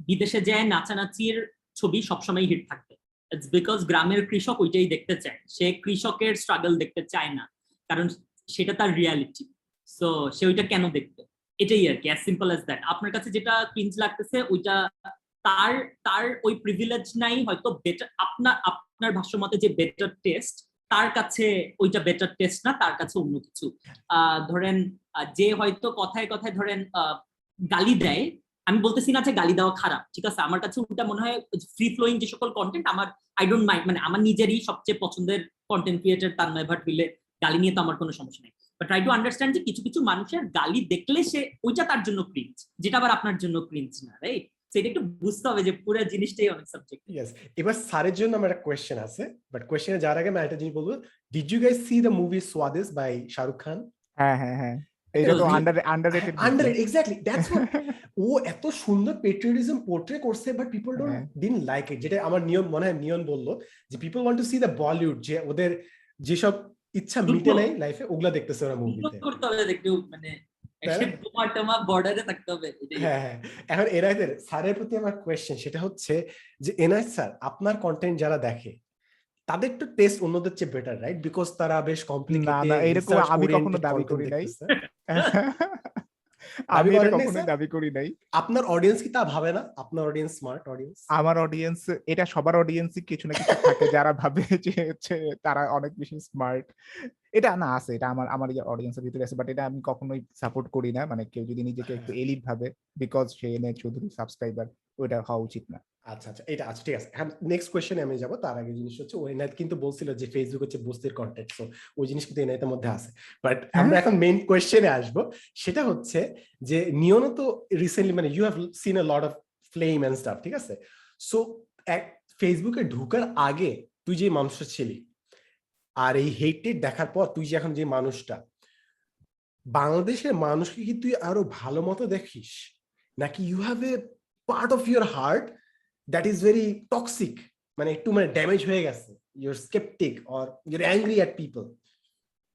বিদেশে যায় নাচানাচির ছবি সবসময় হিট থাকবে। ইটস বিকজ গ্রামের কৃষক ওইটাই দেখতে চায়, সে কৃষকের স্ট্রাগল দেখতে চায় না, কারণ সেটা তার রিয়ালিটি। সো সে ওইটা কেন দেখবে, এটাই আর কি, অ্যাজ সিম্পল অ্যাজ দ্যাট। আপনার কাছে যেটা ক্রিঞ্জ লাগতেছে ওইটা তার তার ওই প্রিভিলেজ নাই, হয়তো বেটার আপনার ভাষ্য মতে যে বেটার টেস্ট, তার কাছে ওইটা বেটার টেস্ট না, তার কাছে অন্য কিছু। ধরেন যে হয়তো কথায় কথায় ধরেন গালি দেয়, আমি বলতেছি না যে গালি দেওয়া খারাপ, ঠিক আছে, আমার কাছে ওটা মনে হয় ফ্রি ফ্লোয়িং যে সকল কন্টেন্ট আমার আই ডোন্ট মাইন্ড, মানে আমার নিজেরই সবচেয়ে পছন্দের কন্টেন্ট ক্রিয়েটর তানময় ভাট হইলে গালি নিয়ে তো আমার কোনো সমস্যা নেই, বাট ট্রাই টু আন্ডারস্ট্যান্ড যে কিছু কিছু মানুষের গালি দেখলে সে ওইটা তার জন্য ক্রিঞ্জ, যেটা আবার আপনার জন্য ক্রিঞ্জ না, রাইট? সেটা একটু বুঝতে হবে যে পুরো জিনিসটাই অনেক সাবজেক্ট। ইয়েস, এবার স্যারের জন্য আমার একটা কোয়েশ্চেন আছে, বাট কোয়েশ্চেনে যাওয়ার আগে আমি একটা জিনিস বলবো। Did you guys see the movie Swades by Shahrukh Khan? হ্যাঁ, এটা তো আন্ডাররেটেড। Exactly, that's what. ও এত সুন্দর পেট্রিয়টিজম পোর্ট্রে করছে, but people didn't like it. যেটা আমার নিয়ম মনে হয়, নিয়ন বললো যে people want to see the Bollywood, যে ওদের যেসব ইচ্ছা মিটে নাই লাইফে ওগুলা দেখতেছে ওরা মুভিতে। করতে হবে একটু, মানে বর্ডারে থাকতে হবে। হ্যাঁ, এখন এনায়েতের স্যারের প্রতি আমার কোয়েশ্চেন সেটা হচ্ছে যে এনায়েত স্যার, আপনার কন্টেন্ট যারা দেখে তাদের তো টেস্ট অন্যদের চেয়ে বেটার, রাইট? বিকজ তারা বেশ কমপ্লিকেটেড, না এরকম আমি কখনো দাবি করি নাই। আমি এটা কখনো দাবি করি নাই। আপনার অডিয়েন্স কি তা ভাবে না? আপনার অডিয়েন্স স্মার্ট অডিয়েন্স? আমার অডিয়েন্স, এটা সবার অডিয়েন্সই কিছু না কিছু থাকে যারা ভাবে যে হচ্ছে তারা অনেক বেশি স্মার্ট। এটা না আছে, এটা আমার অডিয়েন্সের ভিতরে আছে, বাট এটা আমি কখনোই সাপোর্ট করি না। মানে কেউ যদি নিজেকে একটু এলিট ভাবে বিকজ সে এনে চৌধুরী সাবস্ক্রাইবার, ওইটা হওয়া উচিত না। আচ্ছা, এটা আচ্ছা, ঠিক আছে। নেক্সট কোয়েশ্চেনে আমি যাব, তার আগে জিনিস হচ্ছে ওই এনায়েত কিন্তু বলছিল যে ফেসবুক হচ্ছে বস্তির কন্টেন্ট, সো ওই জিনিস কিন্তু এনায়েতের মধ্যে আছে। বাট আমরা এখন মেইন কোয়েশ্চেনে আসবো, সেটা হচ্ছে যে নিয়নও তো রিসেন্টলি, মানে you have seen a lot of flame and stuff, ঠিক আছে? সো ফেসবুকে ঢোকার আগে তুই যে মানুষটা ছিলি, আর এই হেটেড দেখার পর তুই যে এখন যে মানুষটা, বাংলাদেশের মানুষকে কি তুই আরো ভালো মতো দেখিস, নাকি you have a part of your heart that is very toxic, মানে একটু মানে ড্যামেজ হয়ে গেছে, your skeptic or your angry at people?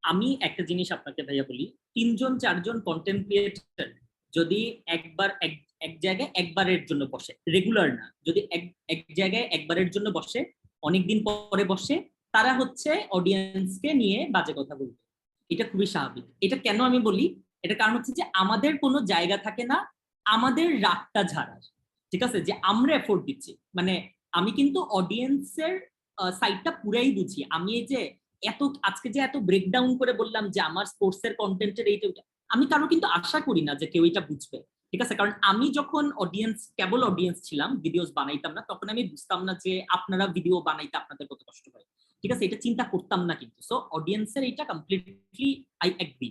আমি একটা জিনিস আপনাকে ভাইয়া বলি, 3-4জন কন্টেন্ট ক্রিয়েটর যদি একবার এক জায়গায় একবারের জন্য বসে, রেগুলার না, যদি এক জায়গায় একবারের জন্য বসে, অনেকদিন পরে বসে, তারা হচ্ছে অডিয়েন্সকে নিয়ে বাজে কথা বলবে, এটা খুবই স্বাভাবিক। এটা কেন আমি বলি, এটা কারণ হচ্ছে যে আমাদের কোনো জায়গা থাকে না আমাদের রাগটা ঝাড়ার, ঠিক আছে, যে আমরা এফোর্ট দিচ্ছি, মানে আমি কিন্তু অডিয়েন্সের সাইডটা পুরাই বুঝি। আমি এই যে আজকে যে এত ব্রেকডাউন করে বললাম যে আমার স্পোর্টস এর কন্টেন্টের এইটা, আমি কারো কিন্তু আশা করি না যে কেউ এটা বুঝবে, ঠিক আছে, কারণ আমি যখন কেবল অডিয়েন্স ছিলাম, ভিডিওস বানাইতাম না, তখন আমি বুঝতাম না যে আপনারা ভিডিও বানাইতে আপনাদের কত কষ্ট হয়, ঠিক আছে, এটা চিন্তা করতাম না কিন্তু। সো অডিয়েন্সের এটা কমপ্লিটলি আই এগ্রি।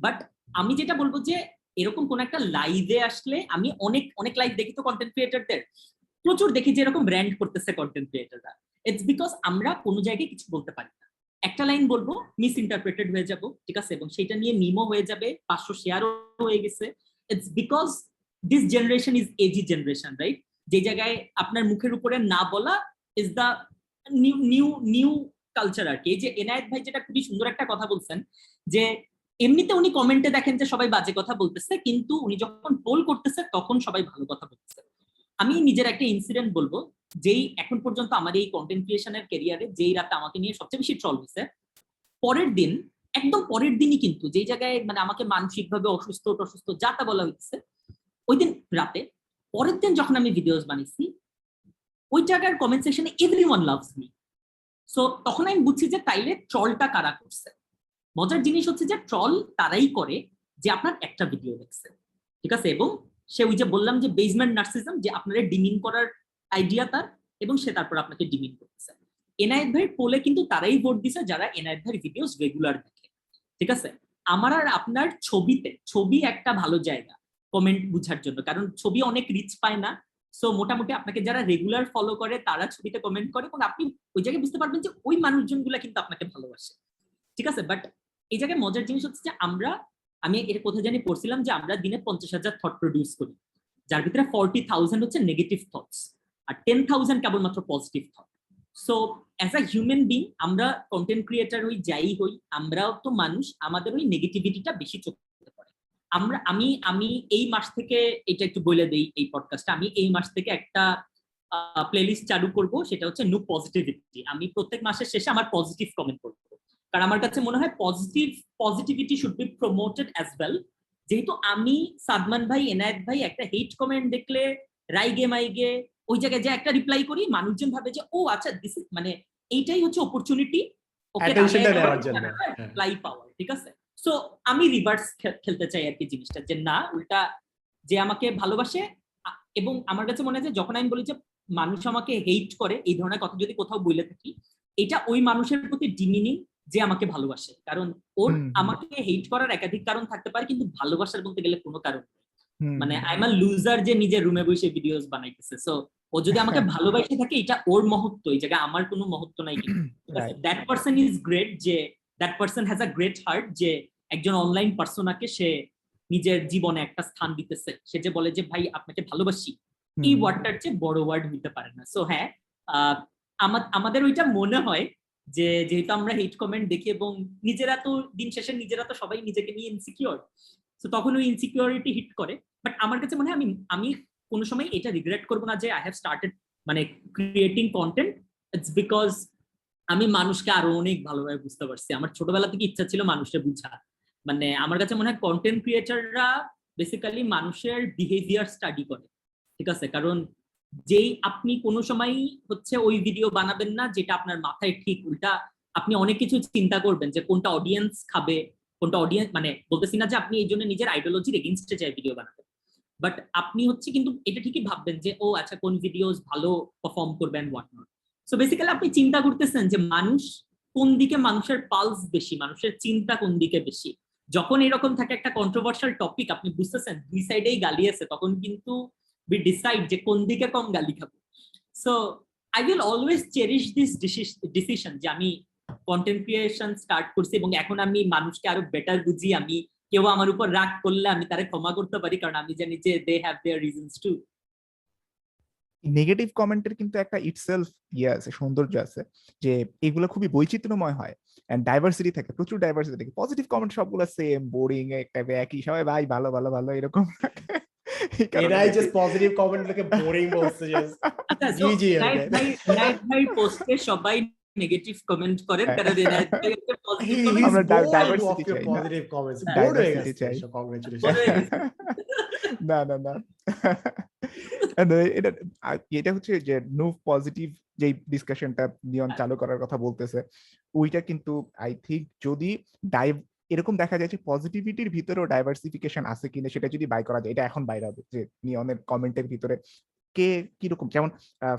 বাট আমি যেটা বলবো যে এরকম কোন একটা লাইভে আসলে, আমি অনেক লাইভ দেখি তো কন্টেন্ট ক্রিয়েটরদের, প্রচুর দেখি যে এরকম ব্র্যান্ড করতেছে কন্টেন্ট ক্রিয়েটররা। ইটস বিকজ আমরা কোনো জায়গায় কিছু বলতে পারি না, একটা লাইন বলবো মিস ইন্টারপ্রেটেড হয়ে যাব, ঠিক আছে, এবং সেটা নিয়ে মিমও হয়ে যাবে, 500 শেয়ারও হয়ে গেছে। It's because this generation is AG generation, right? যে জায়গায় আপনার মুখের উপরে না বলা ইজ দ্য নিউ কালচার আর কি। এই যে এনায়েত ভাই যেটা খুবই সুন্দর একটা কথা বলছেন, যে এমনিতে উনি কমেন্টে দেখেন যে সবাই বাজে কথা বলতেছে, কিন্তু উনি যখন পোল করতেছে তখন সবাই ভালো কথা বলতেছে। আমি নিজের একটা ইনসিডেন্ট বলবো, যেই এখন পর্যন্ত আমার এই কন্টেন্ট ক্রিয়েশনের ক্যারিয়ারে যেই রাতে আমাকে নিয়ে সবচেয়ে বেশি ট্রল হয়েছে, পরের দিন, একদম পরের দিনই কিন্তু, যেই জায়গায় মানে আমাকে মানসিকভাবে অসুস্থ যা তা বলা হচ্ছে, ওই দিন রাতে, পরের দিন যখন আমি ভিডিওস বানিয়েছি, ওই জায়গার কমেন্ট সেকশনে এভরিওয়ান লাভস মি। সো তখন আমি বুঝছি যে তাইলে ট্রলটা কারা করছে। মজার জিনিস হচ্ছে যে ট্রল তারাই করে যে আপনার একটা ভিডিও দেখছে, ঠিক আছে, এবং সে ওই যে বললাম যে বেসমেন্ট নার্সিজম, যে আপনারা ডিমিন করার আইডিয়া তার, এবং সে তারপর আপনাকে ডিমিন করতেছে। এনায়েত ভাইয়ের পোলে কিন্তু তারাই ভোট দিছে যারা এনায়েত ভাইয়ের ভিডিওস রেগুলার দেখে, ঠিক আছে? আমার আর আপনার ছবি একটা ভালো জায়গা কমেন্ট বুঝার জন্য, কারণ ছবি অনেক রিচ পায় না। সো মোটামুটি আপনাকে যারা রেগুলার ফলো করে তারা ছবিতে কমেন্ট করে, এবং আপনি ওই জায়গায় বুঝতে পারবেন যে ওই মানুষজনগুলা কিন্তু আপনাকে ভালোবাসে, ঠিক আছে? বাট এই জায়গায় মজার জিনিস হচ্ছে যে আমি এর কোথায় জানি পড়ছিলাম যে আমরা দিনে 50,000 থট প্রডিউস করি, যার ভিতরে 40,000 হচ্ছে নেগেটিভ থটস আর 10,000 কেবলমাত্র positive thought. So as a human being আমরা কন্টেন্ট ক্রিয়েটার হই, যাই হই, আমরাও তো মানুষ, আমাদের ওই নেগেটিভিটিটা বেশি চোখে পড়ে। আমি এই মাস থেকে এটা একটু বলে দেই এই পডকাস্টে, আমি এই মাস থেকে একটা প্লেলিস্ট চালু করব, সেটা হচ্ছে নো পজিটিভিটি। আমি প্রত্যেক মাসের শেষে আমার পজিটিভ কমেন্ট করব, কারণ আমার কাছে মনে হয় positivity should be promoted as well. যেহেতু আমি, সাদমান ভাই, এনায়েত ভাই একটা হেট কমেন্ট দেখলে রাইগে মাইগে ওই জায়গায় যে একটা রিপ্লাই করি, মানুষজন ভাবে যে ও আচ্ছা দিস ইজ মানে এইটাই হচ্ছে অপরচুনিটি ওকে রিপ্লাই পাওয়ার, ঠিক আছে? সো আমি রিভার্স খেলতে চাই আর কি জিনিসটা, যে না, উল্টা যে আমাকে ভালোবাসে। এবং আমার কাছে মনে হয় যে যখন আমি বলি যে মানুষ আমাকে হেট করে, এই ধরনের কথা যদি কোথাও বলে থাকি, এটা ওই মানুষের প্রতি ডিমিনিং যে আমাকে ভালোবাসে, কারণ ওর আমাকে হেট করার একাধিক কারণ থাকতে পারে, কিন্তু ভালোবাসার বলতে গেলে কোনো কারণ নেই। মানে আই এম আ লুজার যে নিজের রুমে বসে ভিডিওস বানাইতেছে। সো ও যদি আমাকে ভালোবাসে থাকে, এটা ওর মহত্ব, এই জায়গায় আমার কোনো মহত্ব নাই। কিন্তু দ্যাট পারসন ইজ গ্রেট, যে that person has a great heart, যে একজন অনলাইন পার্সোনাকে সে নিজের জীবনে একটা স্থান দিতেছে। সে যে বলে যে ভাই আপনাকে ভালোবাসি, এই ওয়ার্ডটার চেয়ে বড় ওয়ার্ড হইতে পারে না। সো হ্যাঁ, আমাদের ওইটা মনে হয় যে যেহেতু আমরা হেট কমেন্ট দেখি, এবং নিজেরা তো দিন শেষে নিজেরা তো সবাই নিজেকে নিয়ে ইনসিকিউর, তো তখন ওই ইনসিকিউরিটি হিট করে। বাট আমার কাছে মনে হয় আমি কোনো সময় এটা রিগ্রেট করবো না যে আই হ্যাভ স্টার্টেড মানে ক্রিয়েটিং কন্টেন্ট। ইটস বিকজ আমি মানুষকে আরো অনেক ভালোভাবে বুঝতে পারছি। আমার ছোটবেলা থেকে ইচ্ছা ছিল মানুষকে বুঝা। মানে আমার কাছে মনে হয় কন্টেন্ট ক্রিয়েটাররা বেসিক্যালি মানুষের বিহেভিয়ার স্টাডি করে, ঠিক আছে? কারণ যেই আপনি কোনো সময় হচ্ছে ওই ভিডিও বানাবেন না যেটা আপনার মাথায় ঠিক, উল্টা আপনি অনেক কিছু চিন্তা করবেন যে কোনটা অডিয়েন্স খাবে, কোনটা অডিয়েন্স, মানে বলতেছি না যে আপনি এই জন্য নিজের আইডিওলজির এগেইনস্টে চাই ভিডিও বানাবেন, বাট আপনি হচ্ছে কিন্তু এটা ঠিকই ভাববেন যে ও আচ্ছা কোন ভিডিওস ভালো পারফর্ম করবেন হোয়াট নট। সো বেসিক্যালি আপনি চিন্তা করতেছেন যে মানুষ কোন দিকে, মানুষের পালস বেশি, মানুষের চিন্তা কোন দিকে বেশি। যখন এরকম থাকে একটা কন্ট্রোভার্সিয়াল টপিক, আপনি বুঝতেছেন দুই সাইডেই গালি আছে, তখন কিন্তু we decide যে কোন দিকে কম গালি খাবো। So I will always cherish this decision যে আমি কন্টেন্ট ক্রিয়েশন স্টার্ট করছি, এবং এখন আমি মানুষকে আরো বেটার বুঝি। আমি কেউ আমার উপর রাগ করলে আমি তারে ক্ষমা করতে পারি, কারণ আমি জানি যে they have their reasons too. Negative কমেন্টের কিন্তু একটা ইটসেলফ আছে, সৌন্দর্য আছে, যে এগুলো খুবই বৈচিত্র্যময় হয় এন্ড ডাইভার্সিটি থাকে, প্রচুর ডাইভার্সিটি থাকে। পজিটিভ কমেন্ট সবগুলো সেম, বোরিং, একটা একই, সবাই ভাই ভালো ভালো ভালো এরকম। এরাই জাস্ট পজিটিভ কমেন্ট লিখে বোরিং বলছে জাস্ট। আচ্ছা, সো নাইট ভাই পোস্টে সবাই নেগেটিভ কমেন্ট করেন, কারণ এনায়েত ভাই একটা পজিটিভ কমেন্ট, আমরা ডাইভার্সিটি চাই, পজিটিভ কমেন্টস, ডাইভার্সিটি চাই। কংগ্রাচুলেশন। না না না, এটা হচ্ছে যে নো পজিটিভ যে ডিসকাশনটা নিয়ন চালু করার কথা বলতেছে, ওইটা কিন্তু আই থিঙ্ক যদি এরকম দেখা যায় যে পজিটিভিটির ভিতরেও ডাইভার্সিফিকেশন আছে কিনা, সেটা যদি বাই করা যায়, এটা এখন বাইরে হবে যে নিয়নের কমেন্টের ভিতরে কে কিরকম। যেমন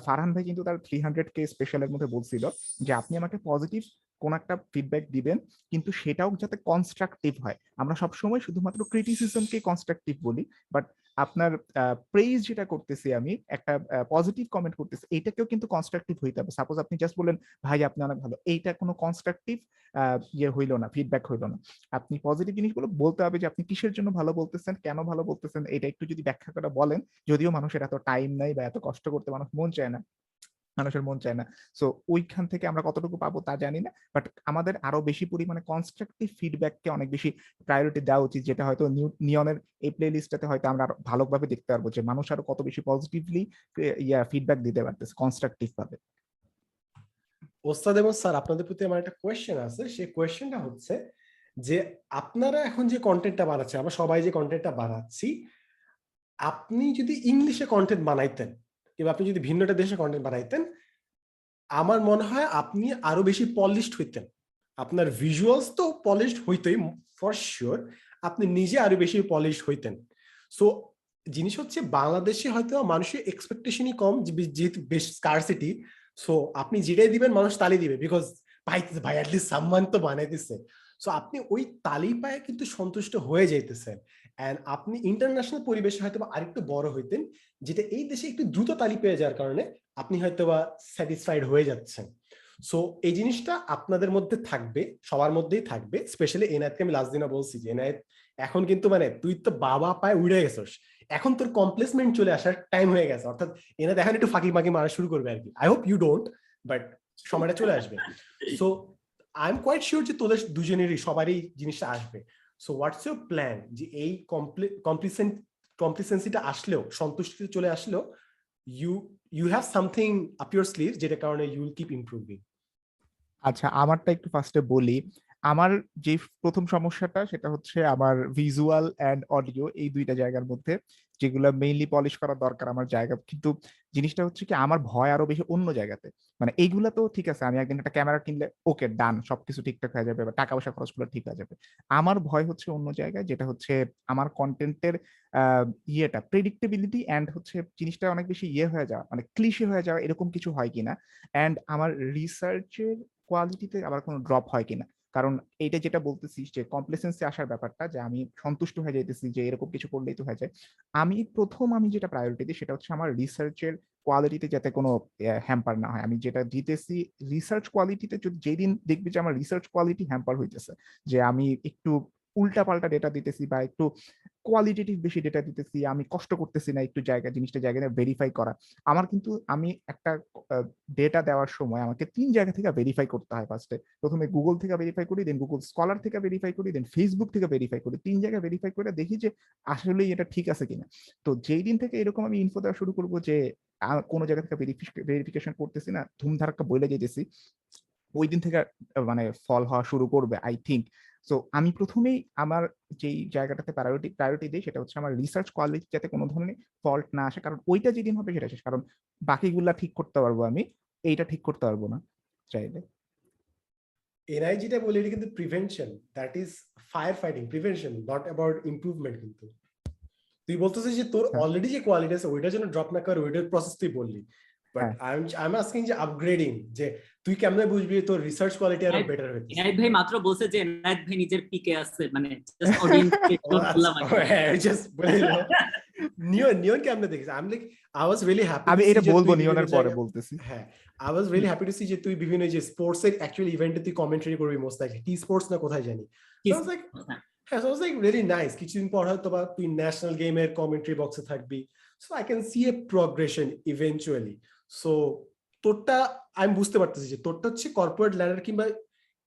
ফারহান ভাই কিন্তু তার 300K স্পেশালের মধ্যে বলছিল যে আপনি আমাকে পজিটিভ কোন একটা ফিডব্যাক দিবেন, কিন্তু সেটাও যাতে কনস্ট্রাকটিভ হয়। আমরা সবসময় শুধুমাত্র ক্রিটিসিজমকে কনস্ট্রাকটিভ বলি, বাট আপনার প্রেইজ যেটা করতেছি, আমি একটা পজিটিভ কমেন্ট করতেছি, এইটাকেও কিন্তু কনস্ট্রাকটিভ হইতে হবে। সাপোজ আপনি জাস্ট বললেন ভাই আপনি অনেক ভালো, এইটা কোনো কনস্ট্রাকটিভ ইয়ে হইলো না, ফিডব্যাক হইলো না। আপনি পজিটিভ জিনিসগুলো বলতে হবে, যে আপনি কিসের জন্য ভালো বলতেছেন, কেন ভালো বলতেছেন, এটা একটু যদি ব্যাখ্যা করে বলেন। যদিও মানুষের এত টাইম নাই বা এত কষ্ট করতে মানুষের মন চায় না। সো ওইখান থেকে আমরা কতটুকু পাবো তা জানি না, বাট আমাদের আরো বেশি পরিমাণে কনস্ট্রাকটিভ ফিডব্যাককে অনেক বেশি প্রায়োরিটি দেওয়া উচিত, যেটা হয়তো নিয়নের এই প্লে লিস্টটাতে হয়তো আমরা আরো ভালোভাবে দেখতে পারবো যে মানুষ আরো কত বেশি পজিটিভলি ফিডব্যাক দিতে পারতেছে কনস্ট্রাকটিভ ভাবে। ওস্তাদ এবং স্যার, আপনাদের প্রতি আমার একটা কোয়েশ্চেন আছে। সেই কোয়েশ্চেনটা হচ্ছে যে আপনারা এখন যে কন্টেন্টটা বানাচ্ছেন, আমরা সবাই যে কন্টেন্টটা বানাচ্ছি, আপনি যদি ইংলিশে কন্টেন্ট বানাইতেন কিংবা আপনি যদি ভিন্ন একটা দেশে কন্টেন্ট বানাইতেন, আমার মনে হয় আপনি আরো বেশি পলিশড হইতেন। আপনার ভিজুয়ালস তো পলিশড হইতই ফর শিওর, আপনি নিজে আরো বেশি পলিশড হইতেন। সো জিনিস হচ্ছে বাংলাদেশে হয়তো মানুষের এক্সপেকটেশনই কম, যেহেতু বেশ স্কারসিটি, সো আপনি যেটাই দিবেন মানুষ তালি দিবে, বিকজ পাইতেছে ভাই অ্যাটলিস্ট সাম্মান তো বানাইতেছে। সো আপনি ওই তালি পায়ে কিন্তু সন্তুষ্ট হয়ে যাইতেছেন। এন্ড আপনি ইন্টারন্যাশনাল পরিবেশে হয়তো বা আরেকটু বড় হইতেন, যেটা এই দেশে একটু দ্রুত তালি পেয়ে যাওয়ার কারণে আপনি হয়তো বা স্যাটিসফাইড হয়ে যাচ্ছেন। সো এই জিনিসটা আপনাদের মধ্যে থাকবে, সবার মধ্যেই থাকবে। স্পেশালি এনায়েতকে আমি লাস্ট দিনে বলছি যে এনায়েত এখন কিন্তু মানে তুই তো বাবা পায়ে উড়ে গেছিস, এখন তোর কমপ্লেসমেন্ট চলে আসার টাইম হয়ে গেছে। অর্থাৎ এনায়েত এখন একটু ফাঁকি ফাঁকি মারা শুরু করবে আর কি। I hope you don't, but সময়টা চলে আসবে। So I am quite sure যে তোদের দুজনেরই সবারই জিনিসটা আসবে। সো হোয়াটস ইউর প্ল্যান, যে এই কমপ্লিসেন্সিটা আসলেও, সন্তুষ্টি চলে আসলেও, you have something up your sleeve, যেটা কারণে ইউ উইল কিপ ইমপ্রুভিং। আচ্ছা, আমারটা একটু ফার্স্টে বলি। আমার যে প্রথম সমস্যাটা সেটা হচ্ছে আমার ভিজুয়াল অ্যান্ড অডিও, এই দুইটা জায়গার মধ্যে যেগুলো মেইনলি পলিশ করা দরকার আমার জায়গা। কিন্তু জিনিসটা হচ্ছে কি, আমার ভয় আরো বেশি অন্য জায়গাতে। মানে এইগুলা তো ঠিক আছে, আমি একদিন একটা ক্যামেরা কিনলে ওকে ডান, সবকিছু ঠিকঠাক হয়ে যাবে বা টাকা পয়সা খরচ করলে ঠিক হয়ে যাবে। আমার ভয় হচ্ছে অন্য জায়গায়, যেটা হচ্ছে আমার কন্টেন্টের ইয়েটা প্রেডিক্টেবিলিটি অ্যান্ড হচ্ছে জিনিসটা অনেক বেশি ইয়ে হয়ে যাওয়া, মানে ক্লিশে হয়ে যাওয়া, এরকম কিছু হয় কিনা। অ্যান্ড আমার রিসার্চের কোয়ালিটিতে আবার কোনো ড্রপ হয় কিনা। কারণ এইটা যেটা বলতেছিস যে কমপ্লেসেন্সি আসার ব্যাপারটা, যে আমি সন্তুষ্ট হয়ে যাইতেছি যে এরকম কিছু করলেই তো হয়ে যায়। আমি যেটা প্রায়োরিটি দিই সেটা হচ্ছে আমার রিসার্চের কোয়ালিটিতে যাতে কোনো হ্যাম্পার না হয়। আমি যেটা দিতেছি রিসার্চ কোয়ালিটিতে, যদি যেদিন দেখবি যে আমার রিসার্চ কোয়ালিটি হ্যাম্পার হইতেছে, যে আমি একটু উল্টা পাল্টা ডেটা দিতেছি বা একটু কোয়ালিটেটিভ বেশি ডেটা দিতেছি, আমি কষ্ট করতেছি না একটু জিনিসটা জায়গায় ভেরিফাই করা। আমার কিন্তু আমি একটা ডেটা দেওয়ার সময় আমাকে 3 জায়গা থেকে ভেরিফাই করতে হয়। ফার্স্টে প্রথমে গুগল থেকে ভেরিফাই করি, দেন গুগল স্কলার থেকে ভেরিফাই করি, দেন ফেসবুক থেকে ভেরিফাই করি। 3 জায়গায় ভেরিফাই করে দেখি যে আসলেই এটা ঠিক আছে কিনা। তো যেই দিন থেকে এরকম আমি ইনফো দেওয়া শুরু করবো যে কোনো জায়গা থেকে ভেরিফিকেশন করতেছি না, ধুমধারাক্কা বইলে যেতেছি, ওই দিন থেকে মানে ফল হওয়া শুরু করবে আই থিঙ্ক। সো আমি প্রথমেই আমার যেই জায়গাটাতে প্রায়োরিটি দিই সেটা হচ্ছে আমার রিসার্চ কোয়ালিটি, যাতে কোনো ধরনের ফল্ট না আসে। কারণ ওইটা যেদিন হবে সেটা শেষ। কারণ বাকিগুলা ঠিক করতে পারবো আমি, এইটা ঠিক করতে পারবো না চাইলে। এনআই যেটা বলি এটা কিন্তু prevention, that is fire fighting prevention, not about improvement. কিন্তু তুই বলতেছিস যে তোর অলরেডি যে কোয়ালিটি আছে ওইটার জন্য ড্রপ না করে ওইটার প্রসেস তুই বললি, বাট আই এম আস্কিং যে আপগ্রেডিং, যে তুই কেমনে বুঝবি তোর রিসার্চ কোয়ালিটি আরো বেটার হচ্ছে। এনায়েত ভাই মাত্র বলছে যে এনায়েত ভাই নিজের পিকে আছে, মানে জাস্ট অডিয়েন্সকে বললাম আর কি। জাস্ট বলে দাও নিয়ন কেমনে দেখিস। I am like I was really happy আমি টু সি এটা যে বলবো তুই নিয়নের পরে বলতেছি। হ্যাঁ I was really happy to see যে তুই বিভিন্ন যে স্পোর্টস এর অ্যাকচুয়ালি ইভেন্টে তুই কমেন্ট্রি করবি, মোস্ট লাইকলি টি স্পোর্টস না কোথায় জানি। সো আই ওয়াজ লাইক হ্যাঁ, so I was like really nice. কিছুদিন পর হয়তো বা তুই ন্যাশনাল গেমের কমেন্ট্রি বক্সে থাকবি। So I can see A progression eventually. So তোরটা আমি বুঝতে পারতেছি যে তোরটা হচ্ছে কর্পোরেট ল্যাডার কিংবা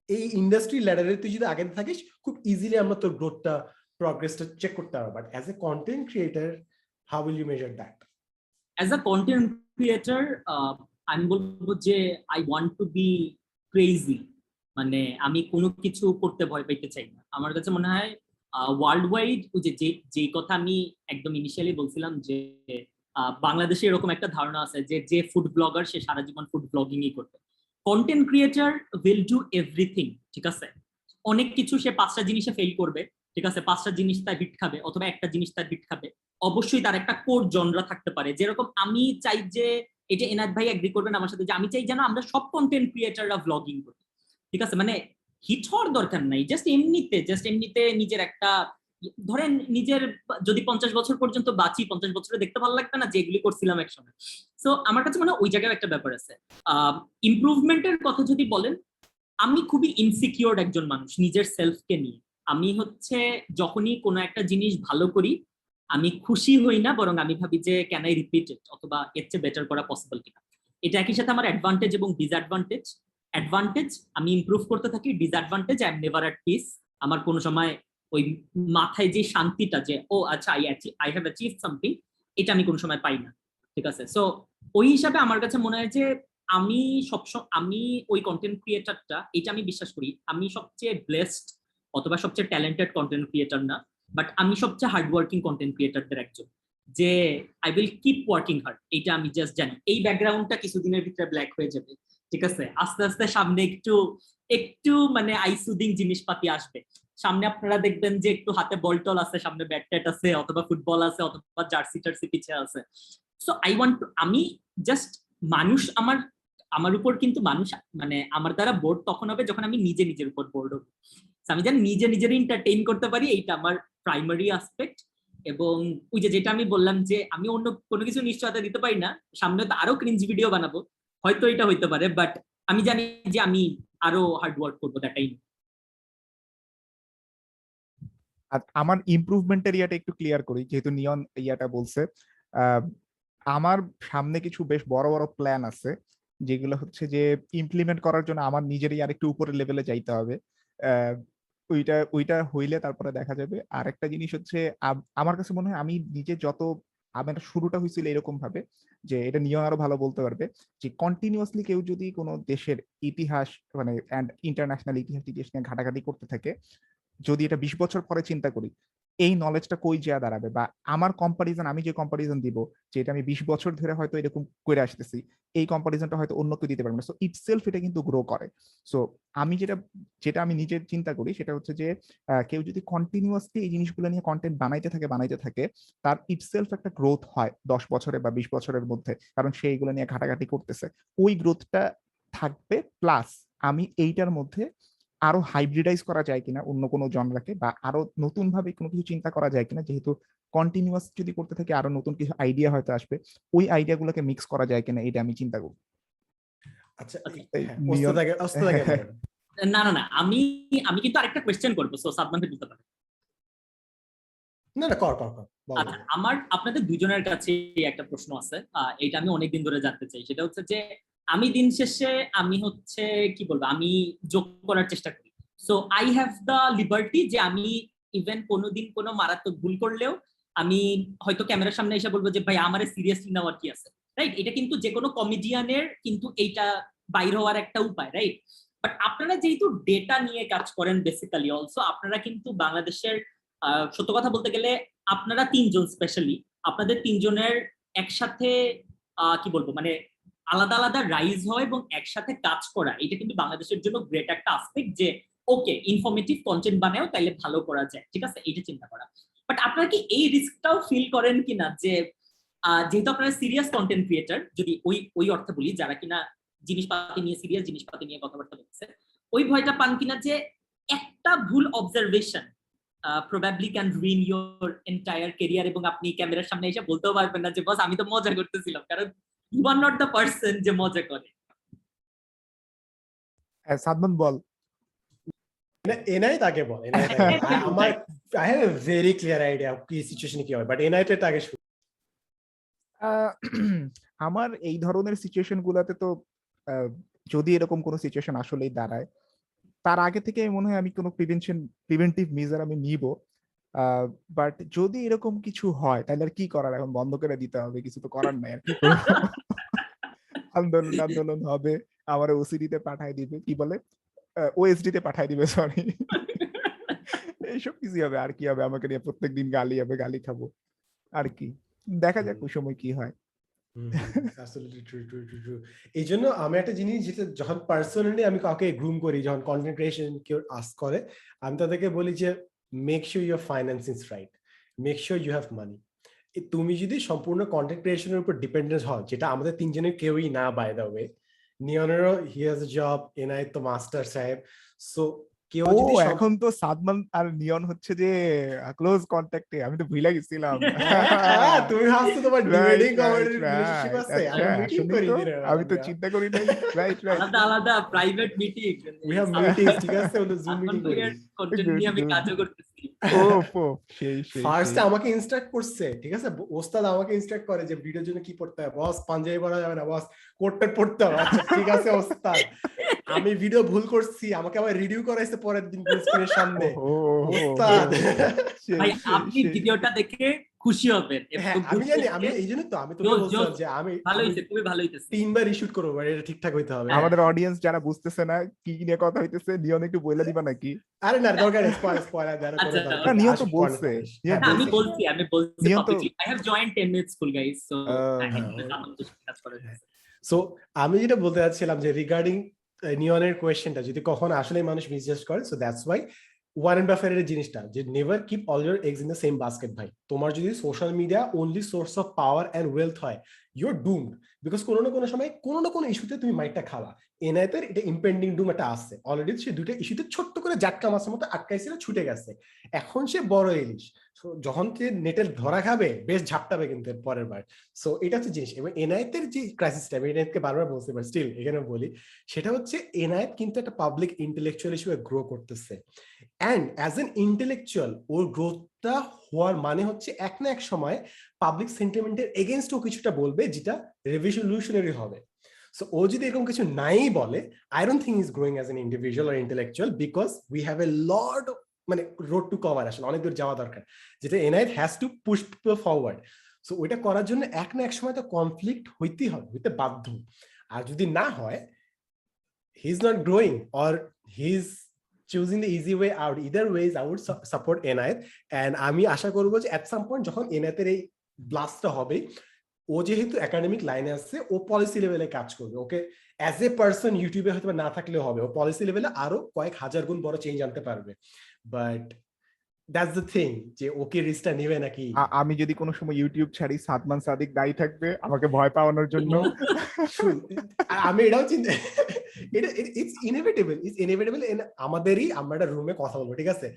এই ইন্ডাস্ট্রি ল্যাডারে তুই যদি আগে থাকিস খুব ইজিলি আমরা তোর গ্রোথটা প্রগ্রেসটা চেক করতে পারবো। But as a content creator how will you measure that? As a content creator আমি বলবো যে I want to be crazy, মানে আমি কোনো কিছু করতে ভয় পাইতে চাই না। আমার কাছে মনে হয় ওয়ার্ল্ড ওয়াইড যে কথা আমি একদম ইনিশিয়ালি বলছিলাম যে বাংলাদেশে এরকম একটা ধারণা আছে যে যে ফুড ব্লগার সে সারা জীবন ফুড ব্লগিংই করবে। Content creator will do everything, ঠিক আছে? অনেক কিছু সে 5টা জিনিসে ফেল করবে, ঠিক আছে? 5টা জিনিস তার হিট খাবে অথবা একটা জিনিস তার হিট খাবে। অবশ্যই তার একটা কোর জনরা থাকতে পারে। যেরকম আমি চাই যে, এটা এনায়েত ভাই এগ্রি করবেন আমার সাথে, যে আমি চাই যেন আমরা সব কন্টেন্ট ক্রিয়েটররা ব্লগিং করি, ঠিক আছে? মানে হিট হওয়ার দরকার নাই, জাস্ট এমনিতে নিজের একটা, ধরেন নিজের যদি 50 বছর পর্যন্ত বাঁচি, 50 বছরে দেখতে ভালো লাগবে না যেগুলি করছিলাম একসময়। সো আমার কাছে মনে হয় ওই জায়গায় একটা ব্যাপার আছে। ইমপ্রুভমেন্টের কথা যদি বলেন, আমি খুবই ইনসিকিউরড একজন মানুষ নিজের সেলফকে নিয়ে। আমি হচ্ছে যখনই কোনো একটা জিনিস ভালো করি আমি খুশি হই না, বরং আমি ভাবি যে ক্যান আই রিপিট ইট, অথবা এর চেয়ে বেটার করা পসিবল কিনা। এটা একই সাথে আমার অ্যাডভান্টেজ এবং ডিসঅ্যাডভান্টেজ। অ্যাডভান্টেজ আমি ইমপ্রুভ করতে থাকি, disadvantage I am never at peace. আমার কোনো সময় ওই মাথায় যে শান্তিটা যে ও আচ্ছা আই হ্যাভ অ্যাচিভড সামথিং, এটা আমি কোনো সময় পাই না, ঠিক আছে? সো ওই হিসাবে আমার কাছে মনে হয় যে আমি ওই কন্টেন্ট ক্রিয়েটরটা, এটা আমি বিশ্বাস করি, আমি সবচেয়ে ব্লেসড অথবা সবচেয়ে ট্যালেন্টেড কন্টেন্ট ক্রিয়েটর না, বাট আমি সবচেয়ে হার্ড ওয়ার্কিং কন্টেন্ট ক্রিয়েটরদের একজন। যে I will keep working hard, এইটা আমি জাস্ট জানি। এই ব্যাকগ্রাউন্ডটা কিছুদিনের ভিতরে ব্ল্যাক হয়ে যাবে, ঠিক আছে? আস্তে আস্তে সামনে একটু একটু মানে আইসুদিং জিনিসপাতি আসবে। সামনে আপনারা দেখবেন যে একটু হাতে বল টল আছে, সামনে ব্যাট ট্যাট আছে, অথবা ফুটবল আছে, অথবা জার্সি টার্সি পিছে আছে। সো আমি জাস্ট মানুষ আমার আমার উপর কিন্তু মানুষ মানে আমার দ্বারা বোর্ড তখন হবে যখন আমি নিজে নিজের উপর বোর্ড হবো। আমি যেন নিজে নিজের এন্টারটেইন করতে পারি, এইটা আমার প্রাইমারি অ্যাসপেক্ট। এবং ওই যেটা আমি বললাম যে আমি অন্য কোনো কিছু নিশ্চয়তা দিতে পারি না, সামনে তো আরো ক্রিঞ্জ ভিডিও বানাবো, হয়তো এটা হইতে পারে, বাট আমি জানি যে আমি আরো হার্ড ওয়ার্ক করবো, দ্যাটাই। আর আমার ইমপ্রুভমেন্টের ইয়াটা একটু ক্লিয়ার করি, যেহেতু নিয়ন ইয়াটা বলছে। আমার সামনে কিছু বেশ বড় বড় প্ল্যান আছে, যেগুলো হচ্ছে যে ইমপ্লিমেন্ট করার জন্য আমার নিজেরই আর একটু উপরের লেভেলে যাইতে হবে। ওইটা ওইটা হইলে তারপরে দেখা যাবে। আর একটা জিনিস হচ্ছে, আমার কাছে মনে হয় আমি নিজে যত, আমার শুরুটা হয়েছিল এরকম ভাবে, যে এটা নিয়ম আরো ভালো বলতে পারবে, যে কন্টিনিউয়াসলি কেউ যদি কোনো দেশের ইতিহাস মানে ইন্টারন্যাশনাল ইতিহাস নিয়ে ঘাটাঘাটি করতে থাকে, যদি এটা 20 বছর পরে চিন্তা করি, এই নলেজটা কই যা দাঁড়াবে, বা আমার কম্পারিজন, আমি যে কম্পারিজন দিব, যে এটা আমি 20 বছর ধরে হয়তো এরকম করে আসতেছি, এই কম্পারিজনটা হয়তো অন্য কেউ দিতে পারবে না। সো ইটসেলফ এটা কিন্তু গ্রো করে। সো আমি যেটা যেটা আমি নিজে চিন্তা করি সেটা হচ্ছে যে কেউ যদি কন্টিনিউয়াসলি এই জিনিসগুলো নিয়ে কন্টেন্ট বানাইতে থাকে, তার ইটসেলফ একটা গ্রোথ হয় 10 বছরে বা 20 বছরের মধ্যে, কারণ সে এইগুলো নিয়ে ঘাটাঘাটি করতেছে, ওই গ্রোথটা থাকবে। প্লাস আমি এইটার মধ্যে আরো হাইব্রিডাইজ করা যায় কিনা অন্য কোনো জনরাকে, বা আরো নতুন ভাবে কোনো কিছু চিন্তা করা যায় কিনা, যেহেতু কন্টিনিউয়াস যদি করতে থাকি আরো নতুন কিছু আইডিয়া হয়তো আসবে, ওই আইডিয়া গুলোকে মিক্স করা যায় কিনা, এটা আমি চিন্তা করি। আচ্ছা, এই হ্যাঁ, নিয়ম- ওস্তাদ আগে বলেন। না না না, আমি আমি কিন্তু আরেকটা কোয়েশ্চেন করবো, সো সাদমানকে দিতে পারে। না না, কর বল। আচ্ছা, আমার আপনাদের দুজনের কাছে একটা প্রশ্ন আছে, এটা আমি অনেকদিন ধরে জানতে চাই। সেটা হচ্ছে যে আমি দিন শেষে আমি হচ্ছে কি বলবো, আমি যোগ করার চেষ্টা করি। So I have the liberty যে আমি ইভেন কোনোদিন কোনো মারাত্মক ভুল করলেও আমি হয়তো ক্যামেরার সামনে এসে বলবো যে ভাই আমারে সিরিয়াসলি নেওয়ার কি আছে, রাইট? এটা কিন্তু যে কোনো কমেডিয়ানের কিন্তু এইটা বাইর হওয়ার একটা উপায়, রাইট? বাট আপনারা যেহেতু ডেটা নিয়ে কাজ করেন বেসিক্যালি, অলসো আপনারা কিন্তু বাংলাদেশের সত্য কথা বলতে গেলে আপনারা তিনজন স্পেশালি, আপনাদের তিনজনের একসাথে কি বলবো মানে আলাদা আলাদা রাইজ হয় এবং একসাথে কাজ করা, এটা কিন্তু বাংলাদেশের জন্য গ্রেট একটা আসপেক্ট, যে ওকে ইনফরমেটিভ কন্টেন্ট বানাও তাইলে ভালো করা যায়, ঠিক আছে, এটা চিন্তা করা। বাট আপনারা কি এই রিস্কটাও ফিল করেন কিনা যে যেহেতু আপনারা সিরিয়াস কন্টেন্ট ক্রিয়েটার, যদি ওই ওই অর্থে বলি, যারা কিনা জিনিসপাতি নিয়ে সিরিয়াস, জিনিসপাতি নিয়ে কথাবার্তা বলছে, ওই ভয়টা পান কিনা যে একটা ভুল observation probably can ruin your entire career, এবং আপনি ক্যামেরার সামনে এসে বলতেও পারবেন না যে বস আমি তো মজা করতেছিলাম, কারণ you are not the person যে মজা করে। সাদমান বল। এনআই তাকে বল, এনআই তাকে আমার I have a very clear idea কি সিচুয়েশন কি হয়, বাট এনআই তে আগে আমার এই ধরনের সিচুয়েশন গুলাতে তো যদি এরকম কোনো সিচুয়েশন আসলেই দাঁড়ায়, তার আগে থেকে মনে হয় আমি কোনো প্রিভেন্টিভ মেজার আমি নিব। বাট যদি এরকম কিছু হয় তাহলে আর কি করার, এখন বন্ধ করে দিতে হবে, কিছু তো করার নাই, আর কি করবো। আন্দোলন হবে, আমার ওসিডি তে পাঠায় দিবে, কি বলে ওএসডি তে পাঠায় দিবে, সরি। এইসব কিছু হবে, আর কি হবে, আমাকে নিয়ে প্রত্যেকদিন গালি হবে, গালি খাবো, আর কি দেখা যাক ওই সময় কি হয়। এই জন্য আমি একটা জিনিস, যেটা যখন পার্সোনালি আমি কাউকে গ্রুম করি, যখন কন্টেন্ট ক্রিয়েশন কেউ আস্ক করে, আমি তাদেরকে বলি যে make sure your finance is right, make sure you have money. তুমি যদি সম্পূর্ণ কন্টেন্ট ক্রিয়েশনের উপর ডিপেন্ডেন্স হও, যেটা আমাদের তিনজনের কেউই না, বাই দ্য ওয়ে, নিয়নেরও হি হ্যাজ এ জব, এনআই তো মাস্টার সাহেব, সো কেউ যদি এখন তো সাদমান আর নিয়ন হচ্ছে যে ক্লোজ কন্ট্যাক্টে, আমি তো ভুলে গেছিলাম। তুমি ভাবছো তোমার ডিবেটিং কমেডি রিলেশনশিপ আছে, আমরা মিটিং করি দিনে, আমি তো চিন্তা করি নাই। রাইট আলাদা আলাদা private meeting, we have meetings, ঠিক আছে, ওটা জুম মিটিং করি। কন্টেন্ট নিয়ে আমি কাজও করতেছি। ফার্স্টে আমাকে ইনস্ট্রাক্ট করছে, ঠিক আছে, ওস্তাদ আমাকে ইনস্ট্রাক্ট করে যে ভিডিওর জন্য কি পড়তে হবে, বস পাঞ্জাবি পরা যাবে না, বস কোটটা পড়তে হবে। আচ্ছা ঠিক আছে ওস্তাদ, আমি ভিডিও ভুল করছি, আমাকে আবার রিভিউ করাইছে পরের দিন স্ক্রিনের সামনে। ওস্তাদ ভাই আপনি ভিডিওটা দেখে খুশি হবেন। আমি জানি, আমি এই জন্য তো আমি তোকে বলছিলাম যে আমি ভালো হইছে, খুবই ভালো হইতেছে, 3 বার রিশুট করব, এটা ঠিকঠাক হইতে হবে। আমাদের অডিয়েন্স যারা বুঝতেছে না কি নিয়ে কথা হইতেছে, নিয়ন একটু বলে দিবা নাকি? আরে না দরকার নেই, স্পয়লার দেওয়ার কোনো দরকার নেই। নিয়ন তো বলছে, আমি বলছি publicly I have joint 10 minute school guys, so so আমি যেটা বলতে যাচ্ছিলাম যে রিগার্ডিং নিয়নের কোয়েশ্চেনটা যদি কখনো আসলে মানুষ মিসজাজ করে, সো দ্যাটস ওয়াই ওয়ারেন বাফেটের জিনিসটা, যে never keep all your eggs in the same basket. ভাই তোমার যদি social media only source of power and wealth হয়, ইউর ডুমড, বিকজ কোনো না কোনো সময় কোনো না কোনো ইস্যুতে তুমি মাইকটা খাওয়া। এনায়েতের এটা ইম্পেন্ডিং ডুম একটা আছে অলরেডি, সে দুইটা ইস্যুতে ছোট্ট করে জাটকা মাছের মতো আটকাইছিল, ছুটে গেছে, এখন সে বড় ইলিশ। সো যখন সে নেটের ধরা খাবে বেশ ঝাপটাবে কিন্তু এর পরের বার। সো এটা হচ্ছে জিনিস। এবং এনায়েতের যে ক্রাইসিসটা, আমি এনায়েতকে বারবার বলতে পারি, স্টিল এখানে বলি, সেটা হচ্ছে এনায়েত কিন্তু একটা পাবলিক ইন্টেলেকচুয়াল হিসেবে গ্রো করতেছে, অ্যান্ড অ্যাজ এন ইন্টেলেকচুয়াল ওর গ্রোথটা হওয়ার মানে হচ্ছে এক না এক সময় পাবলিক সেন্টিমেন্টের এগেনস্ট ও কিছুটা বলবে, যেটা রেভলিউশনারি হবে। সো ও যদি এরকম কিছু নাই বলে, I don't think is growing as an individual or intellectual, because we have a lot, মানে রোড টু কভার, আসলে অনেক দূর যাওয়া দরকার, যেটা এনআইট has to push people forward. So ওইটা করার জন্য এক না এক সময় তো কনফ্লিক্ট হইতেই হবে, হইতে বাধ্য। আর যদি না হয়, he is not growing or he is choosing the easy way out. Either ways I would support Enayet, and আমি আশা করবো যে at some point যখন এনায়েতের এই ব্লাস্টটা হবে, ও যেহেতু একাডেমিক লাইনে আছে, ও পলিসি লেভেলে কাজ করবে। ওকে অ্যাজ এ পার্সন ইউটিউবে হয়তো না থাকলেও হবে, ও পলিসি লেভেলে আরো কয়েক হাজার গুণ বড় চেঞ্জ আনতে পারবে। বাট দ্যাটস দ্য থিং, যে ওকে রিস্কটা নেবে নাকি। আমি যদি কোনো সময় ইউটিউব ছাড়ি, সাদমান সাদিক দায়ী থাকবে আমাকে ভয় পাওয়ানোর জন্য। আমি এটাও চিন্তা, এটা ইটস ইনএভিটেবল, ইটস ইনএভিটেবল। আমাদেরই, আমরা একটা রুমে কথা বলবো, ঠিক আছে,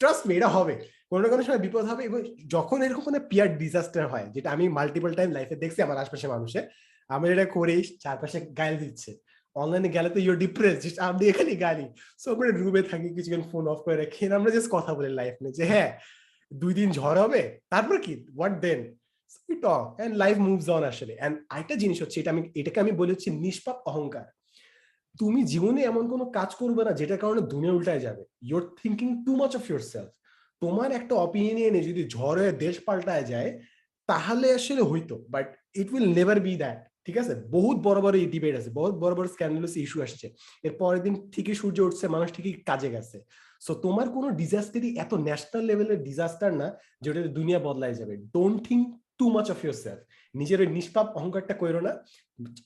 ট্রাস্ট মি, এটা হবে, কোনো না কোনো সময় বিপদ হবে। এবং যখন এরকম কোনো পিয়ার ডিজাস্টার হয়, যেটা আমি মাল্টিপল টাইম লাইফে দেখছি আমার আশপাশে মানুষের, আমি এটা করি, চারপাশে গালি দিচ্ছে, অনলাইনে গেলে তো ইউর ডিপ্রেস, আমি এখানে গালি। সো আমরা রুমে থাকি, কিছুক্ষণ ফোন অফ করে রেখে আমরা জাস্ট কথা বলি লাইফ নিয়ে, যে হ্যাঁ 2 দিন ঝড় হবে, তারপর কি, what then, we talk and life moves on আসলে। and আরেকটা জিনিস হচ্ছে, এটাকে আমি বলি হচ্ছে নিষ্পাপ অহংকার। তুমি জীবনে এমন কোনো কাজ করবে না যেটার কারণে দুনিয়া উল্টায় যাবে। Your thinking two much of yourself. তোমার একটা অপিনিয়নে যদি ঝড় হয়ে দেশ পাল্টায় যায়, তাহলে আসলে হইতো, but it will never be that. ঠিক আছে, বহুত বড় বড় ডিবেট আছে, বহুত বড় বড় স্ক্যান্ডালাস ইস্যু আসছে, এর পরের দিন ঠিকই সূর্য উঠছে, মানুষ ঠিকই কাজে গেছে। সো তোমার কোনো ডিজাস্টারই এত ন্যাশনাল লেভেলের ডিজাস্টার না যেটা দুনিয়া বদলাই যাবে। Don't think too much of yourself. নিজের ওই নিষ্পাপ অহংকারটা কইরো না।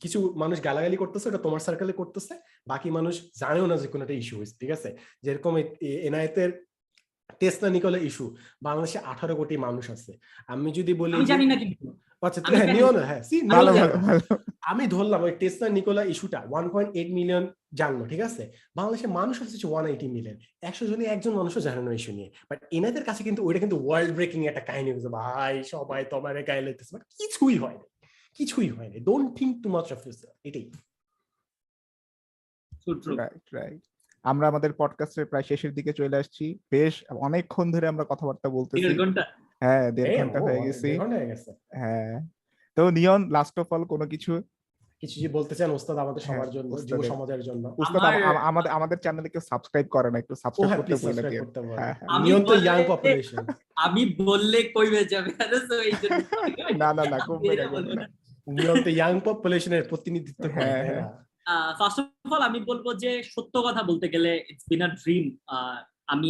কিছু মানুষ গালাগালি করতেছে, ওটা তোমার সার্কেলে করতেছে, বাকি মানুষ জানেও না যে কোনো একটা ইস্যু হয়েছে। ঠিক আছে, যেরকম এনায়েতের টেসলা নিকোলা ইস্যু, বাংলাদেশে 18 কোটি মানুষ আছে। আমি যদি বলি, আমি জানি না কিন্তু, আচ্ছা হ্যাঁ নিও না, হ্যাঁ ভালো ভালো ভালো। আমি ধরলাম ওই টেসলা নিকোলা ইস্যুটা 1.8 মিলিয়ন জানলো, ঠিক আছে, বাংলাদেশের মানুষ আছে 180 মিলিয়ন, 100 জনে একজন মানুষও জানে না ইস্যু নিয়ে। বাট এনাদের কাছে কিন্তু ওইটা কিন্তু ওয়ার্ল্ড ব্রেকিং একটা কাহিনী হয়েছে, ভাই সবাই তোমার গায়ে লেগেছে, বাট কিছুই হয় না, কিছুই হয় না। Don't think too much of yourself, এটাই। Right right. আমরা আমাদের পডকাস্টের প্রায় শেষের দিকে চলে আসছি। বেশ অনেকক্ষণ ধরে আমরা কথাবার্তা বলতেছি। 1.5 ঘন্টা। হ্যাঁ 1.5 ঘন্টা হয়ে গেছে। হ্যাঁ, তো নিয়ন, লাস্ট অফ অল কোনো কিছু যে বলতে চান ওস্তাদ আমাদের সবার জন্য, যুব সমাজের জন্য? উস্তাদ, আমাদের চ্যানেলে কেউ সাবস্ক্রাইব করে না, একটু সাবস্ক্রাইব করতে বলে দিও। নিয়ন তো ইয়াং পপুলেশন। আমি বললে কইবে যাবে, না না না, কমবে না। নিয়ন তো ইয়াং পপুলেশনের প্রতিনিধিত্ব করে, তাই না? ফার্স্ট অফ অল আমি বলবো যে সত্য কথা বলতে গেলে ইটস বিন আ ড্রিম।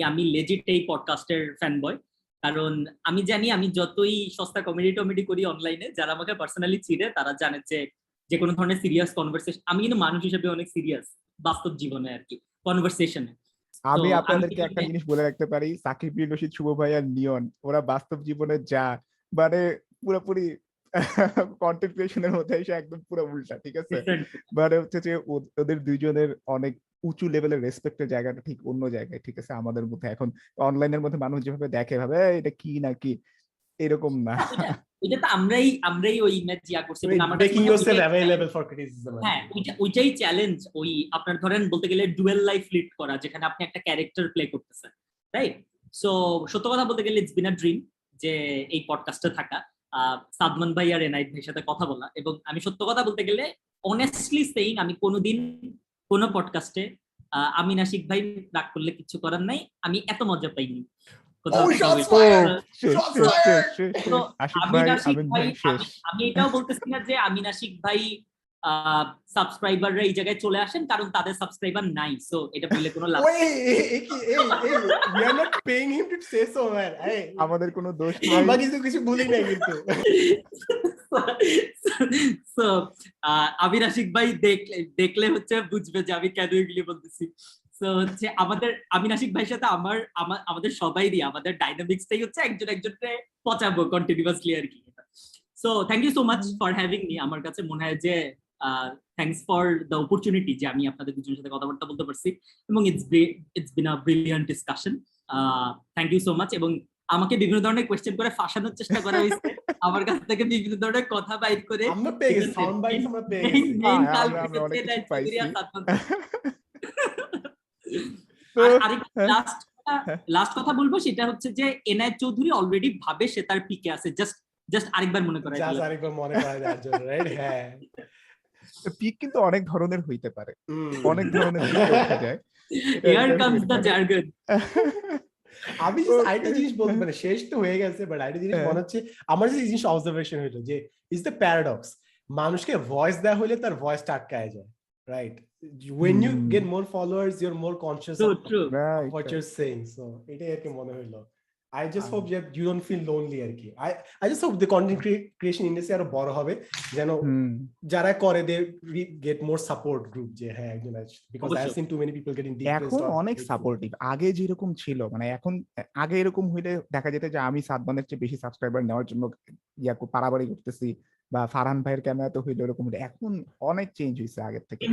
আমি লেজিট এই পডকাস্টের ফ্যান বয়, কারণ আমি জানি আমি যতই সস্তা কমেডি করি অনলাইনে, যারা আমাকে পার্সোনালি চিনে তারা জানে যে কোনো ধরনের সিরিয়াস কনভারসেশন, আমি কিন্তু মানুষ হিসেবে অনেক সিরিয়াস বাস্তব জীবনে আর কি, কনভারসেশনে। আমি আপনাদেরকে একটা জিনিস বলে রাখতে পারি, সাকিব বিন রশিদ, শুভ ভাই আর নিয়ন, ওরা বাস্তব জীবনে যা মানে পুরোপুরি কন্টেন্ট ক্রিয়েশনের মধ্যে এসে একদম পুরো উল্টা। ঠিক আছে, মানে হচ্ছে যে ওদের দুইজনের অনেক উঁচু লেভেলের রেসপেক্টের জায়গাটা ঠিক অন্য জায়গায়। ঠিক আছে, আমাদের মধ্যে এখন অনলাইনের মধ্যে মানুষ যেভাবে দেখে, ভাবে এটা কি না কি, এরকম না। এটা তো আমরাই ওই ইমেজ ইয়া করছি, making yourself available for criticism. হ্যাঁ, ওইটাই চ্যালেঞ্জ। ওই আপনার ধরেন বলতে গেলে ডুয়েল লাইফ লিড করা, যেখানে আপনি একটা ক্যারেক্টার প্লে করতেছেন, রাইট? সো সত্য কথা বলতে গেলে ইটস বিন আ ড্রিম যে এই পডকাস্টে থাকা, সাদমান ভাই আর এনায়েত ভাইয়ের সাথে কথা বলা। এবং আমি সত্য কথা বলতে গেলে অনেস্টলি সেইং, আমি কোনোদিন কোনো পডকাস্টে আমিন আশিক ভাই রাগ করলে কিছু করার নাই, আমি এত মজা পাইনি। আমি এটাও বলতেছি না যে আমিন আশিক ভাই সাবস্ক্রাইবাররা এই জায়গায় চলে আসেন কারণ তাদের সাবস্ক্রাইবার নাই, সো এটা বললে কোনো লাভ নেই। আমাদের কোনো দোষ নাই, বাকি কিছু বলি নাই কিন্তু। সো আমিন আশিক ভাই দেখলে হচ্ছে বুঝবে যে আমি কেন এগুলি বলতেছি। সো হচ্ছে আমাদের আমিন আশিক ভাইয়ের সাথে আমাদের সবাইরই আমাদের ডাইনামিক্সটাই হচ্ছে একজন একজনকে পচাবো কন্টিনিউয়াসলি আর কি। So thank you so much for having me. আমার কাছে মনে হয় যে থ্যাঙ্কস ফর দ্য অপরচুনিটি যে আমি আপনাদের দুজনের সাথে কথাবার্তা বলতে পারছি, এবং it's been a brilliant discussion. Thank you so much. এবং আমাকে বিভিন্ন ধরনের কোয়েশ্চেন করে ফাঁসানোর চেষ্টা করা হয়েছে, আমার কাছ থেকে বিভিন্ন ধরনের কথা বাইর করে। আমরা পেয়ে গেছি, সাউন্ড বাইট আমরা পেয়ে গেছি। আমরা অনেক কিছু পাইছি। তো লাস্ট কথা বলবো, সেটা হচ্ছে যে এনায়েত চৌধুরী অলরেডি ভাবে সে তার পিকে আছে, জাস্ট আরেকবার মনে করাই জাস্ট দিলাম। আরেকবার মনে করায় দেওয়ার জন্য, রাইট? হ্যাঁ, পিক কিন্তু অনেক ধরনের হইতে পারে, অনেক ধরনের পিক দেখা যায়। Here comes the jargon. আমি আরেকটা জিনিস বলতে, মানে শেষ তো হয়ে গেছে, বাট আরেকটা জিনিস মনে হচ্ছে আমার যে জিনিস অবজারভেশন হইলো যে ইজ দ্য প্যারাডক্স, মানুষকে ভয়েস দেওয়া হলে তার ভয়েসটা আটকায় যায়, right? When you get more followers, you're more conscious of True. Right, what you're saying. So এটাই আর কি মনে হইলো। I just hope that you don't feel lonely আর কি। I just hope the content creation industry আরো বড় হবে, যেন যারা করে they get more support group, যে হ্যাঁ একজন আছে, because I have seen too many people getting depressed. এখন অনেক সাপোর্টিভ, আগে যেরকম ছিল, মানে এখন আগে এরকম হইলে দেখা যেত যে আমি সাদমানের চেয়ে বেশি সাবস্ক্রাইবার নেওয়ার জন্য পারাবাড়ি করতেছি, বা ফারহান ভাইয়ের ক্যামেরাতে হইলে এরকম। এখন অনেক চেঞ্জ হয়েছে আগের থেকে,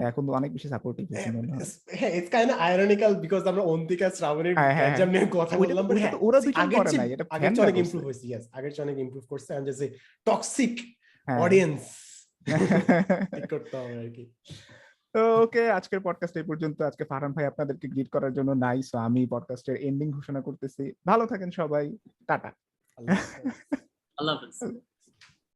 এখন অনেক বেশি সাপোর্টিভ হয়েছে মনে হয়। হ্যাঁ, it's kind of ironical because আমরা অন্তিকা শ্রাবণের গ্যাঞ্জাম নিয়ে কথা বললাম, বাট হ্যাঁ ওরা দুজন করে না, এটা আগের চেয়ে অনেক ইমপ্রুভ হয়েছে। ইয়েস, আগের চেয়ে অনেক ইমপ্রুভ করছে। আমি জাস্ট টক্সিক অডিয়েন্স ঠিক করতে হবে আর কি। ওকে, আজকের পডকাস্ট এই পর্যন্ত। আজকে ফারহান ভাই আপনাদেরকে গ্রিট করার জন্য নাই, সো আমি পডকাস্টের এন্ডিং ঘোষণা করতেছি। ভালো থাকেন সবাই, টাটা। আল্লাহ হাফেজ।